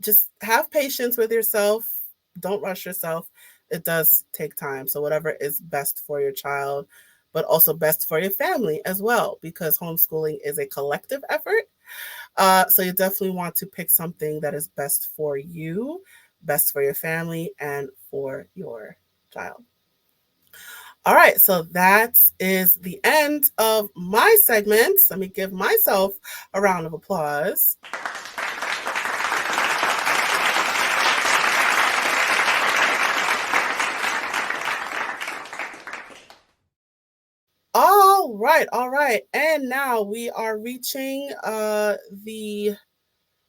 just have patience with yourself. Don't rush yourself. It does take time. So whatever is best for your child, but also best for your family as well, because homeschooling is a collective effort. So you definitely want to pick something that is best for you, best for your family, and for your child. All right, so that is the end of my segment. Let me give myself a round of applause. All right. And now we are reaching the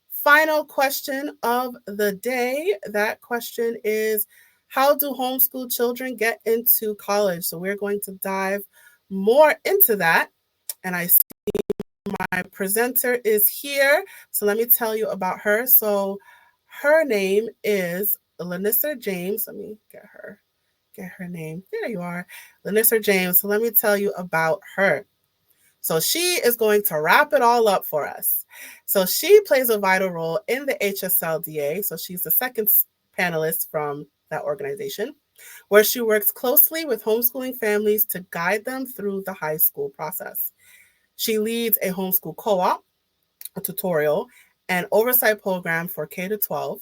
final question of the day. That question is, how do homeschool children get into college? So we're going to dive more into that. And I see my presenter is here. So let me tell you about her. So her name is Lanissa James. Let me get her name. There you are, Lanissa James. So let me tell you about her. So she is going to wrap it all up for us. So she plays a vital role in the HSLDA. So she's the second panelist from that organization, where she works closely with homeschooling families to guide them through the high school process. She leads a homeschool co-op, a tutorial, and oversight program for K-12,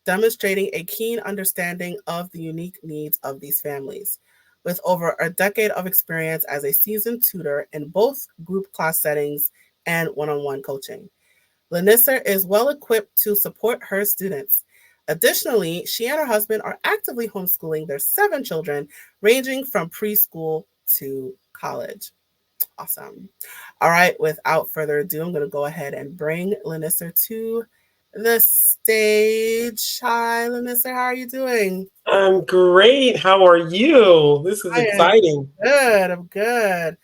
demonstrating a keen understanding of the unique needs of these families. With over a decade of experience as a seasoned tutor in both group class settings and one-on-one coaching, Lanissa is well equipped to support her students. Additionally, she and her husband are actively homeschooling their 7 children, ranging from preschool to college. Awesome. All right, without further ado, I'm going to go ahead and bring Lanissa to the stage. Hi, Lanissa, how are you doing? I'm great. How are you? This is I am exciting. good. I'm good.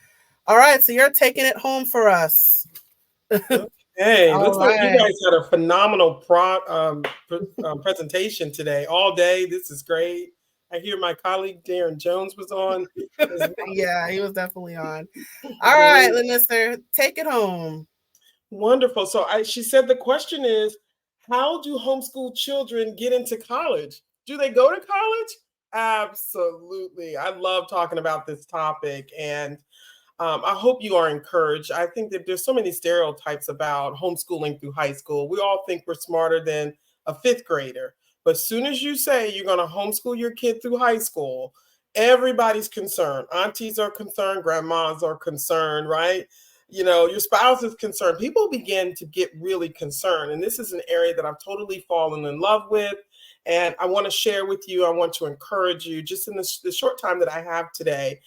All right, so you're taking it home for us. Hey, All looks like you right. guys had a phenomenal presentation today, all day. This is great. I hear my colleague Darren Jones was on as Yeah, he was definitely on. well. All right, Great. Mister, take it home. Wonderful. So she said the question is, how do homeschool children get into college? Do they go to college? Absolutely. I love talking about this topic, and I hope you are encouraged. I think that there's so many stereotypes about homeschooling through high school. We all think we're smarter than a fifth grader. But as soon as you say you're going to homeschool your kid through high school, everybody's concerned. Aunties are concerned, grandmas are concerned, right? Your spouse is concerned. People begin to get really concerned. And this is an area that I've totally fallen in love with. And I want to share with you, I want to encourage you just in the short time that I have today.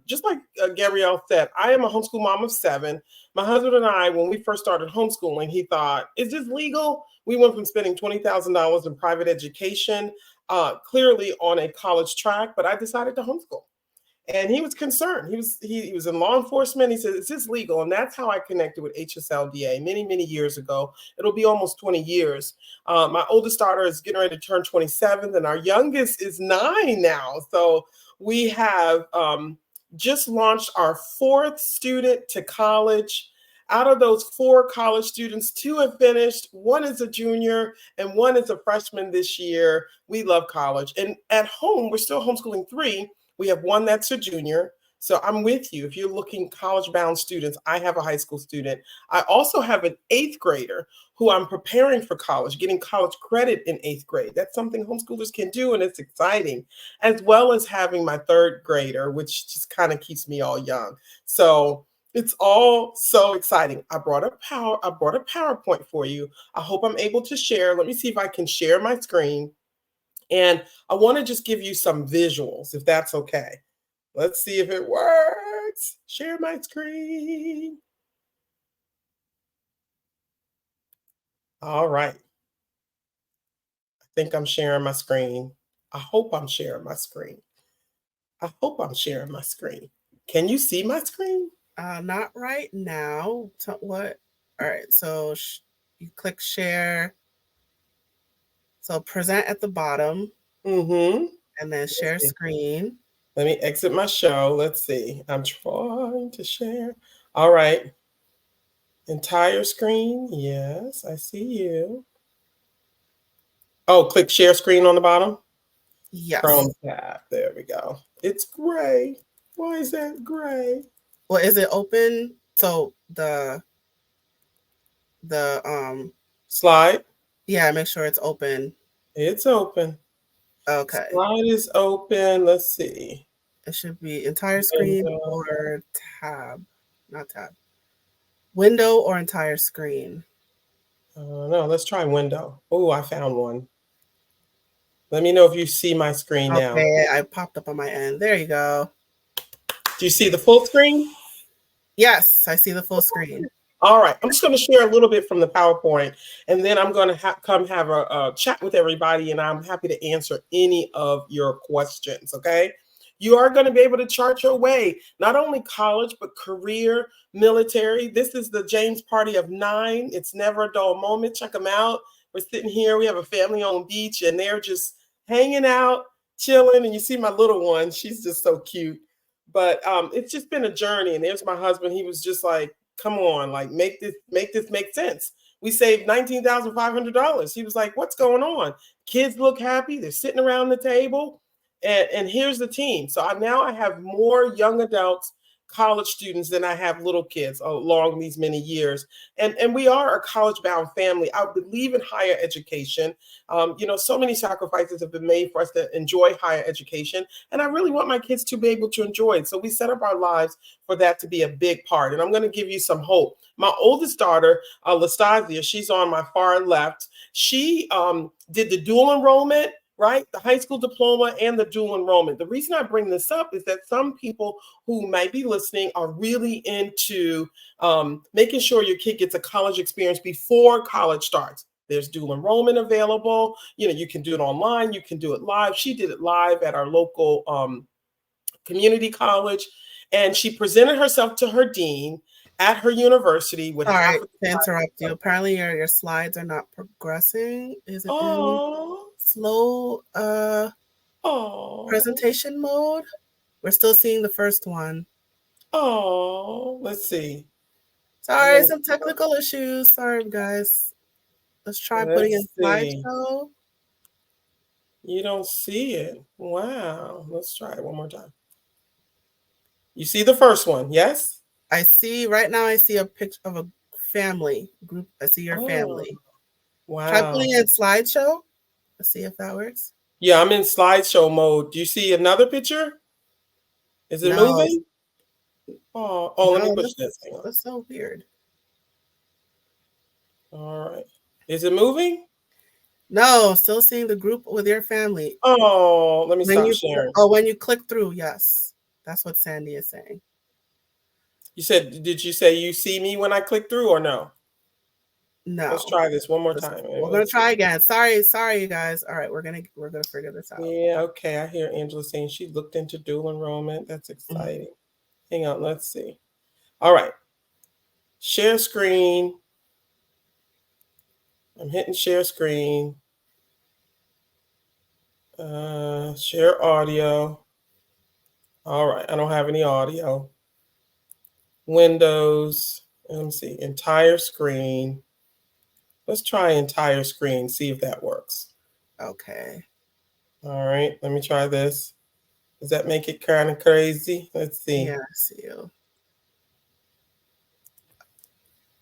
Just like Gabrielle said, I am a homeschool mom of 7. My husband and I, when we first started homeschooling, he thought, is this legal? We went from spending $20,000 in private education, clearly on a college track, but I decided to homeschool. And he was concerned. He was in law enforcement. He said, "Is this legal?" And that's how I connected with HSLDA many years ago. It'll be almost 20 years. My oldest daughter is getting ready to turn 27, and our youngest is 9 now. So we have just launched our 4th student to college. Out of those 4 college students, 2 have finished. 1 is a junior, and 1 is a freshman this year. We love college. And at home, we're still homeschooling 3. We have 1 that's a junior. So I'm with you. If you're looking college-bound students, I have a high school student. I also have an 8th grader who I'm preparing for college, getting college credit in 8th grade. That's something homeschoolers can do, and it's exciting, as well as having my 3rd grader, which just kind of keeps me all young. So it's all so exciting. I brought a PowerPoint for you. I hope I'm able to share. Let me see if I can share my screen. And I want to just give you some visuals, if that's okay. Let's see if it works. Share my screen. All right. I think I'm sharing my screen. I hope I'm sharing my screen. I hope I'm sharing my screen. Can you see my screen? Not right now. What? All right, so you click share. So present at the bottom. Mm-hmm. And then share screen. Let me exit my show. Let's see. I'm trying to share. All right. Entire screen. Yes, I see you. Oh, click share screen on the bottom. Yes. Chrome tab. There we go. It's gray. Why is that gray? Well, is it open? So the slide. Yeah, make sure it's open. It's open. Okay. Slide is open. Let's see. It should be entire screen or tab. Not tab. Window or entire screen. No, let's try window. Oh, I found one. Let me know if you see my screen now. Okay, I popped up on my end. There you go. Do you see the full screen? Yes, I see the full screen. All right, I'm just going to share a little bit from the PowerPoint, and then I'm going to come have a chat with everybody, and I'm happy to answer any of your questions, okay? You are going to be able to chart your way, not only college, but career, military. This is the James Party of 9. It's never a dull moment. Check them out. We're sitting here. We have a family-owned beach, and they're just hanging out, chilling, and you see my little one. She's just so cute. But it's just been a journey, and there's my husband. He was just like, come on, like make this make sense. We saved $19,500. He was like, what's going on? Kids look happy. They're sitting around the table. And here's the team. So I have more young adults, college students than I have little kids along these many years. And we are a college-bound family. I believe in higher education. So many sacrifices have been made for us to enjoy higher education. And I really want my kids to be able to enjoy it. So we set up our lives for that to be a big part. And I'm going to give you some hope. My oldest daughter, Lastasia, she's on my far left. She did the dual enrollment, right? The high school diploma and the dual enrollment. The reason I bring this up is that some people who might be listening are really into making sure your kid gets a college experience before college starts. There's dual enrollment available. You can do it online. You can do it live. She did it live at our local community college. And she presented herself to her dean at her university with Sorry half of to interrupt you. Apparently your slides are not progressing. Is it in slow presentation mode? We're still seeing the first one. Let's see. Sorry, some technical issues. Sorry, guys. Let's try putting in slideshow. You don't see it. Wow. Let's try it one more time. You see the first one, yes? I see, right now I see a picture of a family group. I see your family. Wow. Try putting in slideshow. Let's see if that works. Yeah, I'm in slideshow mode. Do you see another picture? Is it moving? Oh, let me push this. Hang on. That's so weird. All right. Is it moving? No, still seeing the group with your family. Oh, let me stop sharing. When you click through, yes. That's what Sandy is saying. Did you say you see me when I click through or no? No. Let's try this one more time. We're gonna try again. Sorry, you guys. All right, we're gonna figure this out. Yeah, okay. I hear Angela saying she looked into dual enrollment. That's exciting. Hang on, let's see. All right. Share screen. I'm hitting share screen. Share audio. All right, I don't have any audio. Windows. Let me see. Entire screen. Let's try entire screen, see if that works. Okay. All right, let me try this. Does that make it kind of crazy? Let's see. Yeah, I see you.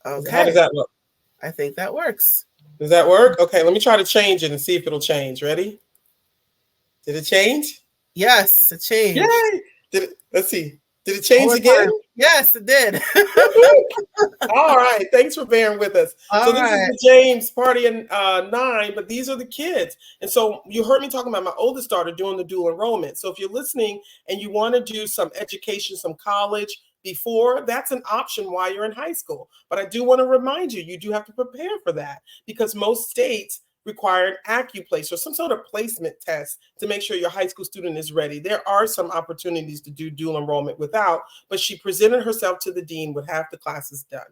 Okay. How does that look? I think that works. Does that work? Okay, let me try to change it and see if it'll change. Ready? Did it change? Yes, it changed. Yay! Let's see. Did it change again? Yes, it did. All right. Thanks for bearing with us. This is the James party in 9, but these are the kids. And so you heard me talking about my oldest daughter doing the dual enrollment. So if you're listening and you want to do some education, some college before, that's an option while you're in high school. But I do want to remind you, you do have to prepare for that because most states require an AccuPlace or some sort of placement test to make sure your high school student is ready. There are some opportunities to do dual enrollment without, but she presented herself to the dean with half the classes done.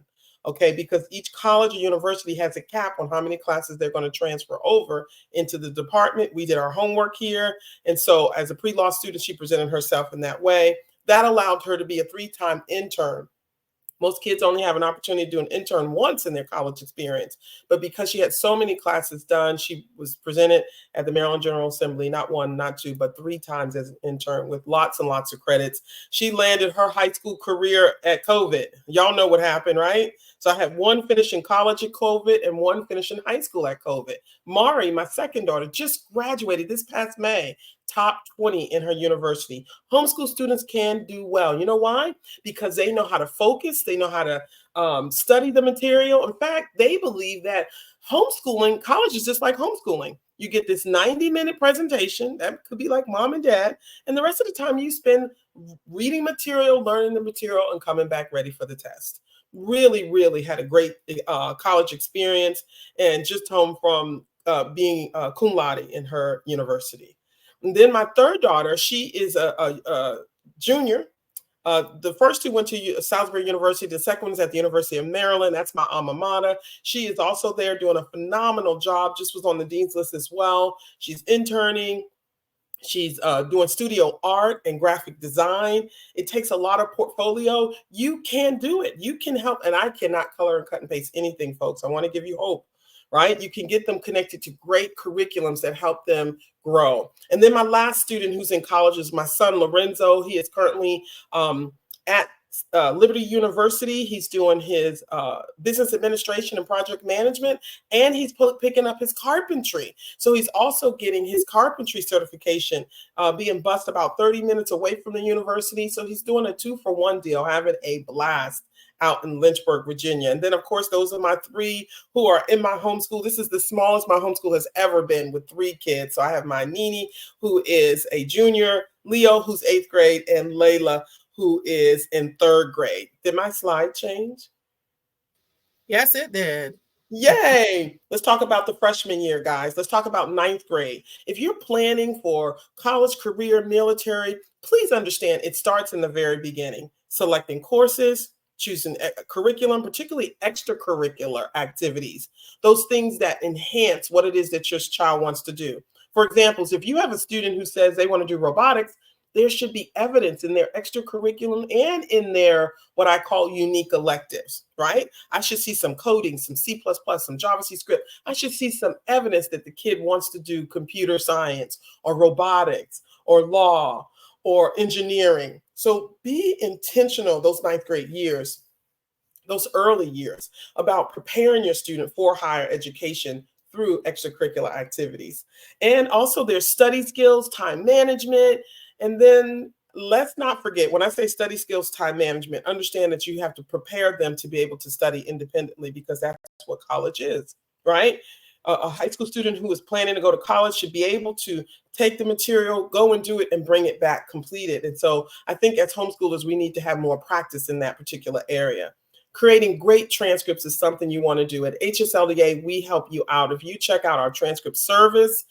Okay, because each college or university has a cap on how many classes they're going to transfer over into the department. We did our homework here. And so as a pre-law student, she presented herself in that way. That allowed her to be a 3-time intern. Most kids only have an opportunity to do an intern once in their college experience. But because she had so many classes done, she was presented at the Maryland General Assembly, not 1, not 2, but 3 times as an intern with lots and lots of credits. She landed her high school career at COVID. Y'all know what happened, right? So I had 1 finish in college at COVID and 1 finish in high school at COVID. Mari, my second daughter, just graduated this past May. Top 20 in her university. Homeschool students can do well. You know why? Because they know how to focus. They know how to study the material. In fact, they believe that homeschooling, college is just like homeschooling. You get this 90-minute presentation. That could be like mom and dad. And the rest of the time you spend reading material, learning the material, and coming back ready for the test. Really, really had a great college experience and just home from being cum laude in her university. And then my third daughter, she is a junior. The first 2 went to Salisbury University. The second one is at the University of Maryland. That's my alma mater. She is also there doing a phenomenal job. Just was on the dean's list as well. She's interning. She's doing studio art and graphic design. It takes a lot of portfolio. You can do it. You can help. And I cannot color and cut and paste anything, folks. I want to give you hope. Right? You can get them connected to great curriculums that help them grow. And then my last student who's in college is my son, Lorenzo. He is currently at Liberty University. He's doing his business administration and project management, and he's picking up his carpentry. So he's also getting his carpentry certification, being bused about 30 minutes away from the university. So he's doing a 2-for-1 deal, having a blast out in Lynchburg, Virginia. And then, of course, those are my 3 who are in my homeschool. This is the smallest my homeschool has ever been with 3 kids. So I have my Nini, who is a junior, Leo, who's 8th grade, and Layla, who is in 3rd grade. Did my slide change? Yes, it did. Yay! Let's talk about the freshman year, guys. Let's talk about ninth grade. If you're planning for college, career, military, please understand it starts in the very beginning. Selecting courses, choosing a curriculum, particularly extracurricular activities, those things that enhance what it is that your child wants to do. For example, if you have a student who says they want to do robotics, there should be evidence in their extracurriculum and in their what I call unique electives, right? I should see some coding, some C++, some Java C script. I should see some evidence that the kid wants to do computer science or robotics or law or engineering. So be intentional those ninth grade years, those early years, about preparing your student for higher education through extracurricular activities. And also their study skills, time management, and then let's not forget, when I say study skills, time management, understand that you have to prepare them to be able to study independently because that's what college is, right? A high school student who is planning to go to college should be able to take the material, go and do it, and bring it back completed. And so I think as homeschoolers, we need to have more practice in that particular area. Creating great transcripts is something you want to do. At HSLDA, we help you out. If you check out our transcript service,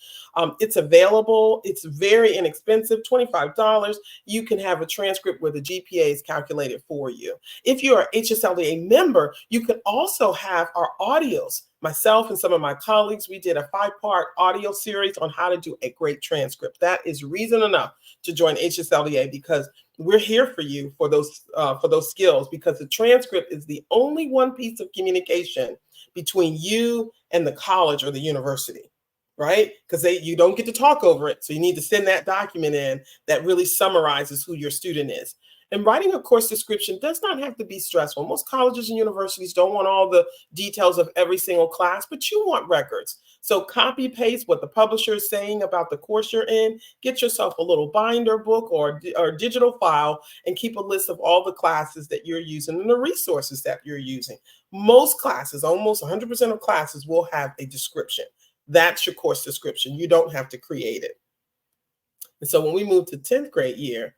it's available. It's very inexpensive, $25. You can have a transcript where the GPA is calculated for you. If you're an HSLDA member, you can also have our audios. Myself and some of my colleagues, we did a 5-part audio series on how to do a great transcript. That is reason enough to join HSLDA because we're here for you for those skills, because the transcript is the only one piece of communication between you and the college or the university, right? Because you don't get to talk over it. So you need to send that document in that really summarizes who your student is. And writing a course description does not have to be stressful. Most colleges and universities don't want all the details of every single class, but you want records. So copy paste what the publisher is saying about the course you're in, get yourself a little binder book or digital file, and keep a list of all the classes that you're using and the resources that you're using. Most classes, almost 100% of classes, will have a description. That's your course description. You don't have to create it. And so when we move to 10th grade year,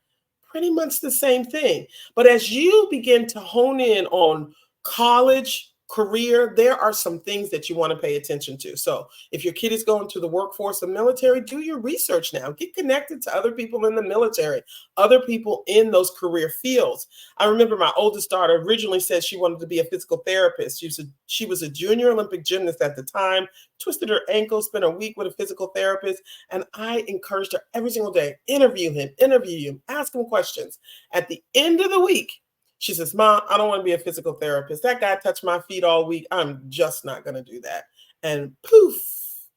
pretty much the same thing. But as you begin to hone in on college, career, there are some things that you want to pay attention to. So if your kid is going to the workforce or military, do your research now. Get connected to other people in the military, other people in those career fields. I remember my oldest daughter originally said she wanted to be a physical therapist. She was a junior Olympic gymnast at the time, twisted her ankle, spent a week with a physical therapist. And I encouraged her every single day, interview him, ask him questions. At the end of the week, she says, Mom, I don't want to be a physical therapist. That guy touched my feet all week. I'm just not going to do that. And poof,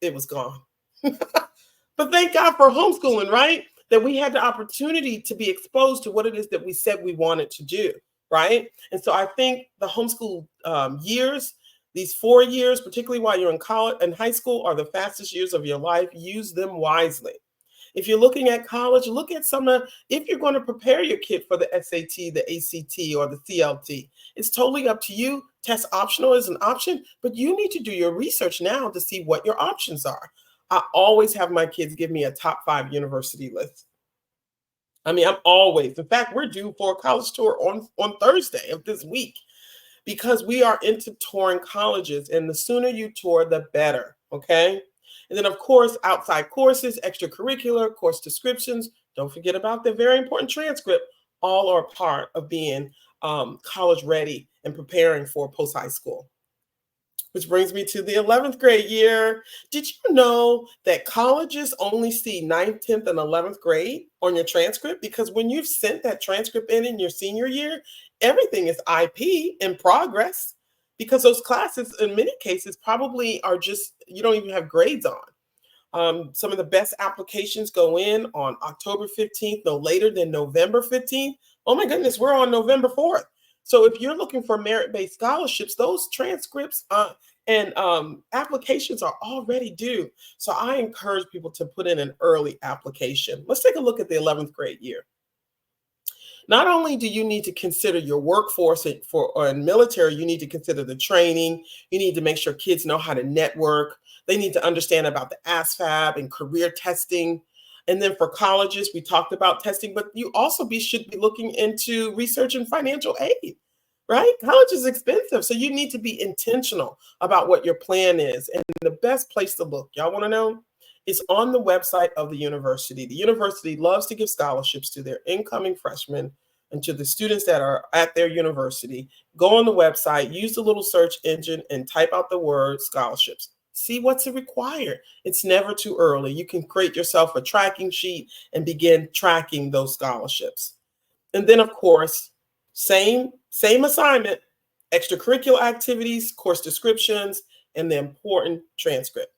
it was gone. But thank God for homeschooling, right? That we had the opportunity to be exposed to what it is that we said we wanted to do, right? And so I think the homeschool years, these 4 years, particularly while you're in college and high school, are the fastest years of your life. Use them wisely. If you're looking at college, look at if you're going to prepare your kid for the SAT, the ACT, or the CLT, it's totally up to you. Test optional is an option, but you need to do your research now to see what your options are. I always have my kids give me a top 5 university list. I mean, in fact, we're due for a college tour on Thursday of this week because we are into touring colleges, and the sooner you tour, the better, okay? And then, of course, outside courses, extracurricular, course descriptions. Don't forget about the very important transcript. All are part of being college ready and preparing for post-high school. Which brings me to the 11th grade year. Did you know that colleges only see 9th, 10th, and 11th grade on your transcript? Because when you've sent that transcript in your senior year, everything is IP in progress. Because those classes, in many cases, probably are you don't even have grades on. Some of the best applications go in on October 15th, no later than November 15th. Oh my goodness, we're on November 4th. So if you're looking for merit-based scholarships, those transcripts and applications are already due. So I encourage people to put in an early application. Let's take a look at the 11th grade year. Not only do you need to consider your workforce or in military, you need to consider the training. You need to make sure kids know how to network. They need to understand about the ASVAB and career testing. And then for colleges, we talked about testing, but you also should be looking into research and financial aid, right? College is expensive. So you need to be intentional about what your plan is. And the best place to look, y'all want to know, is on the website of the university. The university loves to give scholarships to their incoming freshmen and to the students that are at their university. Go on the website, use the little search engine, and type out the word scholarships. See what's required. It's never too early. You can create yourself a tracking sheet and begin tracking those scholarships. And then, of course, same assignment, extracurricular activities, course descriptions, and the important transcript.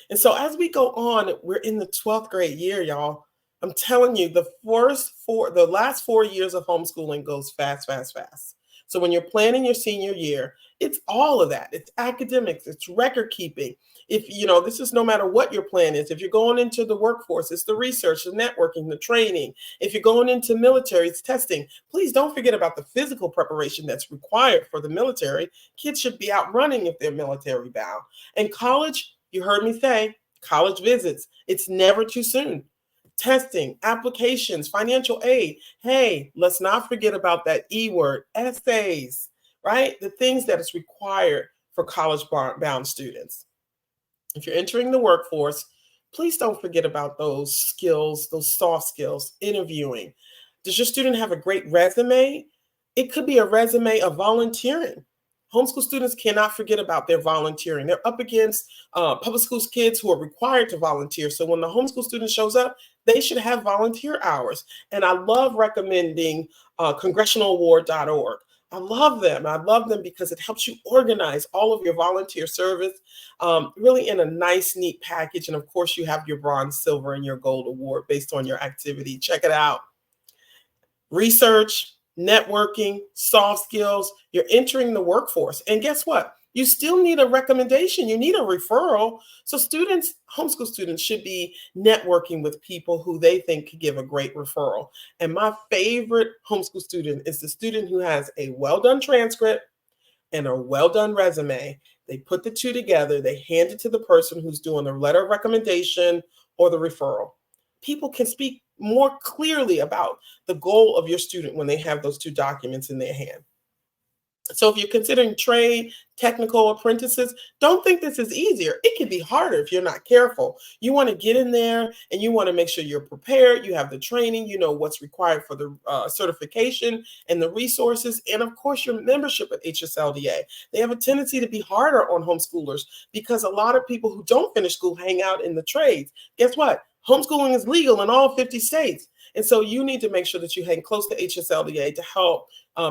And so as we go on, we're in the 12th grade year, y'all. I'm telling you, the last 4 years of homeschooling goes fast, fast, fast. So when you're planning your senior year, it's all of that. It's academics, it's record keeping. If this is no matter what your plan is. If you're going into the workforce, it's the research, the networking, the training. If you're going into military, it's testing. Please don't forget about the physical preparation that's required for the military. Kids should be out running if they're military bound. And college, you heard me say, college visits. It's never too soon. Testing, applications, financial aid. Hey, let's not forget about that E word, essays, right? The things that is required for college-bound students. If you're entering the workforce, please don't forget about those skills, those soft skills, interviewing. Does your student have a great resume? It could be a resume of volunteering. Homeschool students cannot forget about their volunteering. They're up against public school kids who are required to volunteer. So when the homeschool student shows up, they should have volunteer hours. And I love recommending congressionalaward.org. I love them. I love them because it helps you organize all of your volunteer service really in a nice, neat package. And of course, you have your bronze, silver, and your gold award based on your activity. Check it out. Research, networking, soft skills, you're entering the workforce. And guess what? You still need a recommendation. You need a referral. So students, homeschool students, should be networking with people who they think could give a great referral. And my favorite homeschool student is the student who has a well-done transcript and a well-done resume. They put the two together. They hand it to the person who's doing the letter of recommendation or the referral. People can speak more clearly about the goal of your student when they have those two documents in their hand. So if you're considering trade, technical apprentices, don't think this is easier. It can be harder if you're not careful. You want to get in there and you want to make sure you're prepared. You have the training, you know what's required for the certification and the resources. And of course, your membership at HSLDA. They have a tendency to be harder on homeschoolers because a lot of people who don't finish school hang out in the trades. Guess what? Homeschooling is legal in all 50 states. And so you need to make sure that you hang close to HSLDA to help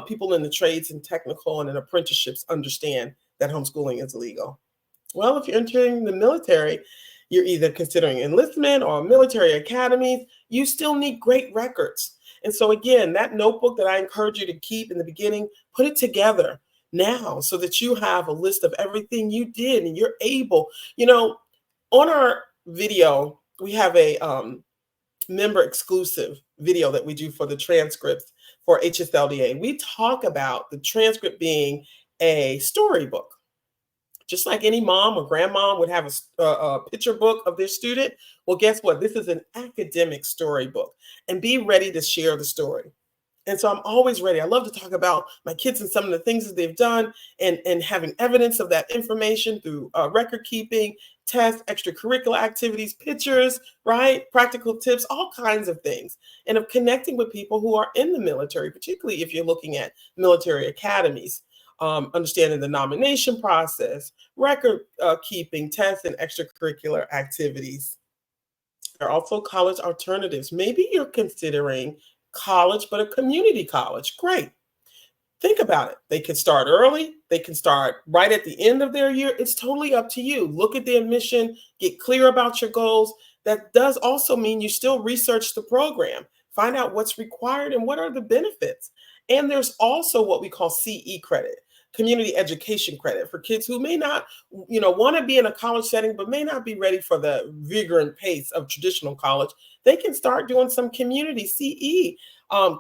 people in the trades and technical and in apprenticeships understand that homeschooling is legal. Well, if you're entering the military, you're either considering enlistment or military academies, you still need great records. And so again, that notebook that I encourage you to keep in the beginning, put it together now so that you have a list of everything you did and you're able, on our video, we have a member exclusive video that we do for the transcripts for HSLDA. We talk about the transcript being a storybook. Just like any mom or grandma would have a picture book of their student. Well, guess what? This is an academic storybook. And be ready to share the story. And so I'm always ready. I love to talk about my kids and some of the things that they've done and having evidence of that information through record keeping, tests, extracurricular activities, pictures, right? Practical tips, all kinds of things. And of connecting with people who are in the military, particularly if you're looking at military academies, understanding the nomination process, record keeping, tests, and extracurricular activities. There are also college alternatives. Maybe you're considering college, but a community college. Great. Think about it. They can start early. They can start right at the end of their year. It's totally up to you. Look at the admission, get clear about your goals. That does also mean you still research the program, find out what's required and what are the benefits. And there's also what we call CE credit, community education credit, for kids who may not, want to be in a college setting, but may not be ready for the vigor and pace of traditional college. They can start doing some community CE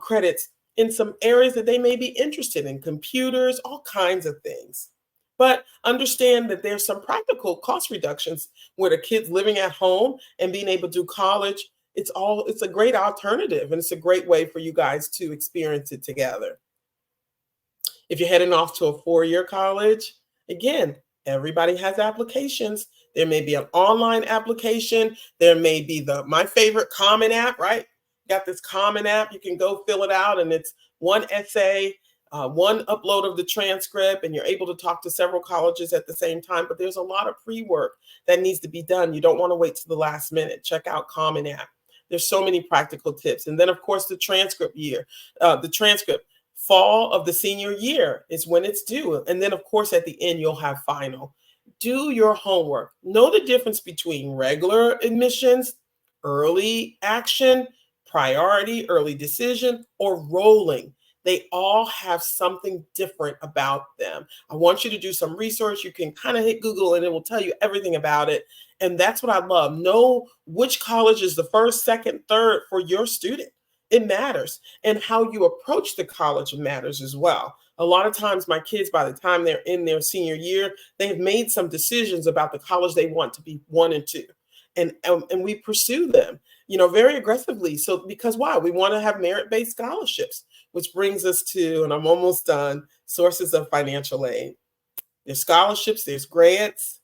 credits in some areas that they may be interested in, computers, all kinds of things. But understand that there's some practical cost reductions where the kids living at home and being able to do college. It's a great alternative, and it's a great way for you guys to experience it together. If you're heading off to a 4-year college, again, everybody has applications. There may be an online application. There may be my favorite Common App, right? Got this Common App. You can go fill it out, and it's one essay, one upload of the transcript, and you're able to talk to several colleges at the same time. But there's a lot of pre-work that needs to be done. You don't want to wait to the last minute. Check out Common App. There's so many practical tips. And then, of course, the transcript fall of the senior year is when it's due. And then, of course, at the end, you'll have final. Do your homework. Know the difference between regular admissions, early action, priority, early decision, or rolling. They all have something different about them. I want you to do some research. You can kind of hit Google and it will tell you everything about it. And that's what I love. Know which college is the first, second, third for your student. It matters. And how you approach the college matters as well. A lot of times my kids, by the time they're in their senior year, they've made some decisions about the college they want to be 1 and 2. And we pursue them, very aggressively. So because why? We want to have merit-based scholarships, which brings us to, and I'm almost done, sources of financial aid. There's scholarships, there's grants,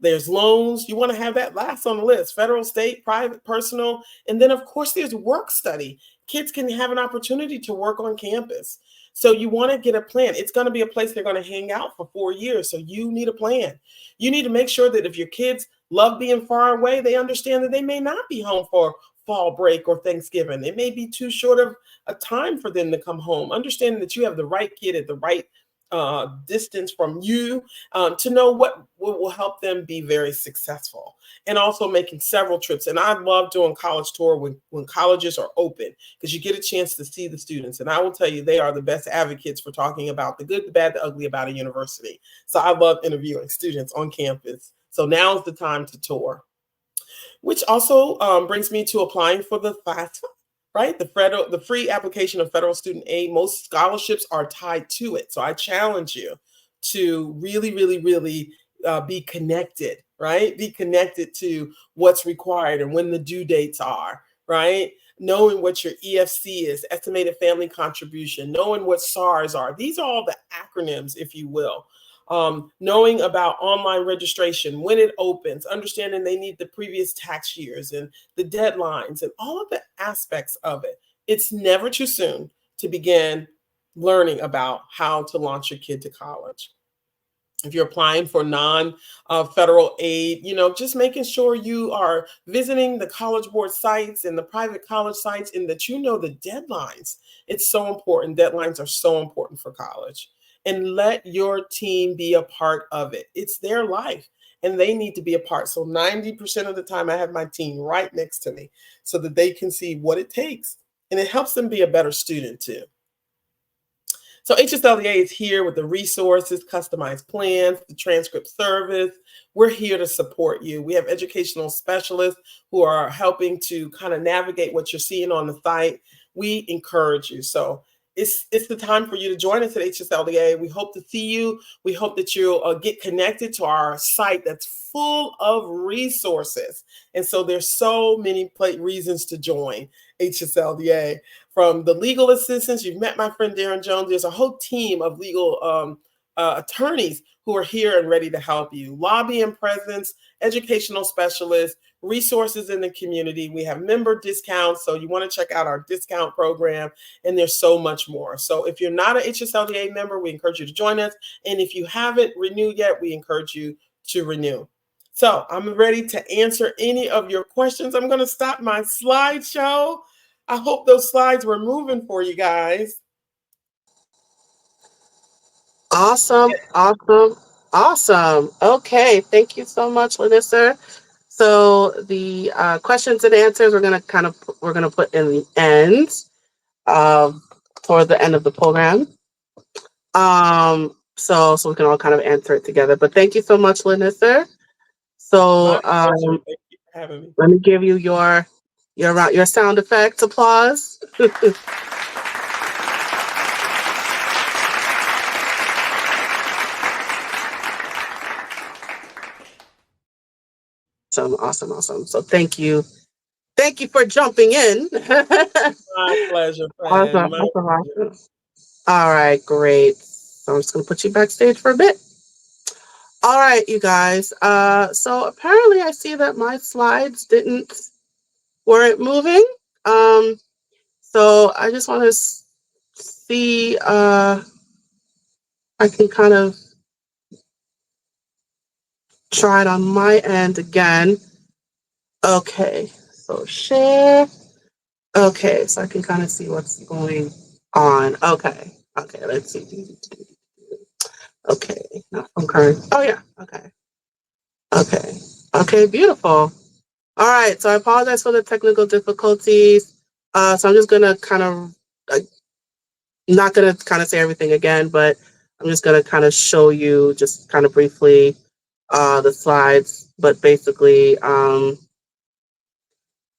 there's loans. You want to have that last on the list: federal, state, private, personal. And then, of course, there's work study. Kids can have an opportunity to work on campus. So you want to get a plan. It's going to be a place they're going to hang out for 4 years. So you need a plan. You need to make sure that if your kids love being far away, they understand that they may not be home for fall break or Thanksgiving. It may be too short of a time for them to come home. Understanding that you have the right kid at the right distance from you to know what will help them be very successful, and also making several trips. And I love doing college tour when colleges are open, because you get a chance to see the students. And I will tell you, they are the best advocates for talking about the good, the bad, the ugly about a university. So I love interviewing students on campus. So now is the time to tour, which also brings me to applying for the FAFSA. Right? The free application of federal student aid. Most scholarships are tied to it. So I challenge you to really, really, really be connected, right? Be connected to what's required and when the due dates are, right? Knowing what your EFC is, estimated family contribution, knowing what SARs are. These are all the acronyms, if you will. Knowing about online registration, when it opens, understanding they need the previous tax years and the deadlines and all of the aspects of it. It's never too soon to begin learning about how to launch your kid to college. If you're applying for non-federal aid, just making sure you are visiting the College Board sites and the private college sites, and that you know the deadlines. It's so important. Deadlines are so important for college. And let your team be a part of it. It's their life and they need to be a part. So 90% of the time I have my team right next to me so that they can see what it takes. And it helps them be a better student too. So HSLDA is here with the resources, customized plans, the transcript service. We're here to support you. We have educational specialists who are helping to kind of navigate what you're seeing on the site. We encourage you. So it's the time for you to join us at HSLDA. We hope to see you. We hope that you'll get connected to our site that's full of resources. And so there's so many reasons to join HSLDA. From the legal assistance, you've met my friend Darren Jones. There's a whole team of legal attorneys who are here and ready to help you. Lobbying presence, educational specialists, resources in the community. We have member discounts, so you want to check out our discount program, and there's so much more. So if you're not an HSLDA member, we encourage you to join us. And if you haven't renewed yet, we encourage you to renew. So I'm ready to answer any of your questions. I'm going to stop my slideshow. I hope those slides were moving for you guys. Awesome. Okay, thank you so much, Lanissa. So the questions and answers we're gonna put in the end, toward the end of the program. So we can all kind of answer it together. But thank you so much, Lanissa. So Thank you for having me. let me give you your sound effects, applause. Awesome. So thank you for jumping in. My pleasure, friend. Awesome. All right, great. So I'm just going to put you backstage for a bit. All right, you guys. So apparently I see that my slides weren't moving. So I just want to see I can kind of try it on my end again. Okay, so share. Okay, so I can kind of see what's going on. Okay, let's see. Okay, not from current. Oh yeah, okay, beautiful. All right, so I apologize for the technical difficulties. So I'm just gonna kind of, not gonna kind of say everything again, but I'm just gonna kind of show you just kind of briefly the slides. But basically,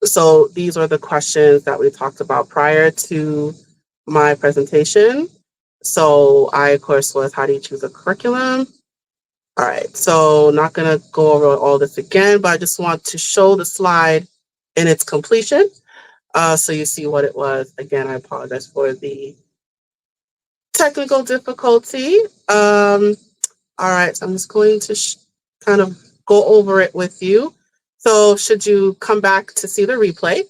so these are the questions that we talked about prior to my presentation. So I, of course, was how do you choose a curriculum? All right, so not gonna go over all this again, but I just want to show the slide in its completion. So you see what it was. Again, I apologize for the technical difficulty. All right, so I'm just going to kind of go over it with you. So should you come back to see the replay,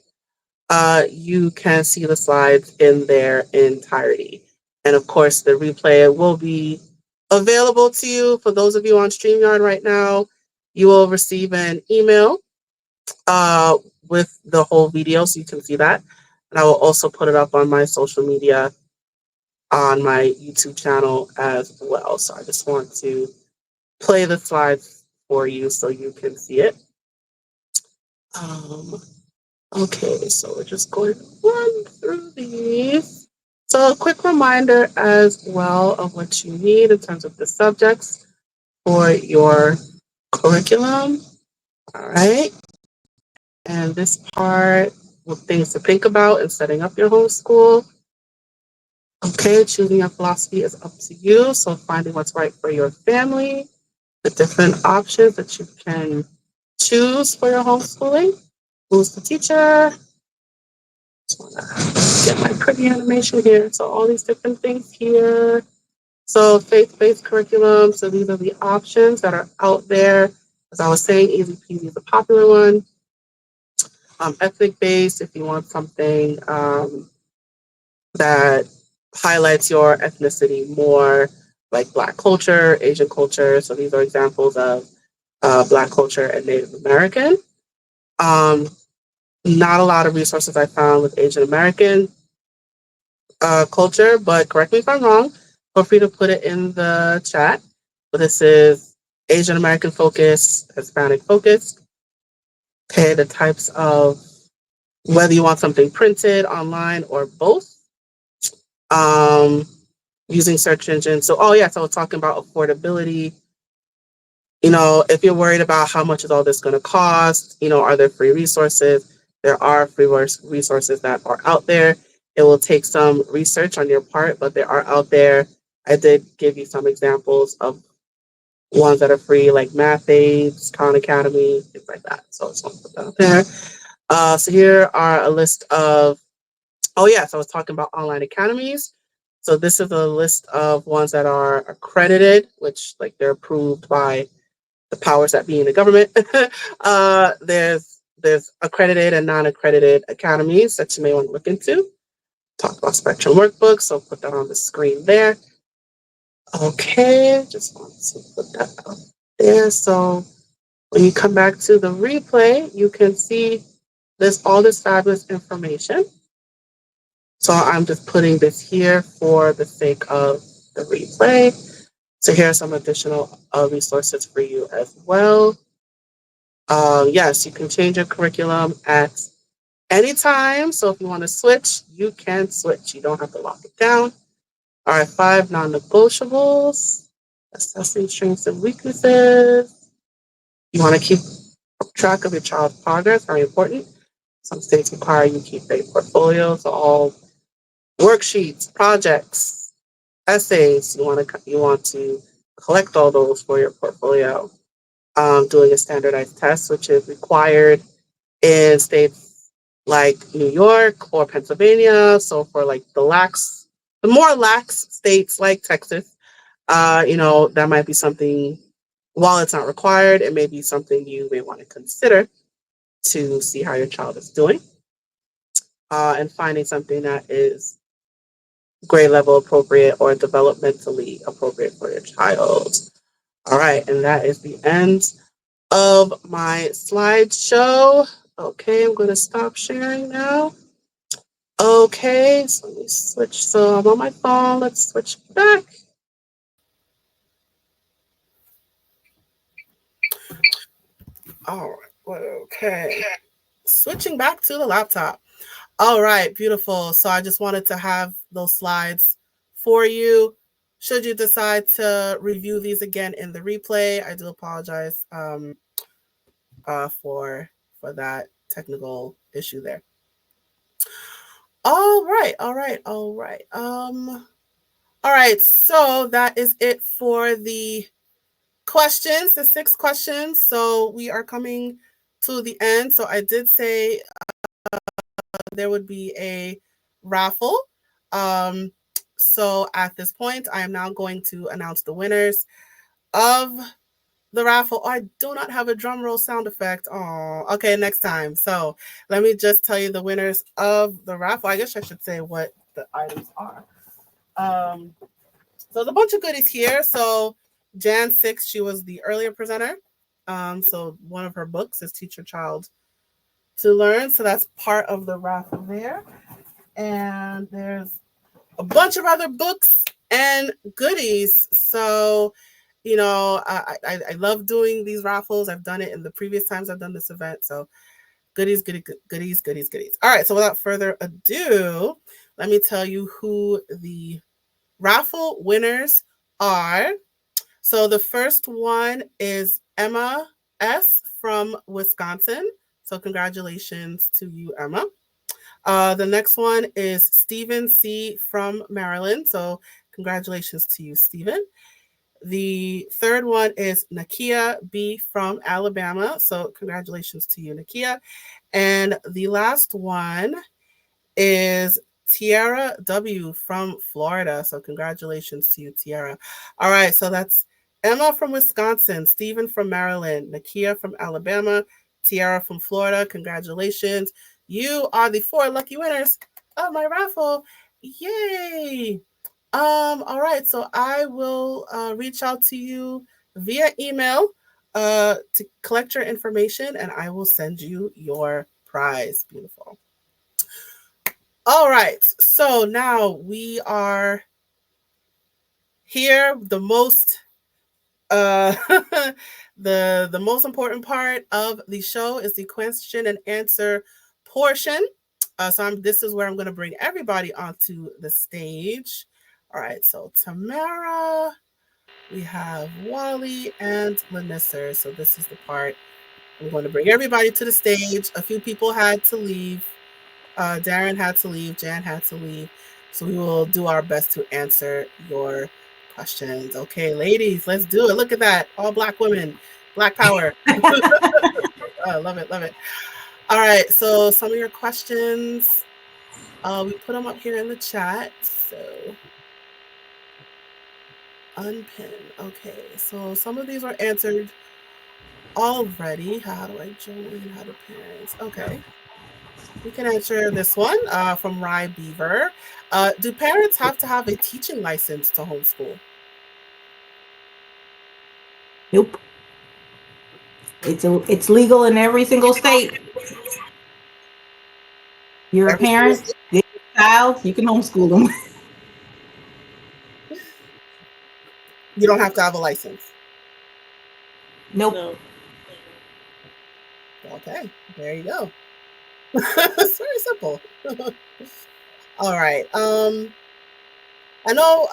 you can see the slides in their entirety. And of course, the replay will be available to you. For those of you on StreamYard right now, you will receive an email with the whole video, so you can see that. And I will also put it up on my social media on my YouTube channel as well. So I just want to play the slides for you so you can see it. Okay, so we're just going to run through these. So a quick reminder as well of what you need in terms of the subjects for your curriculum. All right. And this part with things to think about in setting up your homeschool. Okay, choosing your philosophy is up to you. So finding what's right for your family, the different options that you can choose for your homeschooling. Who's the teacher? Just want to get my pretty animation here. So all these different things here. So faith-based curriculum. So these are the options that are out there. As I was saying, easy peasy is a popular one. Ethnic-based, if you want something that highlights your ethnicity more, like Black culture, Asian culture. So these are examples of Black culture and Native American. Not a lot of resources I found with Asian American culture, but correct me if I'm wrong. Feel free to put it in the chat. But this is Asian American focus, Hispanic focus. Okay, the types of whether you want something printed, online, or both. Using search engines. So, so we're talking about affordability. You know, if you're worried about how much is all this going to cost, you know, are there free resources? There are free resources that are out there. It will take some research on your part, but they are out there. I did give you some examples of ones that are free, like Math Aids, Khan Academy, things like that. So I just want to put that out there. So here are a list of, so I was talking about online academies. So this is a list of ones that are accredited, which like they're approved by the powers that be in the government. There's accredited and non-accredited academies that you may want to look into. Talk about Spectrum workbooks, so put that on the screen there. Okay, just want to put that out there. So when you come back to the replay, you can see all this fabulous information. So I'm just putting this here for the sake of the replay. So here are some additional resources for you as well. Yes, you can change your curriculum at any time. So if you want to switch, you can switch. You don't have to lock it down. All right, 5 non-negotiables. Assessing strengths and weaknesses. You want to keep track of your child's progress, very important. Some states require you keep a portfolio, so all worksheets, projects, essays, you want to collect all those for your portfolio. Doing a standardized test, which is required in states like New York or Pennsylvania. So for like the more lax states like Texas, That might be something, while it's not required, it may be something you may want to consider to see how your child is doing, and finding something that is grade level appropriate or developmentally appropriate for your child. All right, and that is the end of my slideshow. Okay, I'm going to stop sharing now. Okay, so let me switch. So I'm on my phone. Let's switch back. All right, okay. Switching back to the laptop. All right, beautiful. So I just wanted to have those slides for you. Should you decide to review these again in the replay, I do apologize for that technical issue there. All right. All right. So that is it for the questions, the 6 questions. So we are coming to the end. So I did say there would be a raffle. So at this point, I am now going to announce the winners of the raffle. Oh, I do not have a drum roll sound effect. Oh, okay, next time. So let me just tell you the winners of the raffle. I guess I should say what the items are. So there's a bunch of goodies here. So Jan 6, she was the earlier presenter. So one of her books is Teach Your Child to Learn. So that's part of the raffle there. And there's a bunch of other books and goodies. So, I love doing these raffles. I've done it in the previous times I've done this event. So goodies. All right. So without further ado, let me tell you who the raffle winners are. So the first one is Emma S. from Wisconsin. So congratulations to you, Emma. The next one is Stephen C. from Maryland. So congratulations to you, Stephen. The third one is Nakia B. from Alabama. So congratulations to you, Nakia. And the last one is Tiara W. from Florida. So congratulations to you, Tiara. All right, so that's Emma from Wisconsin, Stephen from Maryland, Nakia from Alabama, Tiara from Florida. Congratulations. You are the 4 lucky winners of my raffle. Yay. All right, so I will reach out to you via email to collect your information, and I will send you your prize. Beautiful. All right, so now we are here. The most the most important part of the show is the question and answer portion. This is where I'm going to bring everybody onto the stage. All right, so Tamara, we have Wally and Lanissa. So this is the part I'm going to bring everybody to the stage. A few people had to leave. Darren had to leave. Jan had to leave. So we will do our best to answer your questions. Okay, ladies, let's do it. Look at that. All Black women. Black power. Love it. All right, so some of your questions, we put them up here in the chat. So unpin. Okay, so some of these were answered already. How do I join? How do parents? Okay. We can answer this one from Rye Beaver. Do parents have to have a teaching license to homeschool? Nope. It's legal in every single state. You're a parent, get a child, you can homeschool them. You don't have to have a license. Nope. No. Okay, there you go. It's very simple. All right. I know,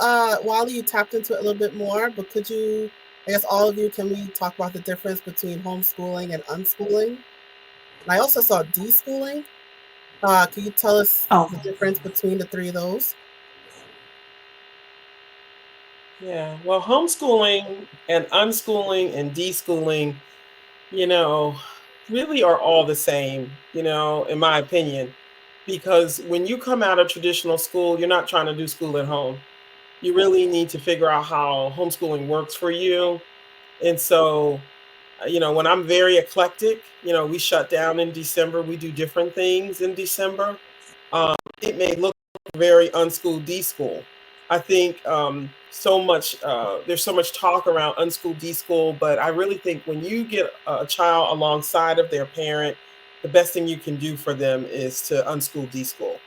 Wally, you tapped into it a little bit more, but could you, I guess all of you, can we talk about the difference between homeschooling and unschooling? And I also saw deschooling. Can you tell us the difference between the 3 of those? Yeah, well, homeschooling and unschooling and deschooling, really are all the same, in my opinion. Because when you come out of traditional school, you're not trying to do school at home. You really need to figure out how homeschooling works for you. And so, when I'm very eclectic, we shut down in December. We do different things in December. It may look very unschool deschool. I think there's so much talk around unschool deschool, but I really think when you get a child alongside of their parent, the best thing you can do for them is to unschool deschool,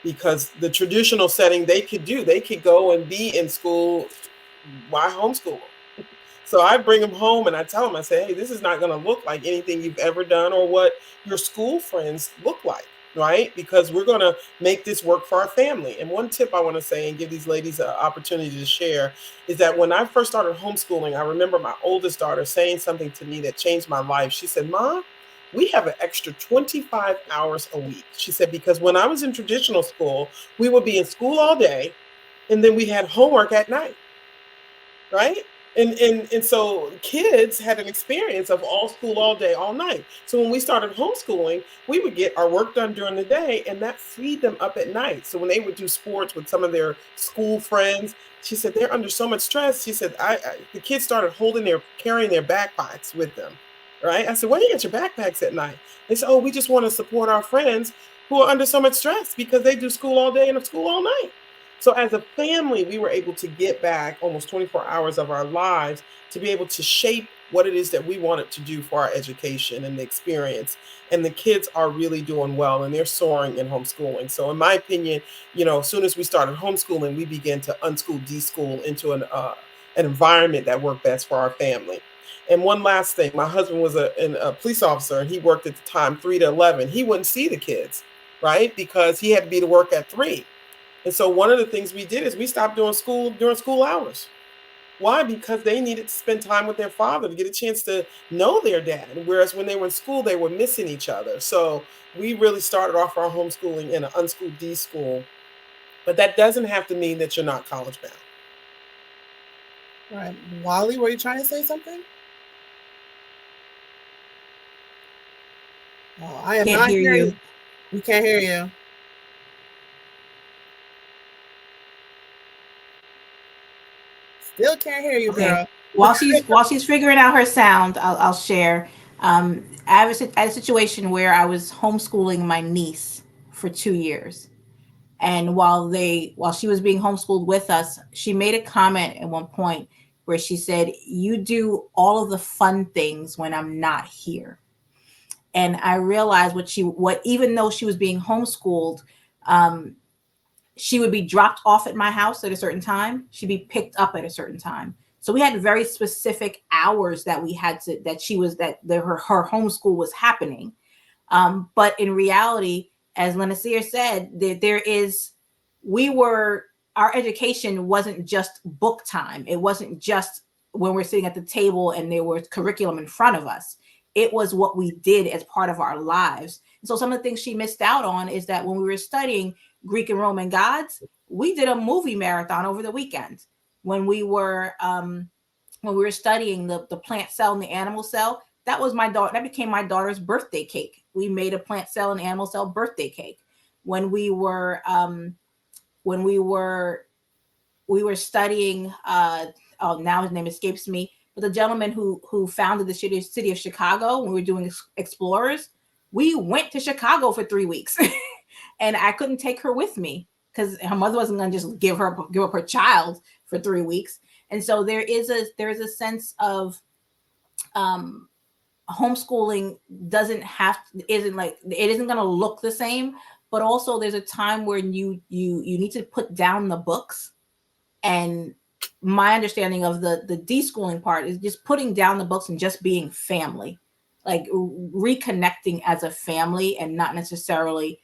because the traditional setting they could go and be in school. Why homeschool them? So I bring them home and I tell them, I say, hey, this is not going to look like anything you've ever done or what your school friends look like, right? Because we're going to make this work for our family. And one tip I want to say and give these ladies an opportunity to share is that when I first started homeschooling, I remember my oldest daughter saying something to me that changed my life. She said, Mom, we have an extra 25 hours a week. She said, because when I was in traditional school, we would be in school all day and then we had homework at night, right? And so kids had an experience of all school all day, all night. So when we started homeschooling, we would get our work done during the day, and that freed them up at night. So when they would do sports with some of their school friends, she said they're under so much stress. She said the kids started carrying their backpacks with them, right? I said, where do you get your backpacks at night? They said, oh, we just want to support our friends who are under so much stress because they do school all day and school all night. So as a family, we were able to get back almost 24 hours of our lives to be able to shape what it is that we wanted to do for our education and the experience. And the kids are really doing well and they're soaring in homeschooling. So in my opinion, as soon as we started homeschooling, we began to unschool, deschool into an environment that worked best for our family. And one last thing, my husband was a police officer and he worked at the time 3 to 11. He wouldn't see the kids, right? Because he had to be to work at 3. And so one of the things we did is we stopped doing school during school hours. Why? Because they needed to spend time with their father to get a chance to know their dad. Whereas when they were in school, they were missing each other. So we really started off our homeschooling in an unschool D school. But that doesn't have to mean that you're not college bound. All right. Wally, were you trying to say something? Oh, I am Can't not hear hearing you. We can't hear you. Still can't hear you, Okay. girl. While she's figuring out her sound, I'll share. I had a situation where I was homeschooling my niece for 2 years, and while she was being homeschooled with us, she made a comment at one point where she said, "You do all of the fun things when I'm not here." And I realized what even though she was being homeschooled, um, she would be dropped off at my house at a certain time. She'd be picked up at a certain time. So we had very specific hours that we had to her homeschool was happening. But in reality, as Lenacia said, our education wasn't just book time. It wasn't just when we're sitting at the table and there was curriculum in front of us. It was what we did as part of our lives. And so some of the things she missed out on is that when we were studying Greek and Roman gods, we did a movie marathon over the weekend. When we were studying the plant cell and the animal cell, that became my daughter's birthday cake. We made a plant cell and animal cell birthday cake. When we were studying now his name escapes me, but the gentleman who founded the city of Chicago, when we were doing explorers, we went to Chicago for 3 weeks. And I couldn't take her with me because her mother wasn't going to just give up her child for 3 weeks. And so there is a sense of homeschooling isn't going to look the same, but also there's a time when you need to put down the books. And my understanding of the deschooling part is just putting down the books and just being family, like reconnecting as a family and not necessarily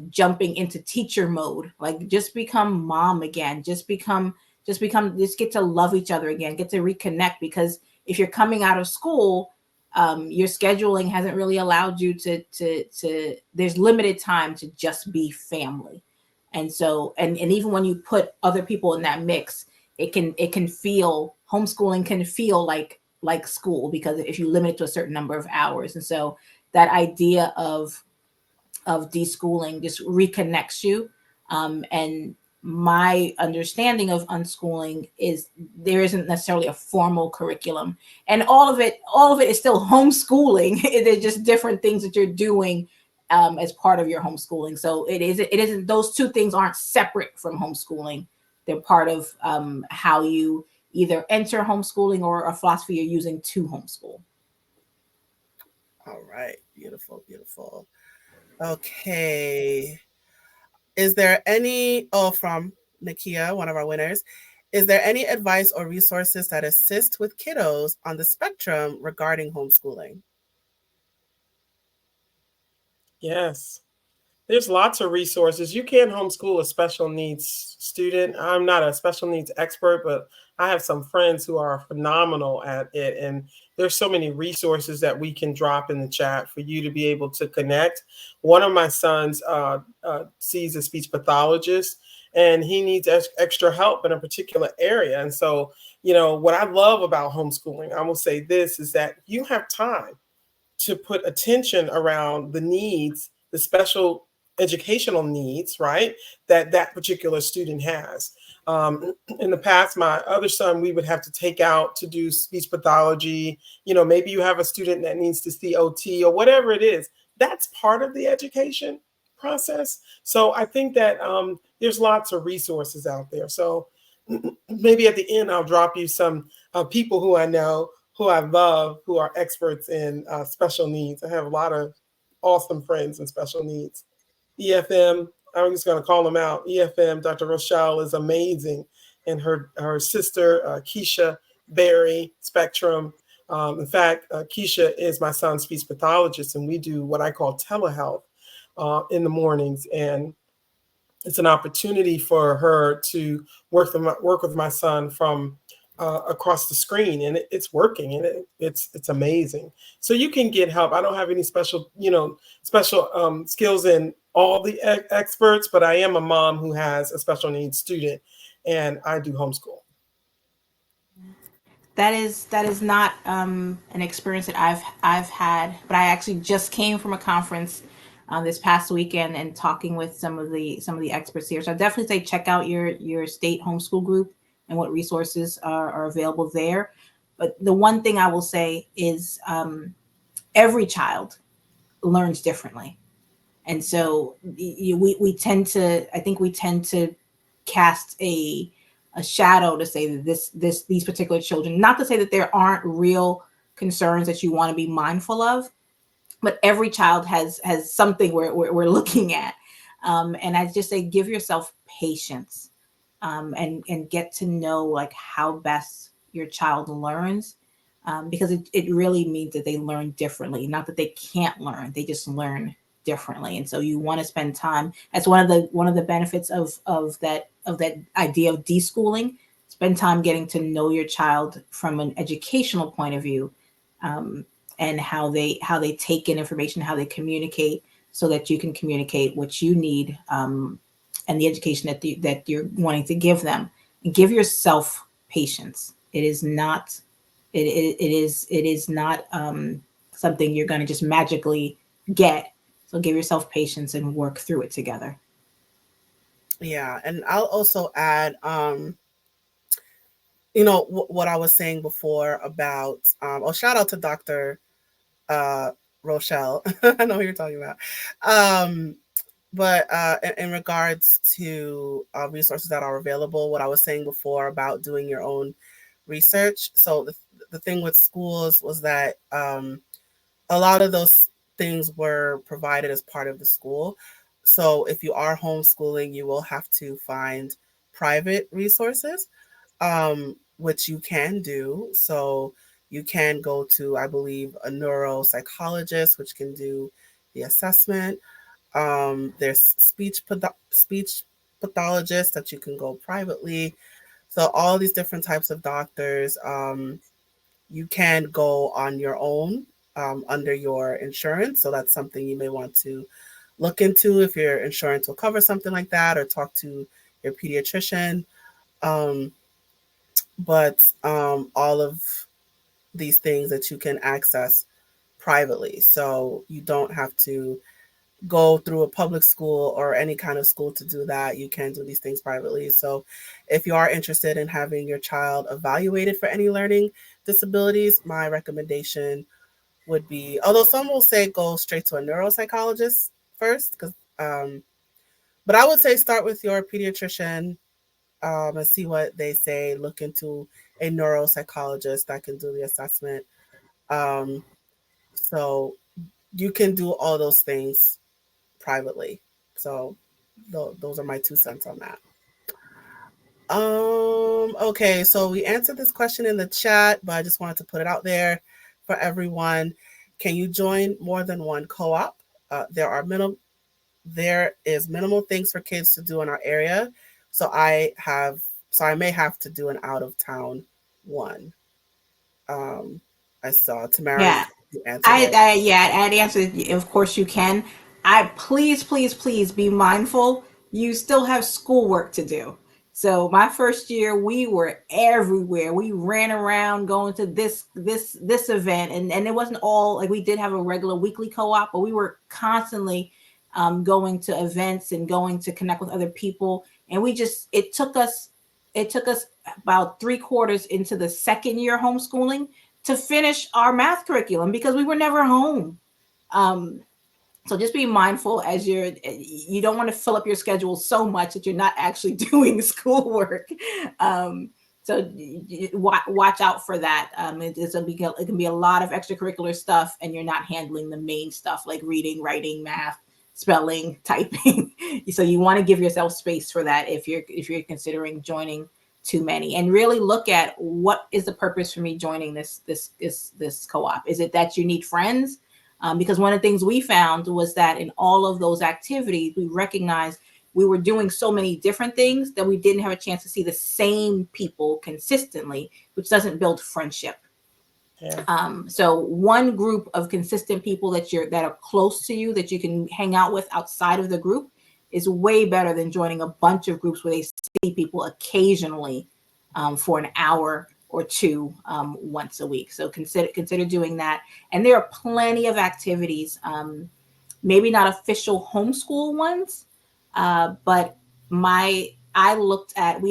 jumping into teacher mode. Like just become mom again, just get to love each other again, get to reconnect. Because if you're coming out of school, your scheduling hasn't really allowed you to there's limited time to just be family. And so, and even when you put other people in that mix, homeschooling can feel like school, because if you limit it to a certain number of hours. And so that idea of deschooling just reconnects you. And my understanding of unschooling is there isn't necessarily a formal curriculum, and all of it is still homeschooling. They're just different things that you're doing as part of your homeschooling. So it isn't those two things aren't separate from homeschooling. They're part of how you either enter homeschooling or a philosophy you're using to homeschool. All right. Beautiful, beautiful. Okay. Is there any, oh, from Nakia, one of our winners, is there any advice or resources that assist with kiddos on the spectrum regarding homeschooling? Yes. There's lots of resources. You can homeschool a special needs student. I'm not a special needs expert, but I have some friends who are phenomenal at it. And there's so many resources that we can drop in the chat for you to be able to connect. One of my sons sees a speech pathologist, and he needs extra help in a particular area. And so, what I love about homeschooling, I will say this, is that you have time to put attention around the needs, the special educational needs, right, that particular student has. In the past, my other son, we would have to take out to do speech pathology. Maybe you have a student that needs to see OT or whatever it is. That's part of the education process. So I think that there's lots of resources out there. So maybe at the end, I'll drop you some people who I know, who I love, who are experts in special needs. I have a lot of awesome friends in special needs. EFM, I'm just going to call them out. EFM, Dr. Rochelle is amazing. And her sister, Keisha Berry, Spectrum. In fact, Keisha is my son's speech pathologist, and we do what I call telehealth in the mornings. And it's an opportunity for her to work with my son from across the screen, and it's working, and it's amazing. So you can get help. I don't have any special skills in all the experts, but I am a mom who has a special needs student, and I do homeschool. That is not an experience that I've had, but I actually just came from a conference this past weekend and talking with some of the experts here. So I definitely say check out your state homeschool group and what resources are available there. But the one thing I will say is every child learns differently, and so we tend to, I think we tend to cast a shadow to say that these particular children, not to say that there aren't real concerns that you want to be mindful of, but every child has something we're looking at. And I just say give yourself patience, and get to know like how best your child learns, because it really means that they learn differently, not that they can't learn, they just learn differently. And so you want to spend time. That's one of the benefits of that idea of deschooling. Spend time getting to know your child from an educational point of view, and how they take in information, how they communicate, so that you can communicate what you need, and the education that you're wanting to give them. And give yourself patience. It is not something you're going to just magically get. So give yourself patience and work through it together. Yeah, and I'll also add, what I was saying before about, shout out to Dr. Uh, Rochelle. I know who you're talking about. But in regards to resources that are available, what I was saying before about doing your own research. So the thing with schools was that a lot of those things were provided as part of the school. So if you are homeschooling, you will have to find private resources, which you can do. So you can go to, I believe, a neuropsychologist, which can do the assessment. There's speech pathologists that you can go privately. So all these different types of doctors, you can go on your own, under your insurance. So that's something you may want to look into if your insurance will cover something like that, or talk to your pediatrician. Um, but all of these things that you can access privately. So you don't have to go through a public school or any kind of school to do that. You can do these things privately. So if you are interested in having your child evaluated for any learning disabilities, my recommendation would be, although some will say go straight to a neuropsychologist first, because but I would say start with your pediatrician, and see what they say. Look into a neuropsychologist that can do the assessment. So you can do all those things privately. So those are my 2 cents on that. Okay, so we answered this question in the chat, but I just wanted to put it out there for everyone. Can you join more than one co-op? There is minimal things for kids to do in our area. So I may have to do an out of town one. I saw Tamara, Yeah. you answered it. I'd answer. Of course, you can. Please be mindful. You still have schoolwork to do. So my first year, we were everywhere. We ran around going to this event, and it wasn't all like we did have a regular weekly co-op, but we were constantly going to events and going to connect with other people. And it took us about 3/4 into the second year homeschooling to finish our math curriculum because we were never home. So just be mindful as you don't want to fill up your schedule so much that you're not actually doing schoolwork. So watch out for that. It can be a lot of extracurricular stuff, and you're not handling the main stuff like reading, writing, math, spelling, typing. So you want to give yourself space for that if you're considering joining too many, and really look at what is the purpose for me joining this co-op. Is it that you need friends? Because one of the things we found was that in all of those activities, we recognized we were doing so many different things that we didn't have a chance to see the same people consistently, which doesn't build friendship. Yeah. So one group of consistent people that are close to you that you can hang out with outside of the group is way better than joining a bunch of groups where they see people occasionally for an hour or two once a week. So consider doing that. And there are plenty of activities, maybe not official homeschool ones, but we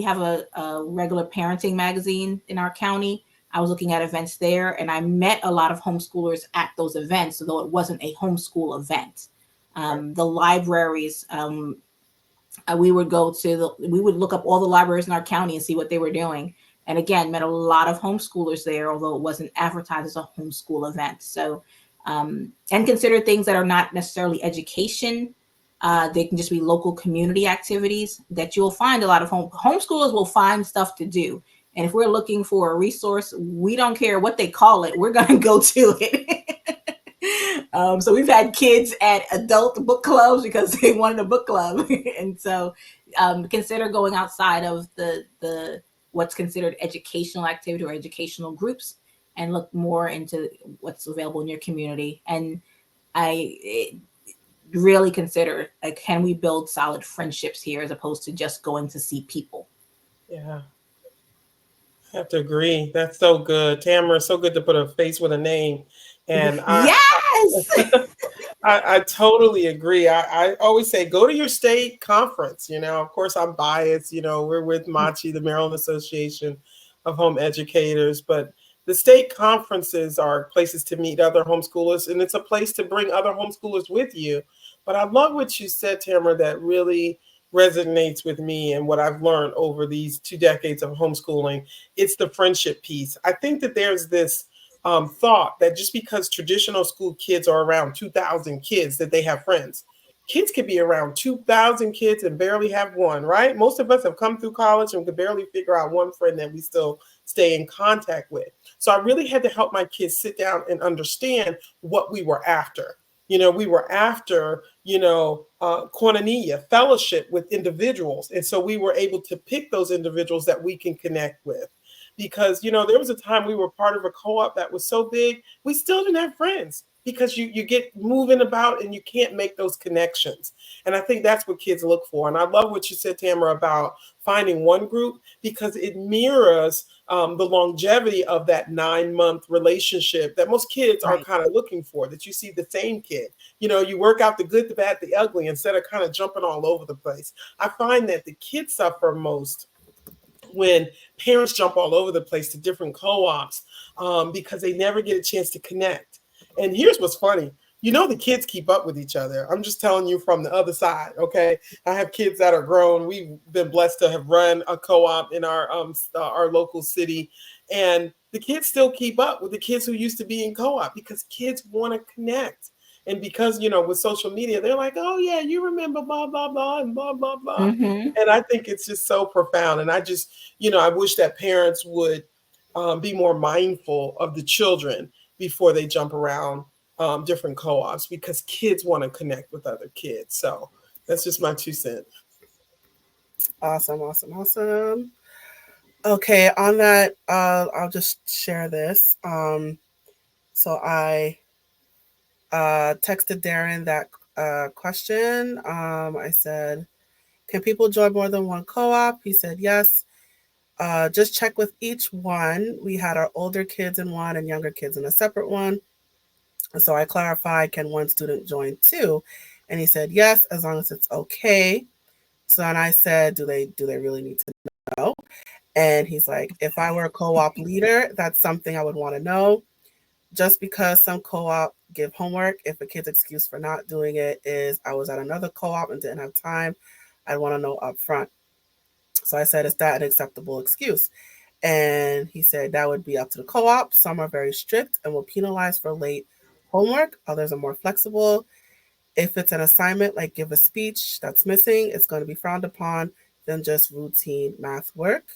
have a regular parenting magazine in our county. I was looking at events there, and I met a lot of homeschoolers at those events, though it wasn't a homeschool event. The libraries, we would look up all the libraries in our county and see what they were doing. And again, met a lot of homeschoolers there, although it wasn't advertised as a homeschool event. So, and consider things that are not necessarily education. They can just be local community activities that you'll find a lot of homeschoolers will find stuff to do. And if we're looking for a resource, we don't care what they call it. We're going to go to it. So we've had kids at adult book clubs because they wanted a book club. And so consider going outside of the what's considered educational activity or educational groups and look more into what's available in your community. And really consider, like, can we build solid friendships here as opposed to just going to see people? Yeah. I have to agree. That's so good. Tamara, so good to put a face with a name. And yes! I totally agree. I always say, go to your state conference. Of course, I'm biased. We're with MACHI, the Maryland Association of Home Educators, but the state conferences are places to meet other homeschoolers, and it's a place to bring other homeschoolers with you. But I love what you said, Tamara, that really resonates with me and what I've learned over these 2 decades of homeschooling. It's the friendship piece. I think that there's this thought that just because traditional school kids are around 2,000 kids, that they have friends. Kids could be around 2,000 kids and barely have one, right? Most of us have come through college and could barely figure out one friend that we still stay in contact with. So I really had to help my kids sit down and understand what we were after. We were after, koinonia, fellowship with individuals. And so we were able to pick those individuals that we can connect with. Because, there was a time we were part of a co-op that was so big, we still didn't have friends. because you get moving about and you can't make those connections. And I think that's what kids look for. And I love what you said, Tamara, about finding one group, because it mirrors the longevity of that 9-month relationship that most kids are Right. kind of looking for, that you see the same kid. You work out the good, the bad, the ugly, instead of kind of jumping all over the place. I find that the kids suffer most when parents jump all over the place to different co-ops, because they never get a chance to connect. And here's what's funny. The kids keep up with each other. I'm just telling you from the other side, okay? I have kids that are grown. We've been blessed to have run a co-op in our local city, and the kids still keep up with the kids who used to be in co-op, because kids want to connect. And because, with social media, they're like, oh, yeah, you remember blah, blah, blah, and blah, blah, blah. Mm-hmm. And I think it's just so profound. And I just, I wish that parents would be more mindful of the children before they jump around different co-ops, because kids want to connect with other kids. So that's just my 2 cents. Awesome, awesome, awesome. Okay, on that, I'll just share this. So I texted Darren that question. I said, can people join more than one co-op? He said yes. Just check with each one. We had our older kids in one and younger kids in a separate one. And so I clarified, can one student join too? And he said yes, as long as it's okay. So then I said, do they really need to know? And he's like, if I were a co-op leader, that's something I would want to know. Just because some co-op give homework, if a kid's excuse for not doing it is I was at another co-op and didn't have time, I'd want to know up front. So I said, is that an acceptable excuse? And he said that would be up to the co-op. Some are very strict and will penalize for late homework. Others are more flexible. If it's an assignment like give a speech that's missing, it's going to be frowned upon than just routine math work.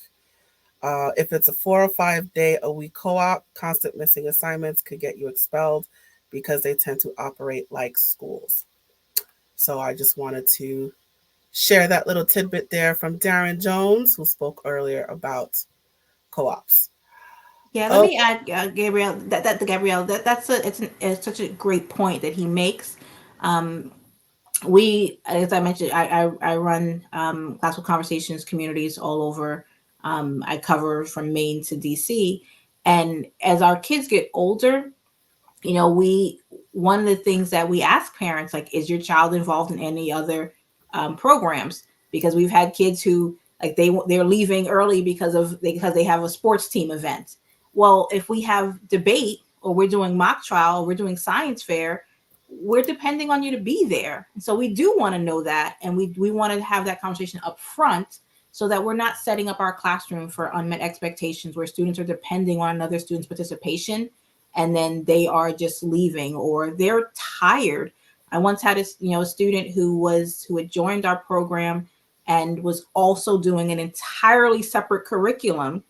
If it's a 4 or 5 day a week co-op, constant missing assignments could get you expelled because they tend to operate like schools. So I just wanted to share that little tidbit there from Darren Jones, who spoke earlier about co-ops. Yeah, let me add, Gabrielle. It's such a great point that he makes. We, as I mentioned, I run classical conversations communities all over. I cover from Maine to DC, and as our kids get older, we one of the things that we ask parents, like, is your child involved in any other programs? Because we've had kids who, like, they're leaving early because they have a sports team event. Well, if we have debate, or we're doing mock trial, or we're doing science fair, we're depending on you to be there. So we do want to know that, and we want to have that conversation up front, so that we're not setting up our classroom for unmet expectations where students are depending on another student's participation, and then they are just leaving, or they're tired. I once had a student who had joined our program and was also doing an entirely separate curriculum,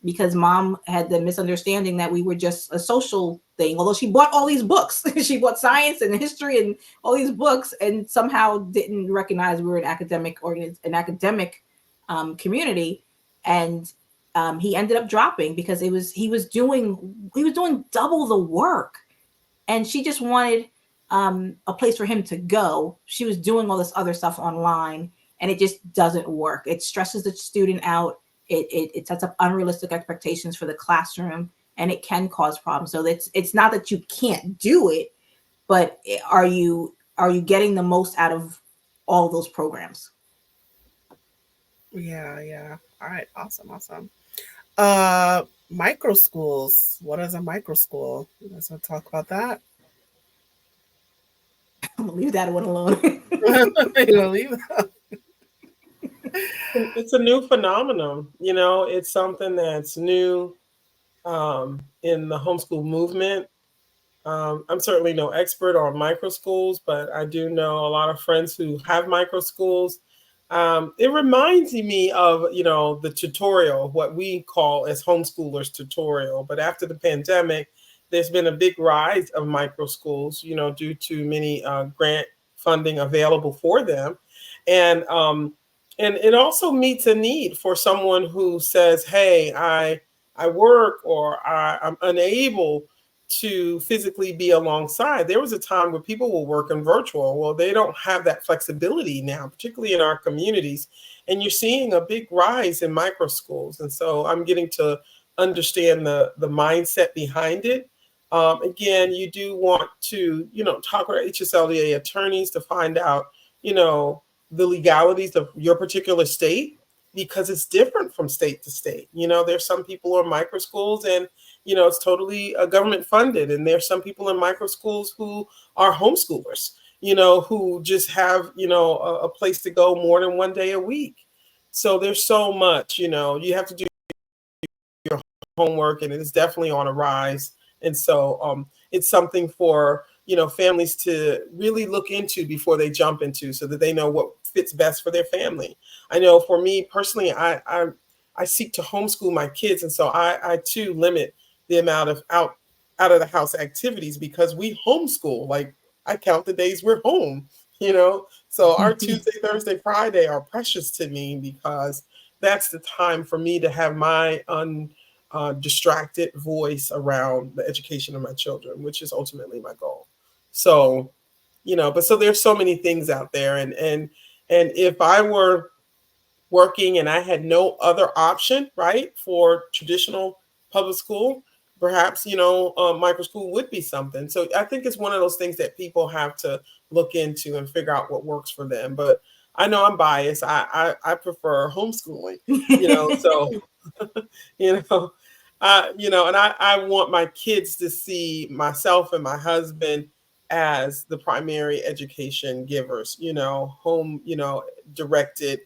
because mom had the misunderstanding that we were just a social thing, although she bought all these books. She bought science and history and all these books, and somehow didn't recognize we were an academic community. And he ended up dropping because he was doing double the work, and she just wanted a place for him to go. She was doing all this other stuff online, and it just doesn't work. It stresses the student out. It sets up unrealistic expectations for the classroom, and it can cause problems. So it's not that you can't do it, but are you getting the most out of all of those programs? Yeah, yeah. All right, awesome, awesome. Micro schools. What is a micro school? You guys want to talk about that? I'm gonna leave that one alone. You know, leave that. It's a new phenomenon. It's something that's new in the homeschool movement. I'm certainly no expert on micro schools, but I do know a lot of friends who have micro schools. It reminds me of, the tutorial, what we call as homeschoolers tutorial. But after the pandemic, there's been a big rise of micro schools, due to many grant funding available for them. And it also meets a need for someone who says, hey, I work, or I'm unable to physically be alongside. There was a time where people were working virtual. Well, they don't have that flexibility now, particularly in our communities. And you're seeing a big rise in micro schools. And so I'm getting to understand the mindset behind it. Again, you do want to, talk with HSLDA attorneys to find out, the legalities of your particular state, because it's different from state to state. There's some people who are micro schools and it's totally government funded. And there's some people in micro schools who are homeschoolers, who just have, a place to go more than one day a week. So there's so much, you have to do your homework, and it's definitely on a rise. And so it's something for, families to really look into before they jump into, so that they know what fits best for their family. I know for me personally, I seek to homeschool my kids. And so I too limit the amount of out of the house activities, because we homeschool. Like, I count the days we're home, so our Tuesday, Thursday, Friday are precious to me, because that's the time for me to have my distracted voice around the education of my children, which is ultimately my goal. So, but so there's so many things out there. And if I were working and I had no other option, right, for traditional public school, perhaps, micro school would be something. So I think it's one of those things that people have to look into and figure out what works for them. But I know I'm biased. I prefer homeschooling, so, and I want my kids to see myself and my husband as the primary education givers, home, directed,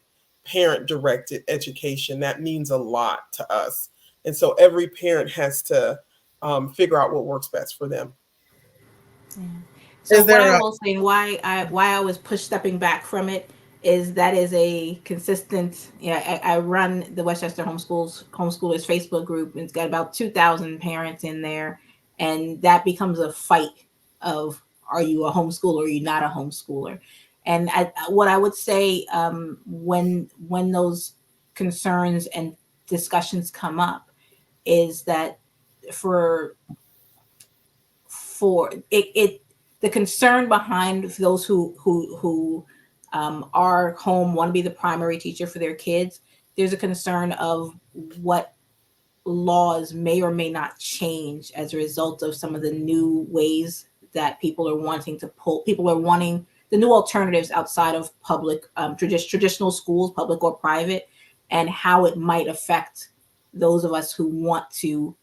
parent directed education. That means a lot to us. And so every parent has to figure out what works best for them. Yeah. So Is what there I a will say, and why I was stepping back from it, is that is a consistent. Yeah, I run the Westchester Homeschoolers Facebook group, and it's got about 2,000 parents in there, and that becomes a fight of, are you a homeschooler or are you not a homeschooler? And what I would say, when those concerns and discussions come up, is that for it the concern behind those who are home, want to be the primary teacher for their kids. There's a concern of what laws may or may not change as a result of some of the new ways that people are wanting the new alternatives outside of public, traditional schools, public or private, and how it might affect those of us who want to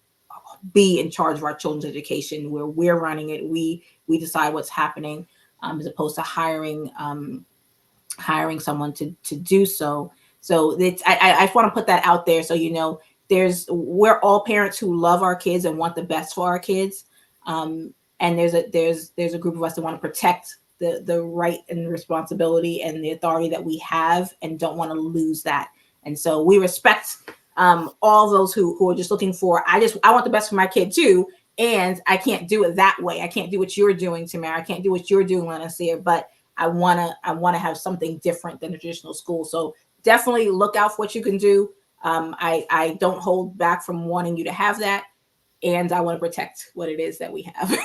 be in charge of our children's education, where we're running it. We decide what's happening, as opposed to hiring someone to do so. So I just want to put that out there, so we're all parents who love our kids and want the best for our kids, and there's a group of us that want to protect the right and responsibility and the authority that we have, and don't want to lose that. And so we respect all those who are just looking for, I want the best for my kid too, and I can't do it that way. I can't do what you're doing, Tamara. I can't do what you're doing, Lanacea, but I wanna have something different than a traditional school. So definitely look out for what you can do. I don't hold back from wanting you to have that, and I want to protect what it is that we have.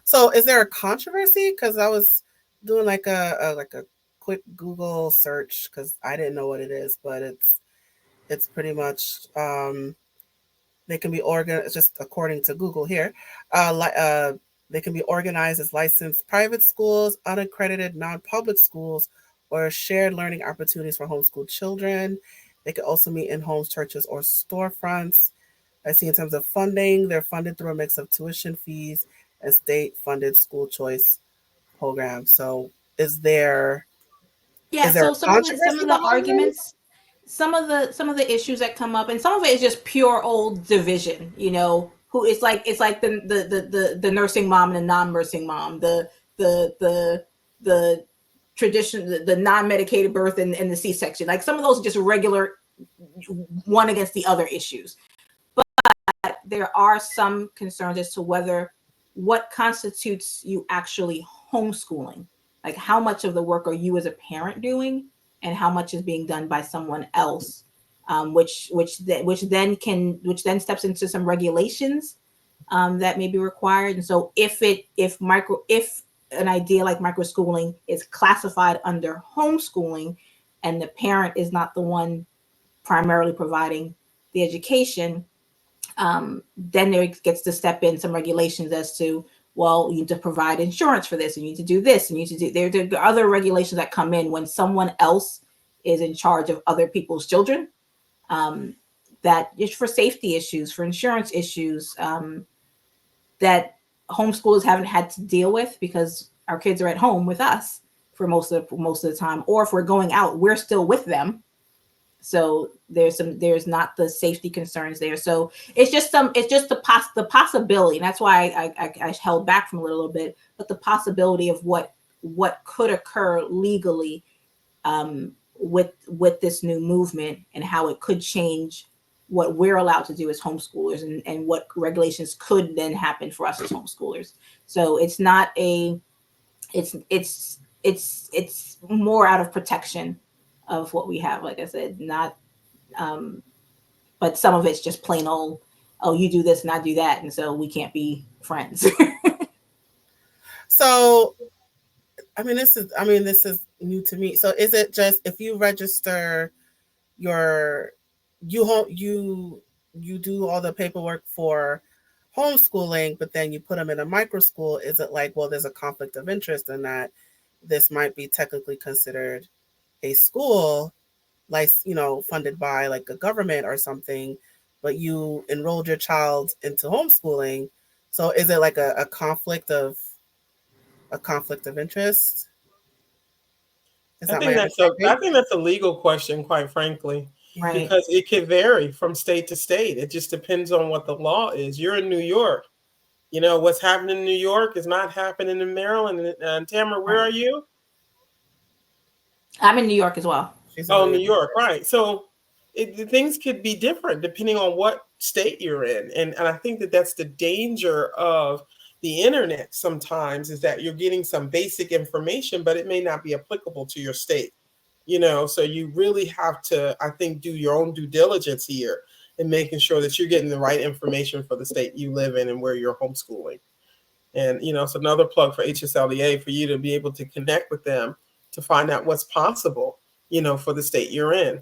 So is there a controversy? Because I was doing like a quick Google search, because I didn't know what it is, but it's pretty much they can be organized, just according to Google here. They can be organized as licensed private schools, unaccredited non-public schools, or shared learning opportunities for homeschooled children. They could also meet in homes, churches, or storefronts. I see in terms of funding, they're funded through a mix of tuition fees and state-funded school choice programs. So is there So a some of controversy the behind this? arguments, some of the issues that come up, and some of it is just pure old division. Who it's like the nursing mom and the non-nursing mom, the tradition, the non-medicated birth and the C-section. Like, some of those are just regular one against the other issues. But there are some concerns as to what constitutes you actually homeschooling. Like, how much of the work are you as a parent doing, and how much is being done by someone else, which then steps into some regulations that may be required. And so if an idea like microschooling is classified under homeschooling and the parent is not the one primarily providing the education, then there gets to step in some regulations as to, well, you need to provide insurance for this, and you need to do this, and you need to do, there are other regulations that come in when someone else is in charge of other people's children, that is for safety issues, for insurance issues, that homeschoolers haven't had to deal with because our kids are at home with us for most of the time, or if we're going out, we're still with them. So there's not the safety concerns there. So it's just the possibility. And that's why I held back from a little bit, but the possibility of what could occur legally, with this new movement, and how it could change what we're allowed to do as homeschoolers, and what regulations could then happen for us as homeschoolers. So it's not it's more out of protection of what we have, like I said, not but some of it's just plain old, oh, you do this and I do that, and so we can't be friends. So this is new to me. So is it just if you register you do all the paperwork for homeschooling, but then you put them in a micro school, is it like, well, there's a conflict of interest in that this might be technically considered a school, like, funded by like a government or something, but you enrolled your child into homeschooling? So is it like a conflict of interest? I think that's a legal question, quite frankly, Right. because it can vary from state to state. It just depends on what the law is. You're in New York. What's happening in New York is not happening in Maryland. And Tamara, where are you? I'm in New York as well. New York, right. So things could be different depending on what state you're in. And I think that's the danger of the internet sometimes, is that you're getting some basic information, but it may not be applicable to your state. So you really have to, I think, do your own due diligence here in making sure that you're getting the right information for the state you live in and where you're homeschooling. And, it's another plug for HSLDA for you to be able to connect with them to find out what's possible, for the state you're in.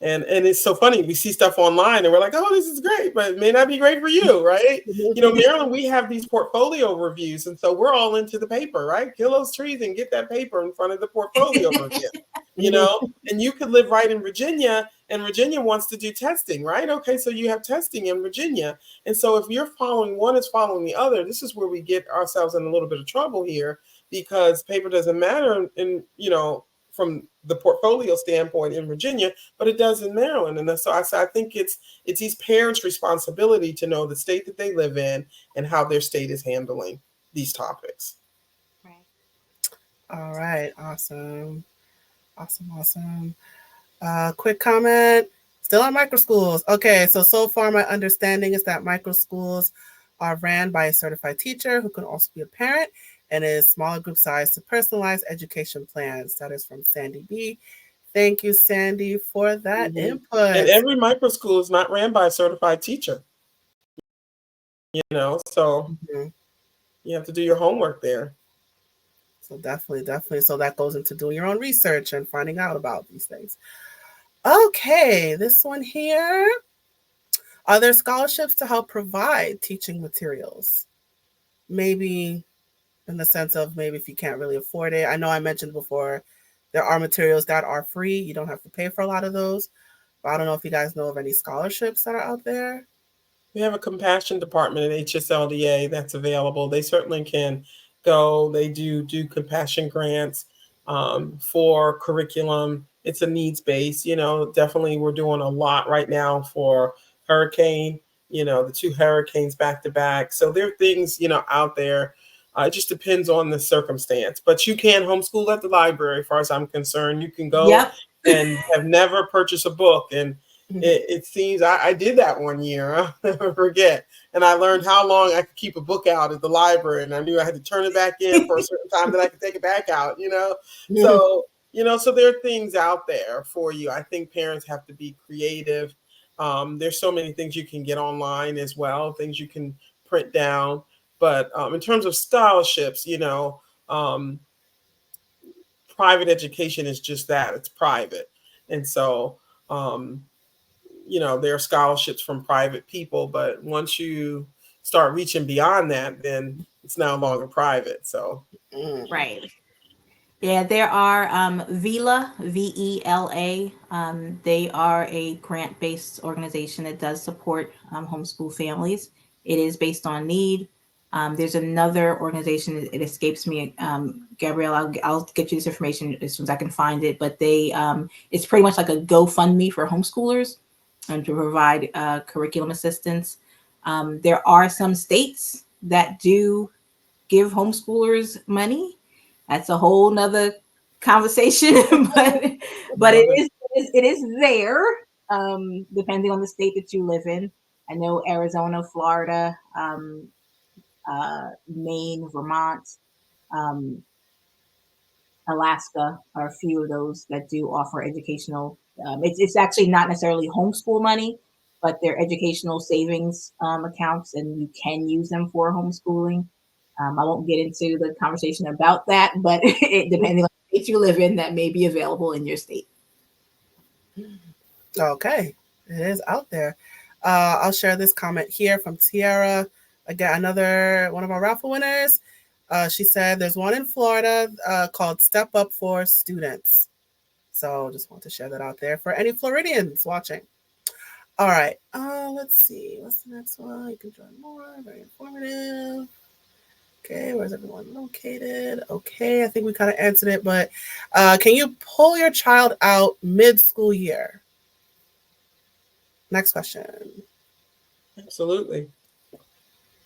And it's so funny. We see stuff online and we're like, oh, this is great, but it may not be great for you, right? Maryland, we have these portfolio reviews. And so we're all into the paper, right? Kill those trees and get that paper in front of the portfolio review, and you could live right in Virginia, and Virginia wants to do testing, right? Okay, so you have testing in Virginia. And so if you're following one is following the other, this is where we get ourselves in a little bit of trouble here, because paper doesn't matter in from the portfolio standpoint in Virginia, but it does in Maryland. And so I think it's these parents' responsibility to know the state that they live in and how their state is handling these topics. Right. All right. Awesome. Quick comment. Still on micro schools. Okay. So far my understanding is that micro schools are ran by a certified teacher who can also be a parent, and is smaller group size to personalized education plans. That is from Sandy B. Thank you, Sandy, for that input. And every micro school is not ran by a certified teacher. So you have to do your homework there. So definitely. So that goes into doing your own research and finding out about these things. Okay, this one here. Are there scholarships to help provide teaching materials? Maybe in the sense of maybe if you can't really afford it. I know I mentioned before, there are materials that are free. You don't have to pay for a lot of those. But I don't know if you guys know of any scholarships that are out there. We have a compassion department at HSLDA that's available. They certainly can go. They do compassion grants for curriculum. It's a needs-based, definitely we're doing a lot right now for hurricane, the 2 hurricanes back to back. So there are things, out there. It just depends on the circumstance. But you can homeschool at the library, as far as I'm concerned. You can go and have never purchased a book. And it seems I did that one year. I'll never forget. And I learned how long I could keep a book out at the library. And I knew I had to turn it back in for a certain time that I could take it back out, So, so there are things out there for you. I think parents have to be creative. There's so many things you can get online as well, things you can print down. But in terms of scholarships, private education is just that, it's private. And so, there are scholarships from private people, but once you start reaching beyond that, then it's no longer private. So, Right. Yeah, there are VELA, VELA. They are a grant-based organization that does support homeschool families. It is based on need. There's another organization, it escapes me, Gabrielle, I'll get you this information as soon as I can find it, but it's pretty much like a GoFundMe for homeschoolers and to provide curriculum assistance. There are some states that do give homeschoolers money. That's a whole nother conversation, but it is there, depending on the state that you live in. I know Arizona, Florida, Maine, Vermont, Alaska are a few of those that do offer educational. It's actually not necessarily homeschool money, but they're educational savings accounts, and you can use them for homeschooling. I won't get into the conversation about that, but depending on the state you live in, that may be available in your state. Okay, it is out there. I'll share this comment here from Tiara. Again, another one of our raffle winners. She said there's one in Florida called Step Up for Students. So just want to share that out there for any Floridians watching. All right, let's see. What's the next one? You can join more. Very informative. Okay, where's everyone located? Okay, I think we kind of answered it, but can you pull your child out mid-school year? Next question. Absolutely.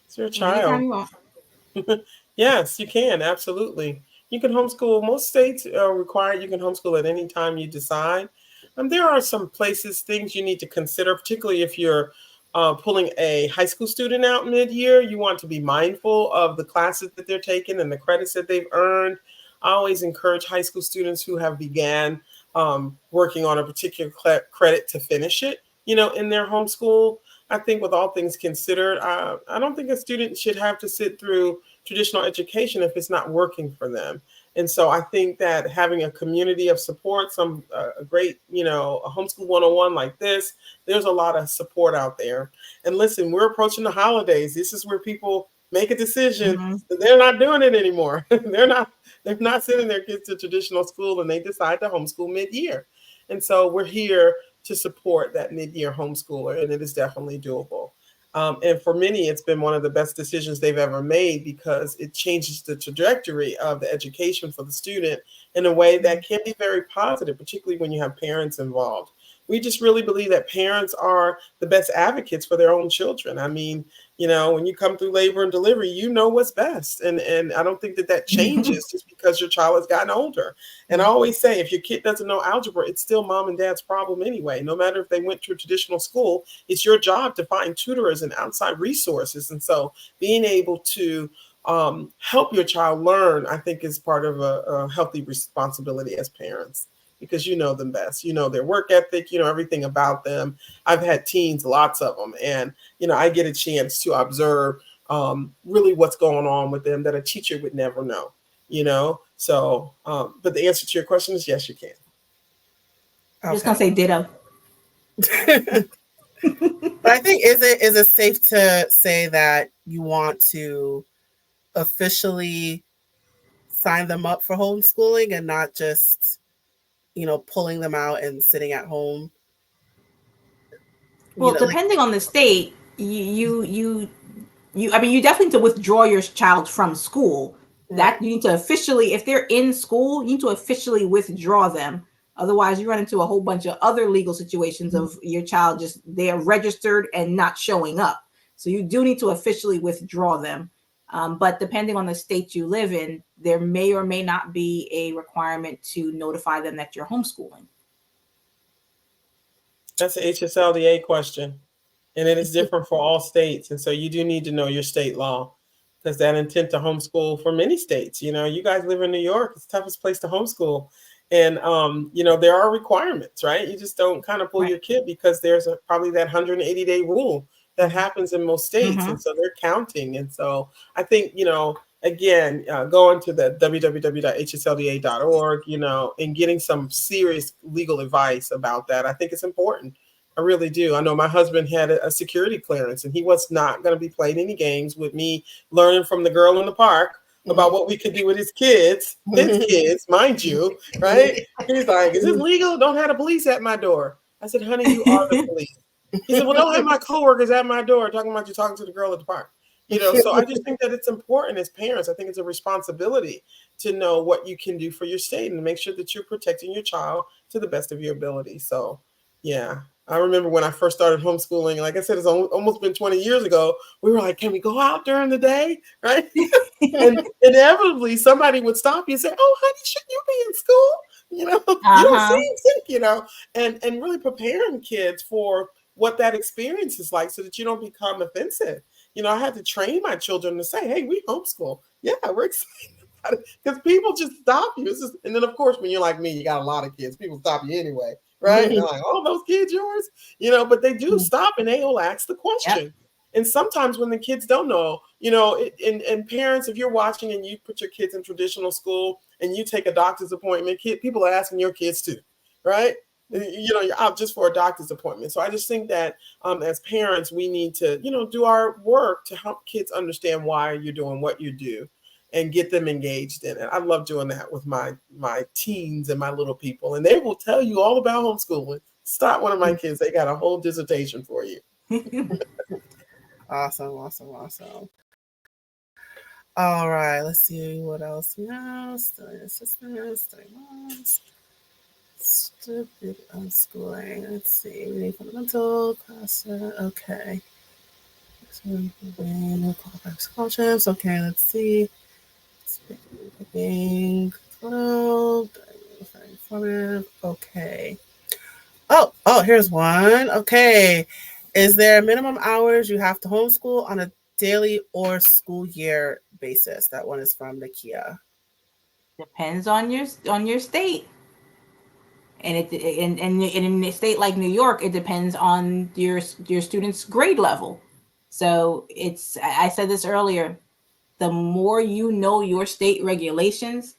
It's your child. Anytime you want. Yes, you can. Absolutely. You can homeschool. Most states require you can homeschool at any time you decide. There are some places, things you need to consider, particularly if you're pulling a high school student out mid-year. You want to be mindful of the classes that they're taking and the credits that they've earned. I always encourage high school students who have began working on a particular credit to finish it, in their homeschool. I think with all things considered, I don't think a student should have to sit through traditional education if it's not working for them. And so I think that having a community of support, a great, a homeschool 101 like this, there's a lot of support out there. And listen, we're approaching the holidays. This is where people make a decision that they're not doing it anymore. They're not sending their kids to traditional school, and they decide to homeschool mid-year. And so we're here to support that mid-year homeschooler, and it is definitely doable. And for many, it's been one of the best decisions they've ever made because it changes the trajectory of the education for the student in a way that can be very positive, particularly when you have parents involved. We just really believe that parents are the best advocates for their own children. I mean, when you come through labor and delivery, you know what's best. And I don't think that changes just because your child has gotten older. And I always say, if your kid doesn't know algebra, it's still mom and dad's problem anyway. No matter if they went to a traditional school, it's your job to find tutors and outside resources. And so being able to help your child learn, I think, is part of a healthy responsibility as parents. Because you know them best, their work ethic, everything about them. I've had teens, lots of them, and I get a chance to observe really what's going on with them that a teacher would never know. So, but the answer to your question is yes, you can. I'm just gonna say ditto. But I think is it safe to say that you want to officially sign them up for homeschooling and not just pulling them out and sitting at home? Well, depending on the state, you definitely need to withdraw your child from school. Right. That you need to officially, if they're in school, you need to officially withdraw them. Otherwise, you run into a whole bunch of other legal situations of your child they're registered and not showing up. So you do need to officially withdraw them. But depending on the state you live in, there may or may not be a requirement to notify them that you're homeschooling. That's an HSLDA question, and it is different for all states. And so you do need to know your state law, because that intent to homeschool for many states, you guys live in New York, it's the toughest place to homeschool. And, there are requirements, right? You just don't kind of pull your kid because there's probably that 180-day rule that happens in most states. And so they're counting. And so I think, again, going to the www.hslda.org, and getting some serious legal advice about that, I think it's important. I really do. I know my husband had a security clearance, and he was not going to be playing any games with me learning from the girl in the park about what we could do with his kids, mind you, right? He's like, is this legal? Don't have the police at my door. I said, honey, you are the police. He said, well, don't have my coworkers at my door talking about you talking to the girl at the park. So I just think that it's important as parents. I think it's a responsibility to know what you can do for your state and to make sure that you're protecting your child to the best of your ability. So, yeah. I remember when I first started homeschooling, like I said, it's almost been 20 years ago. We were like, can we go out during the day? Right. And inevitably somebody would stop you and say, oh, honey, shouldn't you be in school? You don't seem sick, and really preparing kids for what that experience is like so that you don't become offensive. I had to train my children to say, hey, we homeschool. Yeah, we're excited about it. Because people just stop you. And then, of course, when you're like me, you got a lot of kids. People stop you anyway. Right? And they're like, oh, those kids yours? But they do stop and they will ask the question. Yep. And sometimes when the kids don't know, and parents, if you're watching and you put your kids in traditional school and you take a doctor's appointment, people are asking your kids too, right? You're out just for a doctor's appointment. So I just think that as parents, we need to, do our work to help kids understand why you're doing what you do and get them engaged in it. I love doing that with my teens and my little people. And they will tell you all about homeschooling. Stop one of my kids. They got a whole dissertation for you. Awesome. All right, let's see what else we have. Study assistance, study loans, stupid unschooling. Let's see. We need fundamental class. Okay. Scholarships. Okay, let's see. Okay. Oh, here's one. Okay. Is there minimum hours you have to homeschool on a daily or school year basis? That one is from Nakia. Depends on your state. And in a state like New York, it depends on your student's grade level. So I said this earlier, the more you know your state regulations,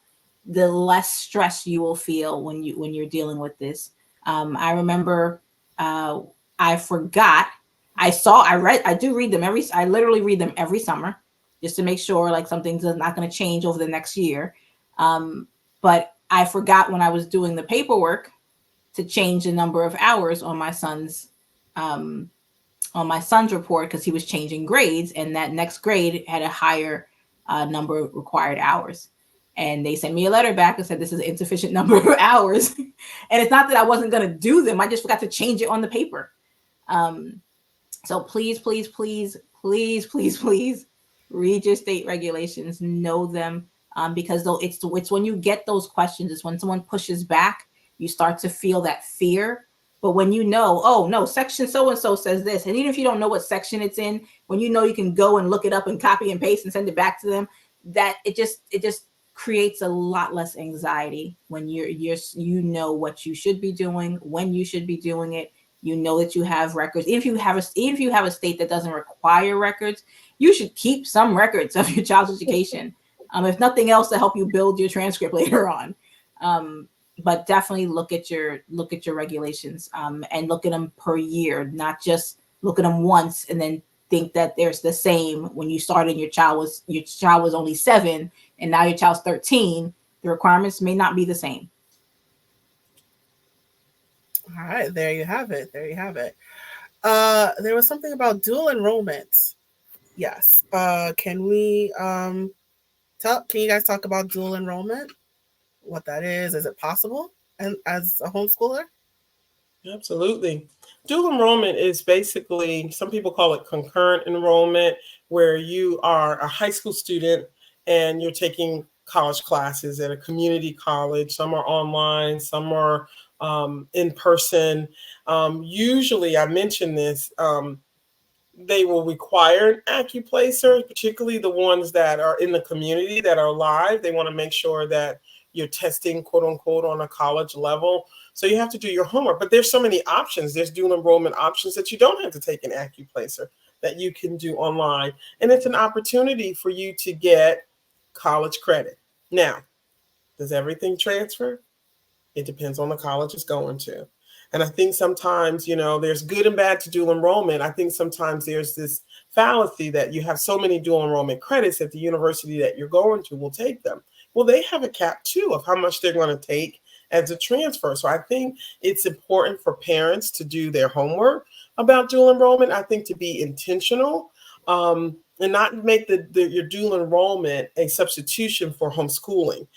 the less stress you will feel when you're dealing with this. I remember I forgot. I do read them I literally read them every summer just to make sure like something's not going to change over the next year. But I forgot when I was doing the paperwork to change the number of hours on my son's report because he was changing grades, and that next grade had a higher number of required hours. And they sent me a letter back and said, this is an insufficient number of hours. And it's not that I wasn't going to do them. I just forgot to change it on the paper. So please, please, please, please, please, please read your state regulations, know them, because it's when you get those questions, it's when someone pushes back, you start to feel that fear. But when you know, oh no, section so-and-so says this, and even if you don't know what section it's in, when you know you can go and look it up and copy and paste and send it back to them, that it just creates a lot less anxiety when you know what you should be doing, when you should be doing it. You know that you have records. Even if you have a state that doesn't require records, you should keep some records of your child's education, if nothing else, to help you build your transcript later on. But definitely look at your regulations and look at them per year, not just look at them once and then think that there's the same when you started. Your child was only 7 and now your child's 13. The requirements may not be the same. All right, there you have it. There was something about dual enrollment. Yes. Can we can you guys talk about dual enrollment? What that is? Is it possible? And as a homeschooler? Absolutely. Dual enrollment is basically, some people call it concurrent enrollment, where you are a high school student and you're taking college classes at a community college. Some are online, some are in person. Usually, I mentioned this, they will require an AccuPlacer, particularly the ones that are in the community that are live. They want to make sure that you're testing, quote unquote, on a college level. So you have to do your homework. But there's so many options. There's dual enrollment options that you don't have to take an AccuPlacer. that you can do online. And it's an opportunity for you to get college credit. Now, does everything transfer? It depends on the college it's going to. And I think sometimes, there's good and bad to dual enrollment. I think sometimes there's this fallacy that you have so many dual enrollment credits that the university that you're going to will take them. Well, they have a cap too of how much they're going to take as a transfer. So I think it's important for parents to do their homework about dual enrollment. I think to be intentional and not make your dual enrollment a substitution for homeschooling.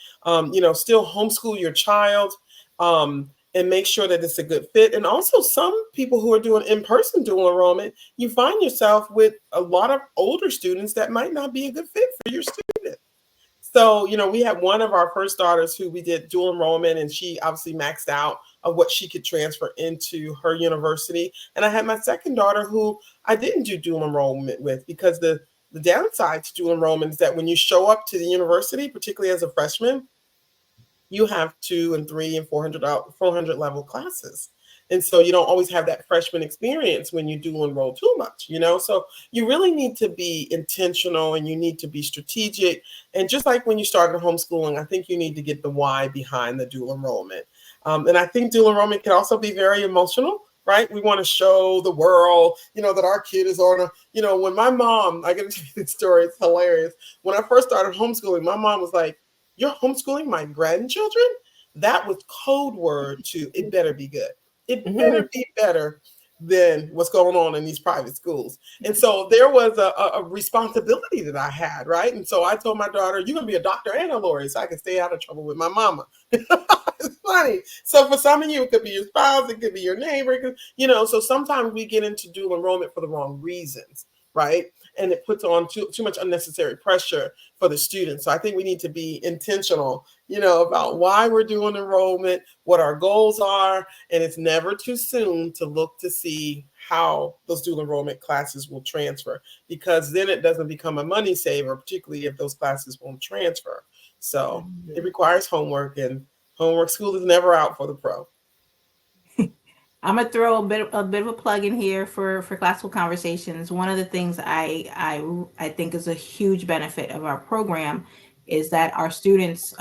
Still homeschool your child. And make sure that it's a good fit. And also some people who are doing in-person dual enrollment, you find yourself with a lot of older students that might not be a good fit for your student. So, we had one of our first daughters who we did dual enrollment, and she obviously maxed out of what she could transfer into her university. And I had my second daughter who I didn't do dual enrollment with, because the downside to dual enrollment is that when you show up to the university, particularly as a freshman, you have 2 and 3 and 400 level classes. And so you don't always have that freshman experience when you do enroll too much, So you really need to be intentional and you need to be strategic. And just like when you started homeschooling, I think you need to get the why behind the dual enrollment. And I think dual enrollment can also be very emotional, right? We want to show the world, that our kid is on when my mom, I get to tell you this story, it's hilarious. When I first started homeschooling, my mom was like, "You're homeschooling my grandchildren?" That was code word to it better be good. It better be better than what's going on in these private schools. And so there was a responsibility that I had, right? And so I told my daughter, "You're going to be a doctor and a lawyer so I can stay out of trouble with my mama." It's funny. So for some of you, it could be your spouse, it could be your neighbor, so sometimes we get into dual enrollment for the wrong reasons, right? And it puts on too much unnecessary pressure for the students. So I think we need to be intentional, about why we're doing enrollment, what our goals are, and it's never too soon to look to see how those dual enrollment classes will transfer, because then it doesn't become a money saver, particularly if those classes won't transfer. So it requires homework, and homework school is never out for the pro. I'm gonna throw a bit of a plug in here for Classical Conversations. One of the things I think is a huge benefit of our program is that our students,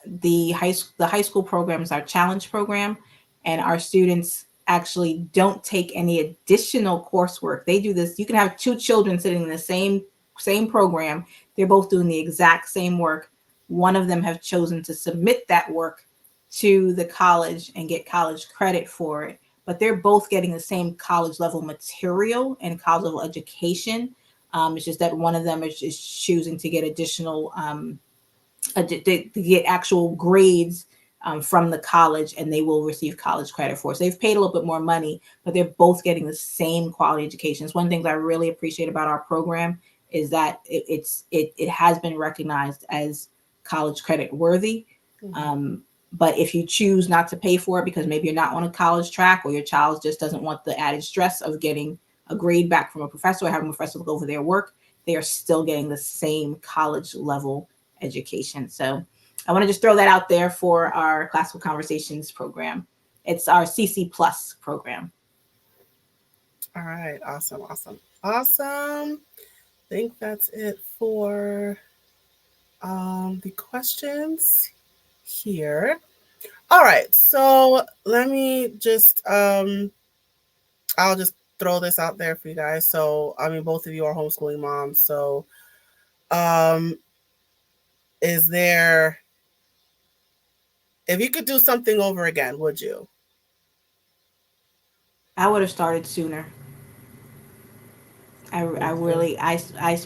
the high school program is our challenge program, and our students actually don't take any additional coursework. They do this. You can have 2 children sitting in the same program. They're both doing the exact same work. One of them have chosen to submit that work to the college and get college credit for it, but they're both getting the same college level material and college level education. It's just that one of them is choosing to get additional, to get actual grades from the college, and they will receive college credit for it. So they've paid a little bit more money, but they're both getting the same quality education. It's one of the things I really appreciate about our program is that it has been recognized as college credit worthy. But if you choose not to pay for it because maybe you're not on a college track, or your child just doesn't want the added stress of getting a grade back from a professor or having a professor look over their work, they are still getting the same college level education. So I want to just throw that out there for our Classical Conversations program. It's our CC Plus program. All right. Awesome. I think that's it for the questions here. All right, so let me just I'll just throw this out there for you guys. So both of you are homeschooling moms. So is there, if you could do something over again, would you? I would have started sooner. I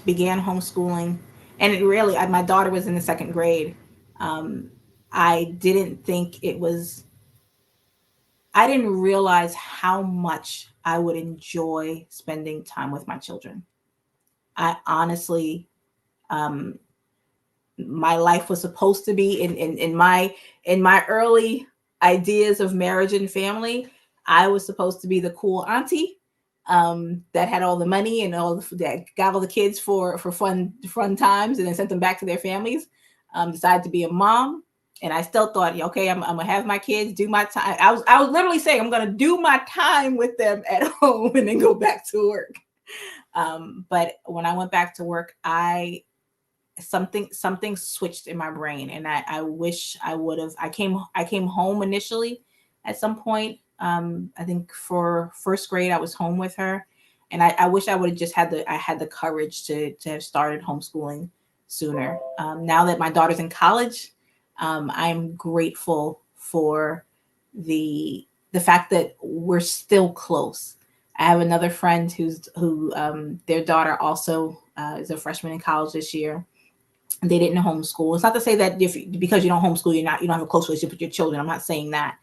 began homeschooling, and it really, my daughter was in the 2nd grade. I didn't realize how much I would enjoy spending time with my children. I honestly, my life was supposed to be in my early ideas of marriage and family. I was supposed to be the cool auntie that had all the money and that got all the kids for fun times, and then sent them back to their families. Decided to be a mom, and I still thought, okay, I'm gonna have my kids do my time. I was literally saying I'm gonna do my time with them at home and then go back to work. But when I went back to work, something switched in my brain, and I wish I would have. I came home initially at some point. I think for first grade I was home with her, and I wish I would have just had the courage to have started homeschooling sooner. Now that my daughter's in college, I'm grateful for the fact that we're still close. I have another friend who their daughter also is a freshman in college this year. They didn't homeschool. It's not to say that because you don't homeschool, you don't have a close relationship with your children. I'm not saying that.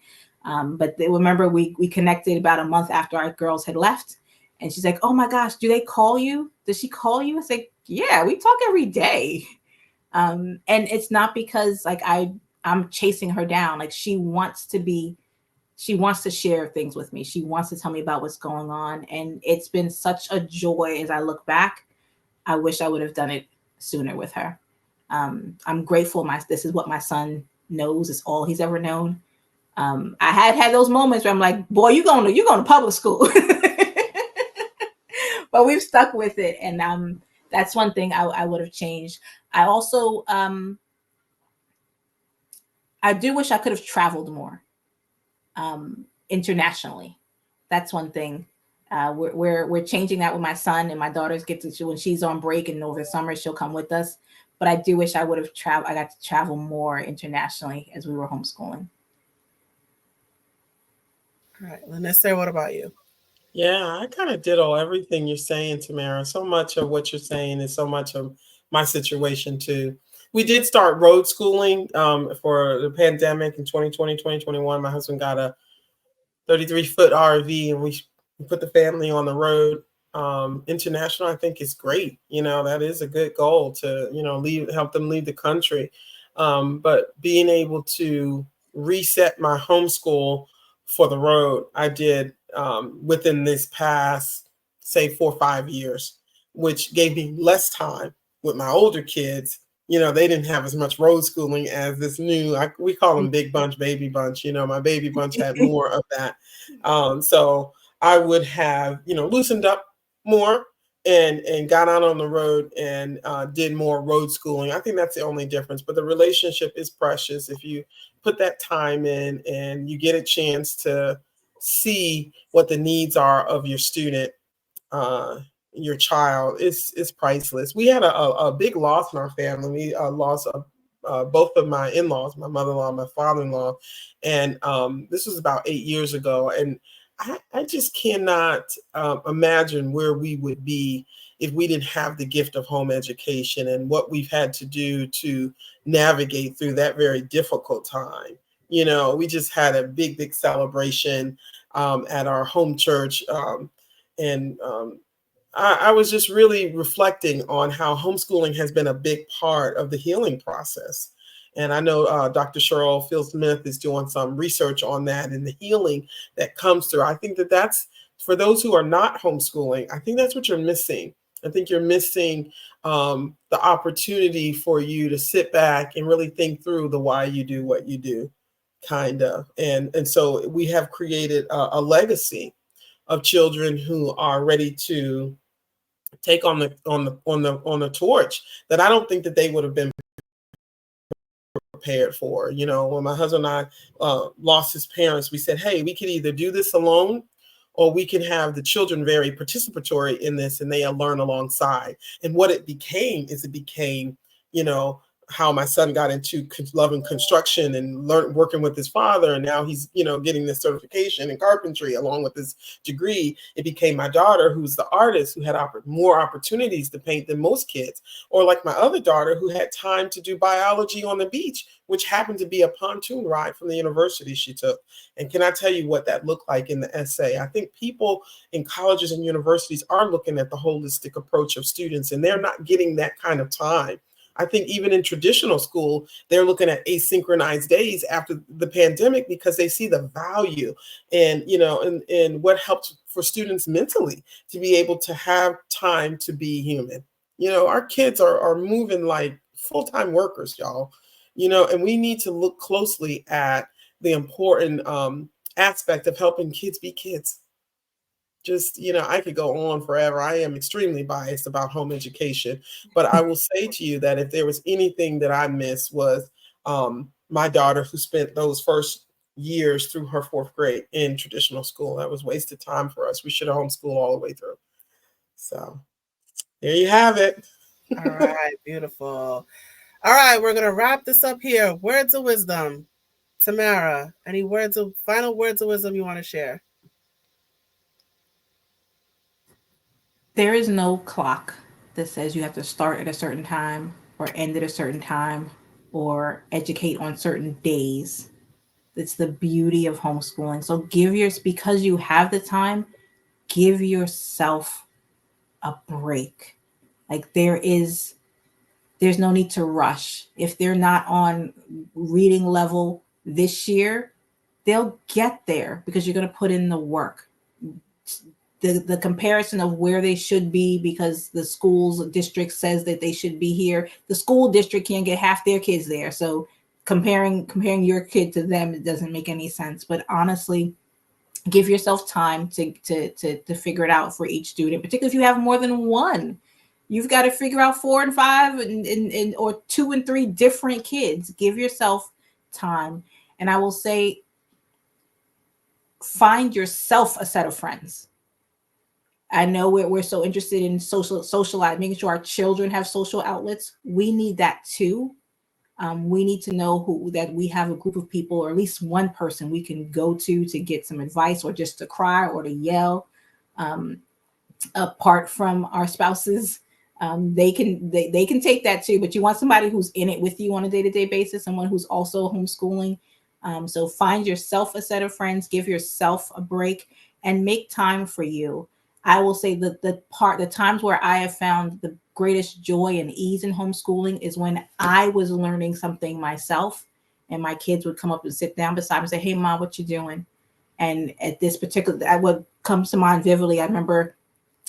But remember, we connected about a month after our girls had left, and she's like, "Oh my gosh, do they call you? Does she call you?" I said, "Yeah, we talk every day." And it's not because like I'm chasing her down. Like she wants to share things with me. She wants to tell me about what's going on, and it's been such a joy as I look back. I wish I would have done it sooner with her. I'm grateful. This is what my son knows. It's all he's ever known. I had those moments where I'm like, boy, you're going to public school, but we've stuck with it, and that's one thing I would have changed. I also I do wish I could have traveled more internationally. That's one thing. We're changing that with my son, and my daughters get to when she's on break and over the summer she'll come with us. But I do wish I would have traveled. I got to travel more internationally as we were homeschooling. All right, Lanessa, what about you? Yeah, I kind of ditto everything you're saying, Tamara. So much of what you're saying is so much of my situation too. We did start road schooling for the pandemic in 2020, 2021. My husband got a 33-foot RV, and we put the family on the road. International, I think, is great. That is a good goal to, help them leave the country. But being able to reset my homeschool for the road, I did within this past, say, 4 or 5 years, which gave me less time with my older kids. They didn't have as much road schooling as this new, we call them big bunch, baby bunch. My baby bunch had more of that. So I would have, loosened up more and got out on the road and did more road schooling. I think that's the only difference. But the relationship is precious if you put that time in and you get a chance to see what the needs are of your student, your child. It's priceless. We had a big loss in our family. We lost both of my in-laws, my mother-in-law and my father-in-law. And this was about 8 years ago. And I just cannot imagine where we would be if we didn't have the gift of home education and what we've had to do to navigate through that very difficult time. We just had a big celebration at our home church. And I was just really reflecting on how homeschooling has been a big part of the healing process. And I know Dr. Cheryl Field-Smith is doing some research on that and the healing that comes through. I think that's for those who are not homeschooling. I think that's what you're missing. I think you're missing the opportunity for you to sit back and really think through the why you do what you do, kind of. And so we have created a legacy of children who are ready to take on the torch that I don't think that they would have been prepared for. When my husband and I lost his parents, we said, hey, we could either do this alone or we can have the children very participatory in this and they learn alongside. And what it became, how my son got into loving construction and working with his father. And now he's, getting this certification in carpentry along with his degree. It became my daughter, who's the artist, who had more opportunities to paint than most kids. Or like my other daughter, who had time to do biology on the beach, which happened to be a pontoon ride from the university she took. And can I tell you what that looked like in the essay? I think people in colleges and universities are looking at the holistic approach of students, and they're not getting that kind of time. I think even in traditional school, they're looking at asynchronized days after the pandemic because they see the value and, and what helps for students mentally to be able to have time to be human. Our kids are moving like full-time workers, y'all, and we need to look closely at the important aspect of helping kids be kids. Just, I could go on forever. I am extremely biased about home education, but I will say to you that if there was anything that I missed was my daughter, who spent those first years through her fourth grade in traditional school. That was wasted time for us. We should have homeschooled all the way through. So there you have it. All right, beautiful. All right, we're gonna wrap this up here. Words of wisdom. Tamara, any final words of wisdom you want to share? There is no clock that says you have to start at a certain time or end at a certain time or educate on certain days. It's the beauty of homeschooling. So because you have the time, give yourself a break. Like there's no need to rush. If they're not on reading level this year, they'll get there because you're going to put in the work. The comparison of where they should be because the school's district says that they should be here. The school district can't get half their kids there. So comparing your kid to them, it doesn't make any sense. But honestly, give yourself time to figure it out for each student, particularly if you have more than one. You've got to figure out 4 and 5 and or 2 and 3 different kids. Give yourself time. And I will say, find yourself a set of friends. I know we're so interested in socialize, making sure our children have social outlets. We need that too. We need to know that we have a group of people, or at least one person we can go to get some advice, or just to cry or to yell. Apart from our spouses, they can take that too. But you want somebody who's in it with you on a day-to-day basis, someone who's also homeschooling. So find yourself a set of friends, give yourself a break, and make time for you. I will say that the times where I have found the greatest joy and ease in homeschooling is when I was learning something myself, and my kids would come up and sit down beside me and say, "Hey, Mom, what you doing?" And at this particular, what comes to mind vividly, I remember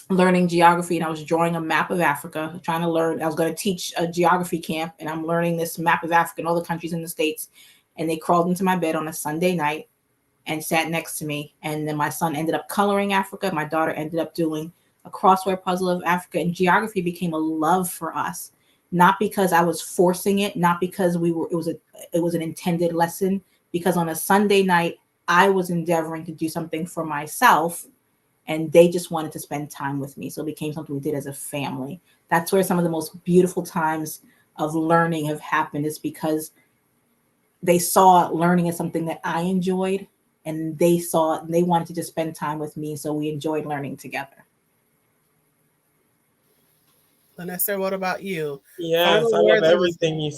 learning geography, and I was drawing a map of Africa, trying to learn. I was going to teach a geography camp, and I'm learning this map of Africa and all the countries in the States. And they crawled into my bed on a Sunday night and sat next to me. And then my son ended up coloring Africa. My daughter ended up doing a crossword puzzle of Africa, and geography became a love for us. Not because I was forcing it, not because it was an intended lesson, because on a Sunday night, I was endeavoring to do something for myself, and they just wanted to spend time with me. So it became something we did as a family. That's where some of the most beautiful times of learning have happened, is because they saw learning as something that I enjoyed, and they wanted to just spend time with me. So we enjoyed learning together. Vanessa, what about you? Yes, I love everything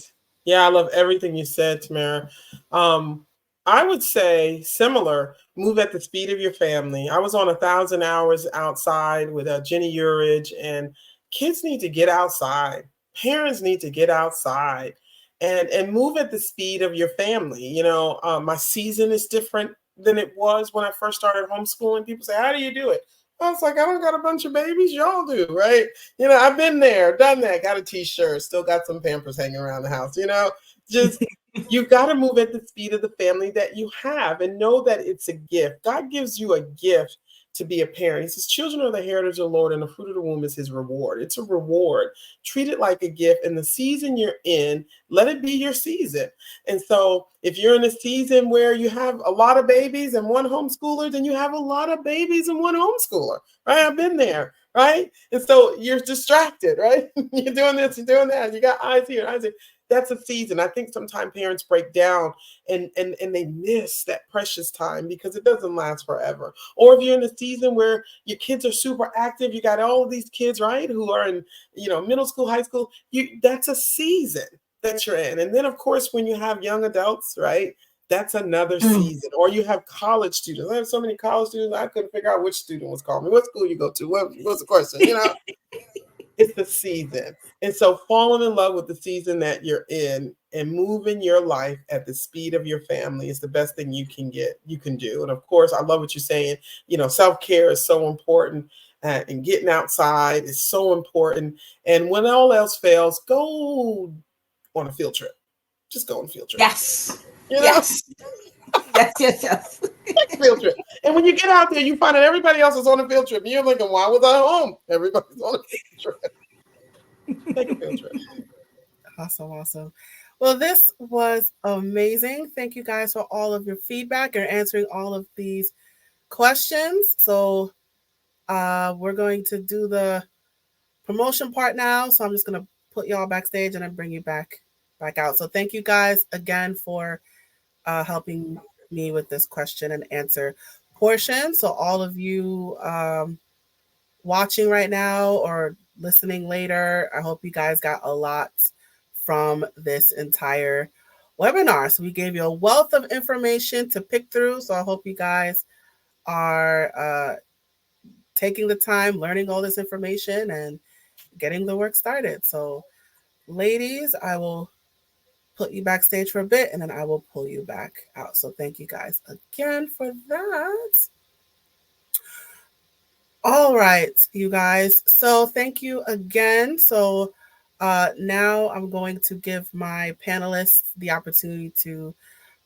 I love everything you said, Tamara. I would say similar, move at the speed of your family. I was on 1,000 Hours Outside with Jenny Uridge, and kids need to get outside. Parents need to get outside and move at the speed of your family. My season is different than it was when I first started homeschooling. People say, "How do you do it?" I was like, "I don't got a bunch of babies. Y'all do, right?" I've been there, done that, got a t-shirt, still got some Pampers hanging around the house, just you got to move at the speed of the family that you have, and know that it's a gift. God gives you a gift to be a parent. He says, "Children are the heritage of the Lord, and the fruit of the womb is his reward." It's a reward. Treat it like a gift. And the season you're in, let it be your season. And so if you're in a season where you have a lot of babies and one homeschooler, then you have a lot of babies and one homeschooler, right? I've been there, right? And so you're distracted, right? You're doing this, you're doing that. You got eyes here, eyes here. That's a season. I think sometimes parents break down and they miss that precious time because it doesn't last forever. Or if you're in a season where your kids are super active, you got all of these kids, right, who are in, middle school, high school, that's a season that you're in. And then of course, when you have young adults, right, that's another season. Or you have college students. I have so many college students, I couldn't figure out which student was calling me. What school you go to? What's the question? It's the season. And so falling in love with the season that you're in and moving your life at the speed of your family is the best thing you can do. And of course, I love what you're saying. Self-care is so important, and getting outside is so important. And when all else fails, go on a field trip. Just go on a field trip. Yes. Yes. Yes. Field trip. And And when you get out there, you find that everybody else is on a field trip. And you're thinking, why was I home? Everybody's on a field trip. Take a field trip. Awesome, awesome. Well, this was amazing. Thank you guys for all of your feedback and answering all of these questions. So we're going to do the promotion part now. So I'm just gonna put y'all backstage and then bring you back out. So thank you guys again for helping me with this question and answer portion. So all of you watching right now or listening later, I hope you guys got a lot from this entire webinar. So we gave you a wealth of information to pick through. So I hope you guys are taking the time, learning all this information and getting the work started. So ladies, I will put you backstage for a bit and then I will pull you back out. So thank you guys again for that. All right, you guys. So thank you again. So now I'm going to give my panelists the opportunity to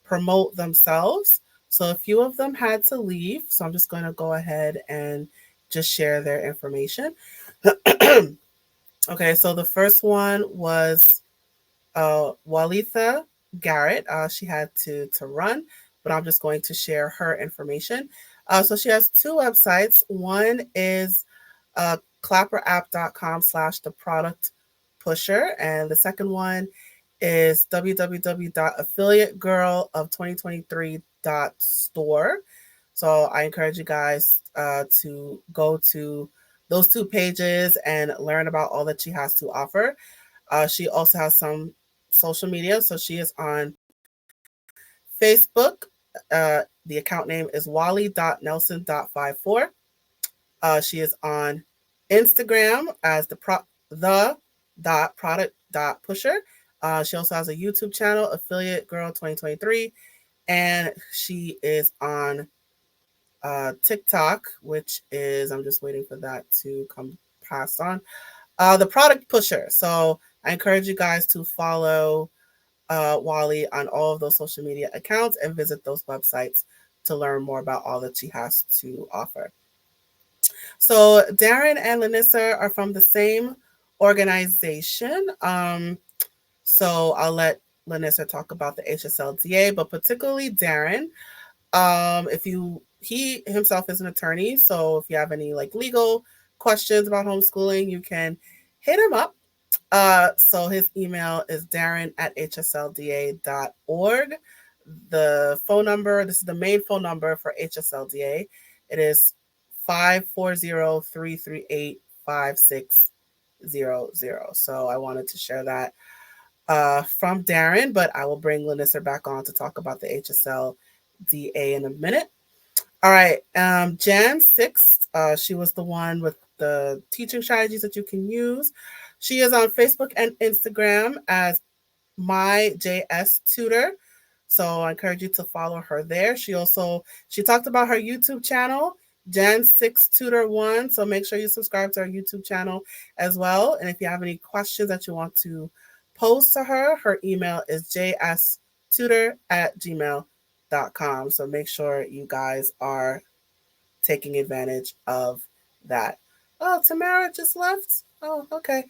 promote themselves. So a few of them had to leave. So I'm just going to go ahead and just share their information. Okay, so the first one was Waletha Garrett. She had to run, but I'm just going to share her information. So she has two websites. One is clapperapp.com/the product pusher, and the second one is www.affiliategirlof2023.store. So I encourage you guys to go to those two pages and learn about all that she has to offer. She also has some social media. So she is on Facebook. The account name is wally.nelson.54. She is on Instagram as the product.pusher. She also has a YouTube channel, Affiliate Girl 2023, and she is on TikTok, which is, I'm just waiting for that to come passed on, the product pusher. So I encourage you guys to follow Wally on all of those social media accounts and visit those websites to learn more about all that she has to offer. So Darren and Lanissa are from the same organization. So I'll let Lanissa talk about the HSLDA, but particularly Darren, he himself is an attorney. So if you have any like legal questions about homeschooling, you can hit him up. So his email is darren@hslda.org. The phone number, this is the main phone number for HSLDA. It is 540-338-5600. So I wanted to share that from Darren, but I will bring Lanissa back on to talk about the HSLDA in a minute. All right, Jan 6th, she was the one with the teaching strategies that you can use. She is on Facebook and Instagram as My JS Tutor. So I encourage you to follow her there. She talked about her YouTube channel, Jan 6 Tutor 1. So make sure you subscribe to her YouTube channel as well. And if you have any questions that you want to pose to her, her email is jstutor@gmail.com. So make sure you guys are taking advantage of that. Oh, Tamara just left. Oh, okay.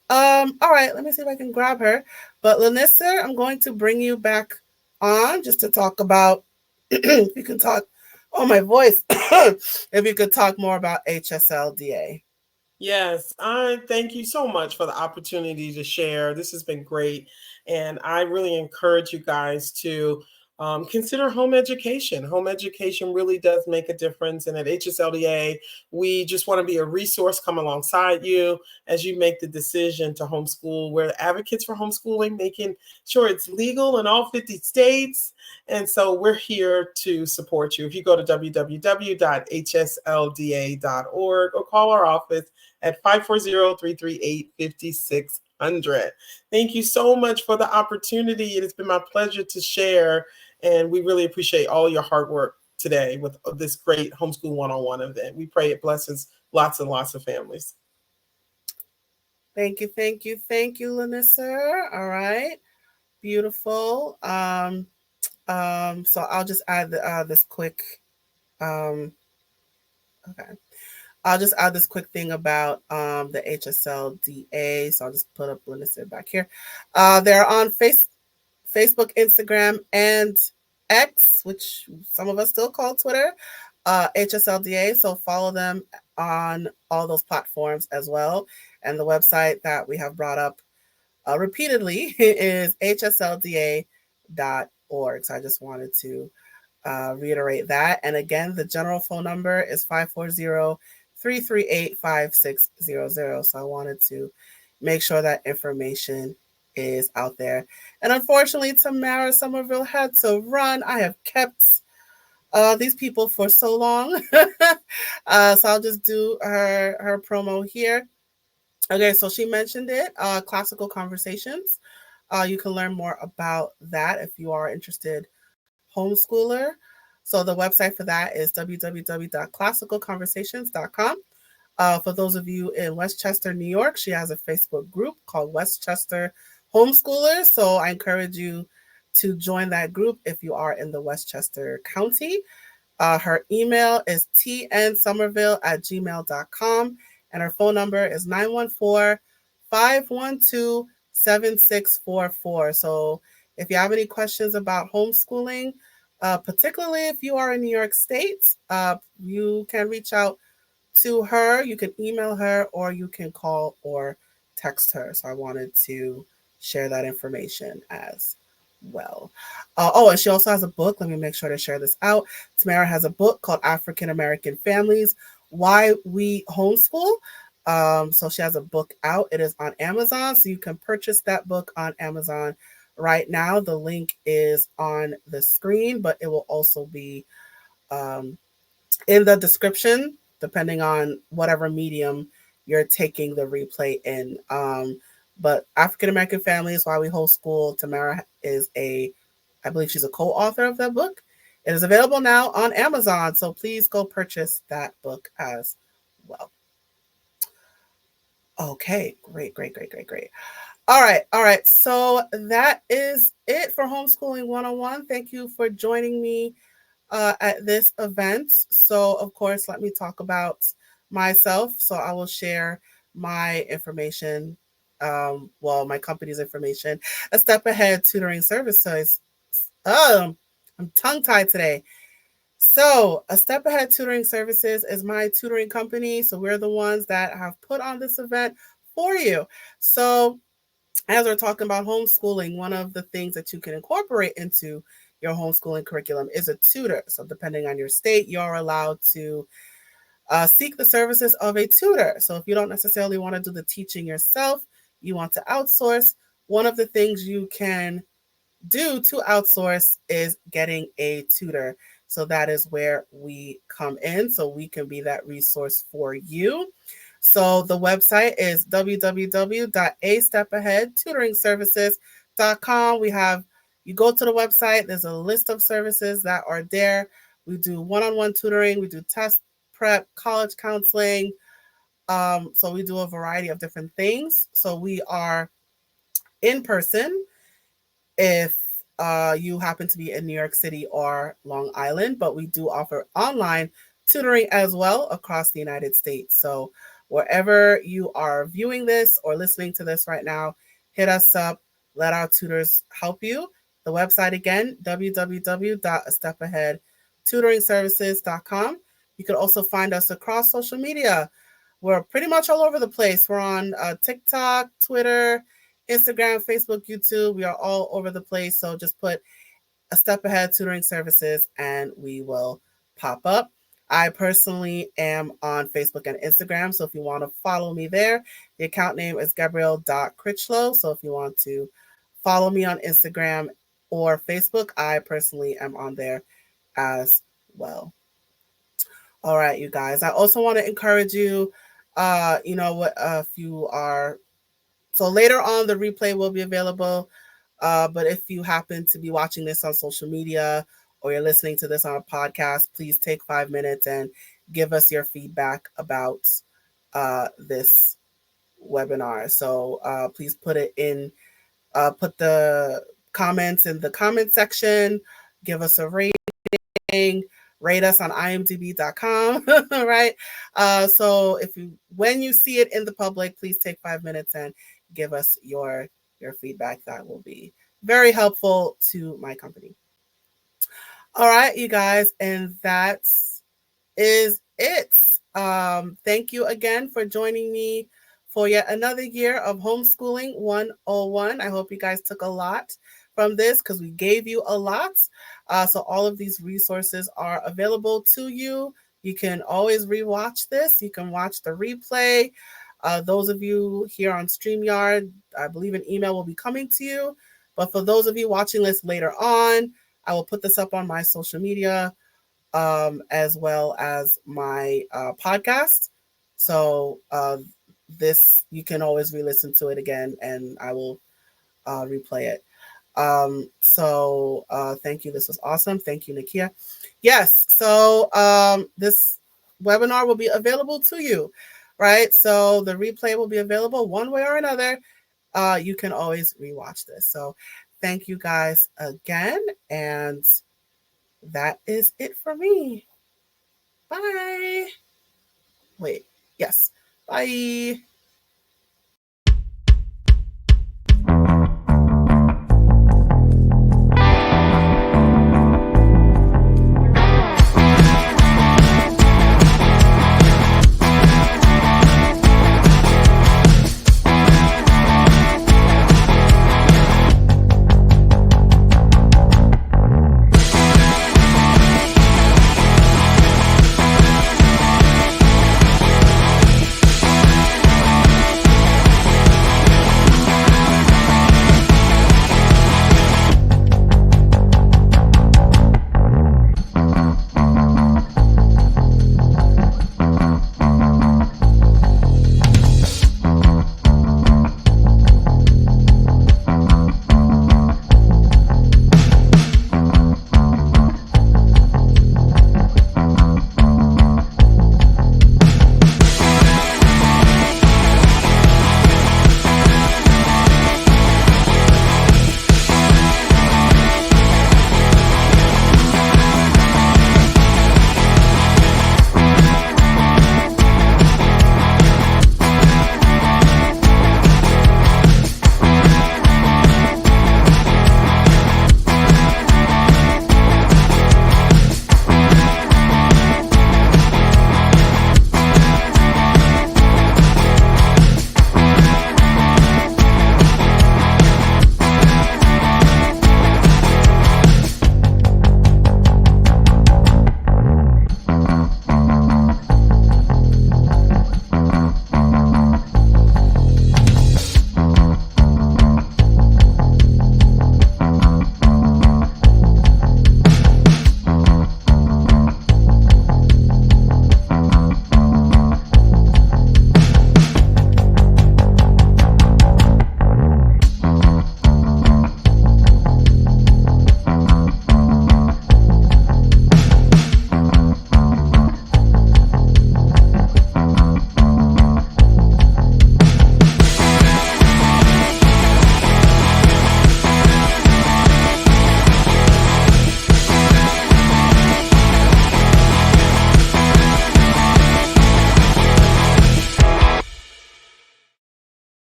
All right, let me see if I can grab her. But Lanissa, I'm going to bring you back on just to talk about if you can talk. Oh, my voice. If you could talk more about HSLDA. Yes, I thank you so much for the opportunity to share. This has been great. And I really encourage you guys to consider home education. Home education really does make a difference. And at HSLDA, we just want to be a resource, come alongside you as you make the decision to homeschool. We're advocates for homeschooling, making sure it's legal in all 50 states. And so we're here to support you. If you go to www.hslda.org or call our office at 540-338-5600. Thank you so much for the opportunity. It has been my pleasure to share, and we really appreciate all your hard work today with this great Homeschool 101 event. We pray it blesses lots and lots of families. Thank you, thank you, thank you, Lanissa. All right, beautiful. So I'll just add this quick Okay. I'll just add this quick thing about the HSLDA. So I'll just put up, let me sit back here. They're on Facebook, Instagram, and X, which some of us still call Twitter, HSLDA. So follow them on all those platforms as well. And the website that we have brought up repeatedly is hslda.org. So I just wanted to reiterate that. And again, the general phone number is 540-338-5600. So I wanted to make sure that information is out there. And unfortunately, Tamara Somerville had to run. I have kept these people for so long. So I'll just do her promo here. Okay, so she mentioned it, Classical Conversations. You can learn more about that if you are interested homeschooler. So the website for that is www.classicalconversations.com. For those of you in Westchester, New York, she has a Facebook group called Westchester Homeschoolers. So I encourage you to join that group if you are in the Westchester County. Her email is tnsomerville@gmail.com, and her phone number is 914-512-7644. So if you have any questions about homeschooling, particularly if you are in New York State, you can reach out to her. You can email her or you can call or text her. So I wanted to share that information as well. And she also has a book. Let me make sure to share this out. Tamara has a book called African American Families, Why We Homeschool. So she has a book out. It is on Amazon. So you can purchase that book on Amazon right now. The link is on the screen, but it will also be in the description, depending on whatever medium you're taking the replay in. But African American Families, Why We Homeschool, Tamara is I believe she's a co-author of that book. It is available now on Amazon, so please go purchase that book as well. Okay, great. All right. So that is it for Homeschooling 101. Thank you for joining me at this event. So, of course, let me talk about myself. So I will share my information, my company's information. A Step Ahead Tutoring Services. I'm tongue-tied today. So, A Step Ahead Tutoring Services is my tutoring company. So we're the ones that have put on this event for you. So as we're talking about homeschooling, one of the things that you can incorporate into your homeschooling curriculum is a tutor. So depending on your state, you're allowed to seek the services of a tutor. So if you don't necessarily want to do the teaching yourself, you want to outsource, one of the things you can do to outsource is getting a tutor. So that is where we come in. So we can be that resource for you. So the website is www.astepaheadtutoringservices.com. You go to the website, there's a list of services that are there. We do one-on-one tutoring, we do test prep, college counseling. So we do a variety of different things. So we are in person if you happen to be in New York City or Long Island, but we do offer online tutoring as well across the United States. So wherever you are viewing this or listening to this right now, hit us up. Let our tutors help you. The website again, www.astepaheadtutoringservices.com. You can also find us across social media. We're pretty much all over the place. We're on TikTok, Twitter, Instagram, Facebook, YouTube. We are all over the place. So just put A Step Ahead Tutoring Services and we will pop up. I personally am on Facebook and Instagram. So if you want to follow me there, the account name is Gabrielle.Critchlow. So if you want to follow me on Instagram or Facebook, I personally am on there as well. All right, you guys. I also want to encourage you, if you are, so later on the replay will be available. But if you happen to be watching this on social media or you're listening to this on a podcast, please take 5 minutes and give us your feedback about this webinar. So please put the comments in the comment section, give us a rating, rate us on imdb.com, right? So when you see it in the public, please take 5 minutes and give us your feedback. That will be very helpful to my company. All right, you guys, and that is it. Thank you again for joining me for yet another year of Homeschooling 101. I hope you guys took a lot from this because we gave you a lot. So all of these resources are available to you. You can always rewatch this. You can watch the replay. Those of you here on StreamYard, I believe an email will be coming to you. But for those of you watching this later on, I will put this up on my social media as well as my podcast. So this, you can always re-listen to it again, and I will replay it. So thank you. This was awesome. Thank you, Nakia. Yes. So this webinar will be available to you, right? So the replay will be available one way or another. You can always rewatch this. So thank you guys again. And that is it for me. Bye. Wait. Yes. Bye.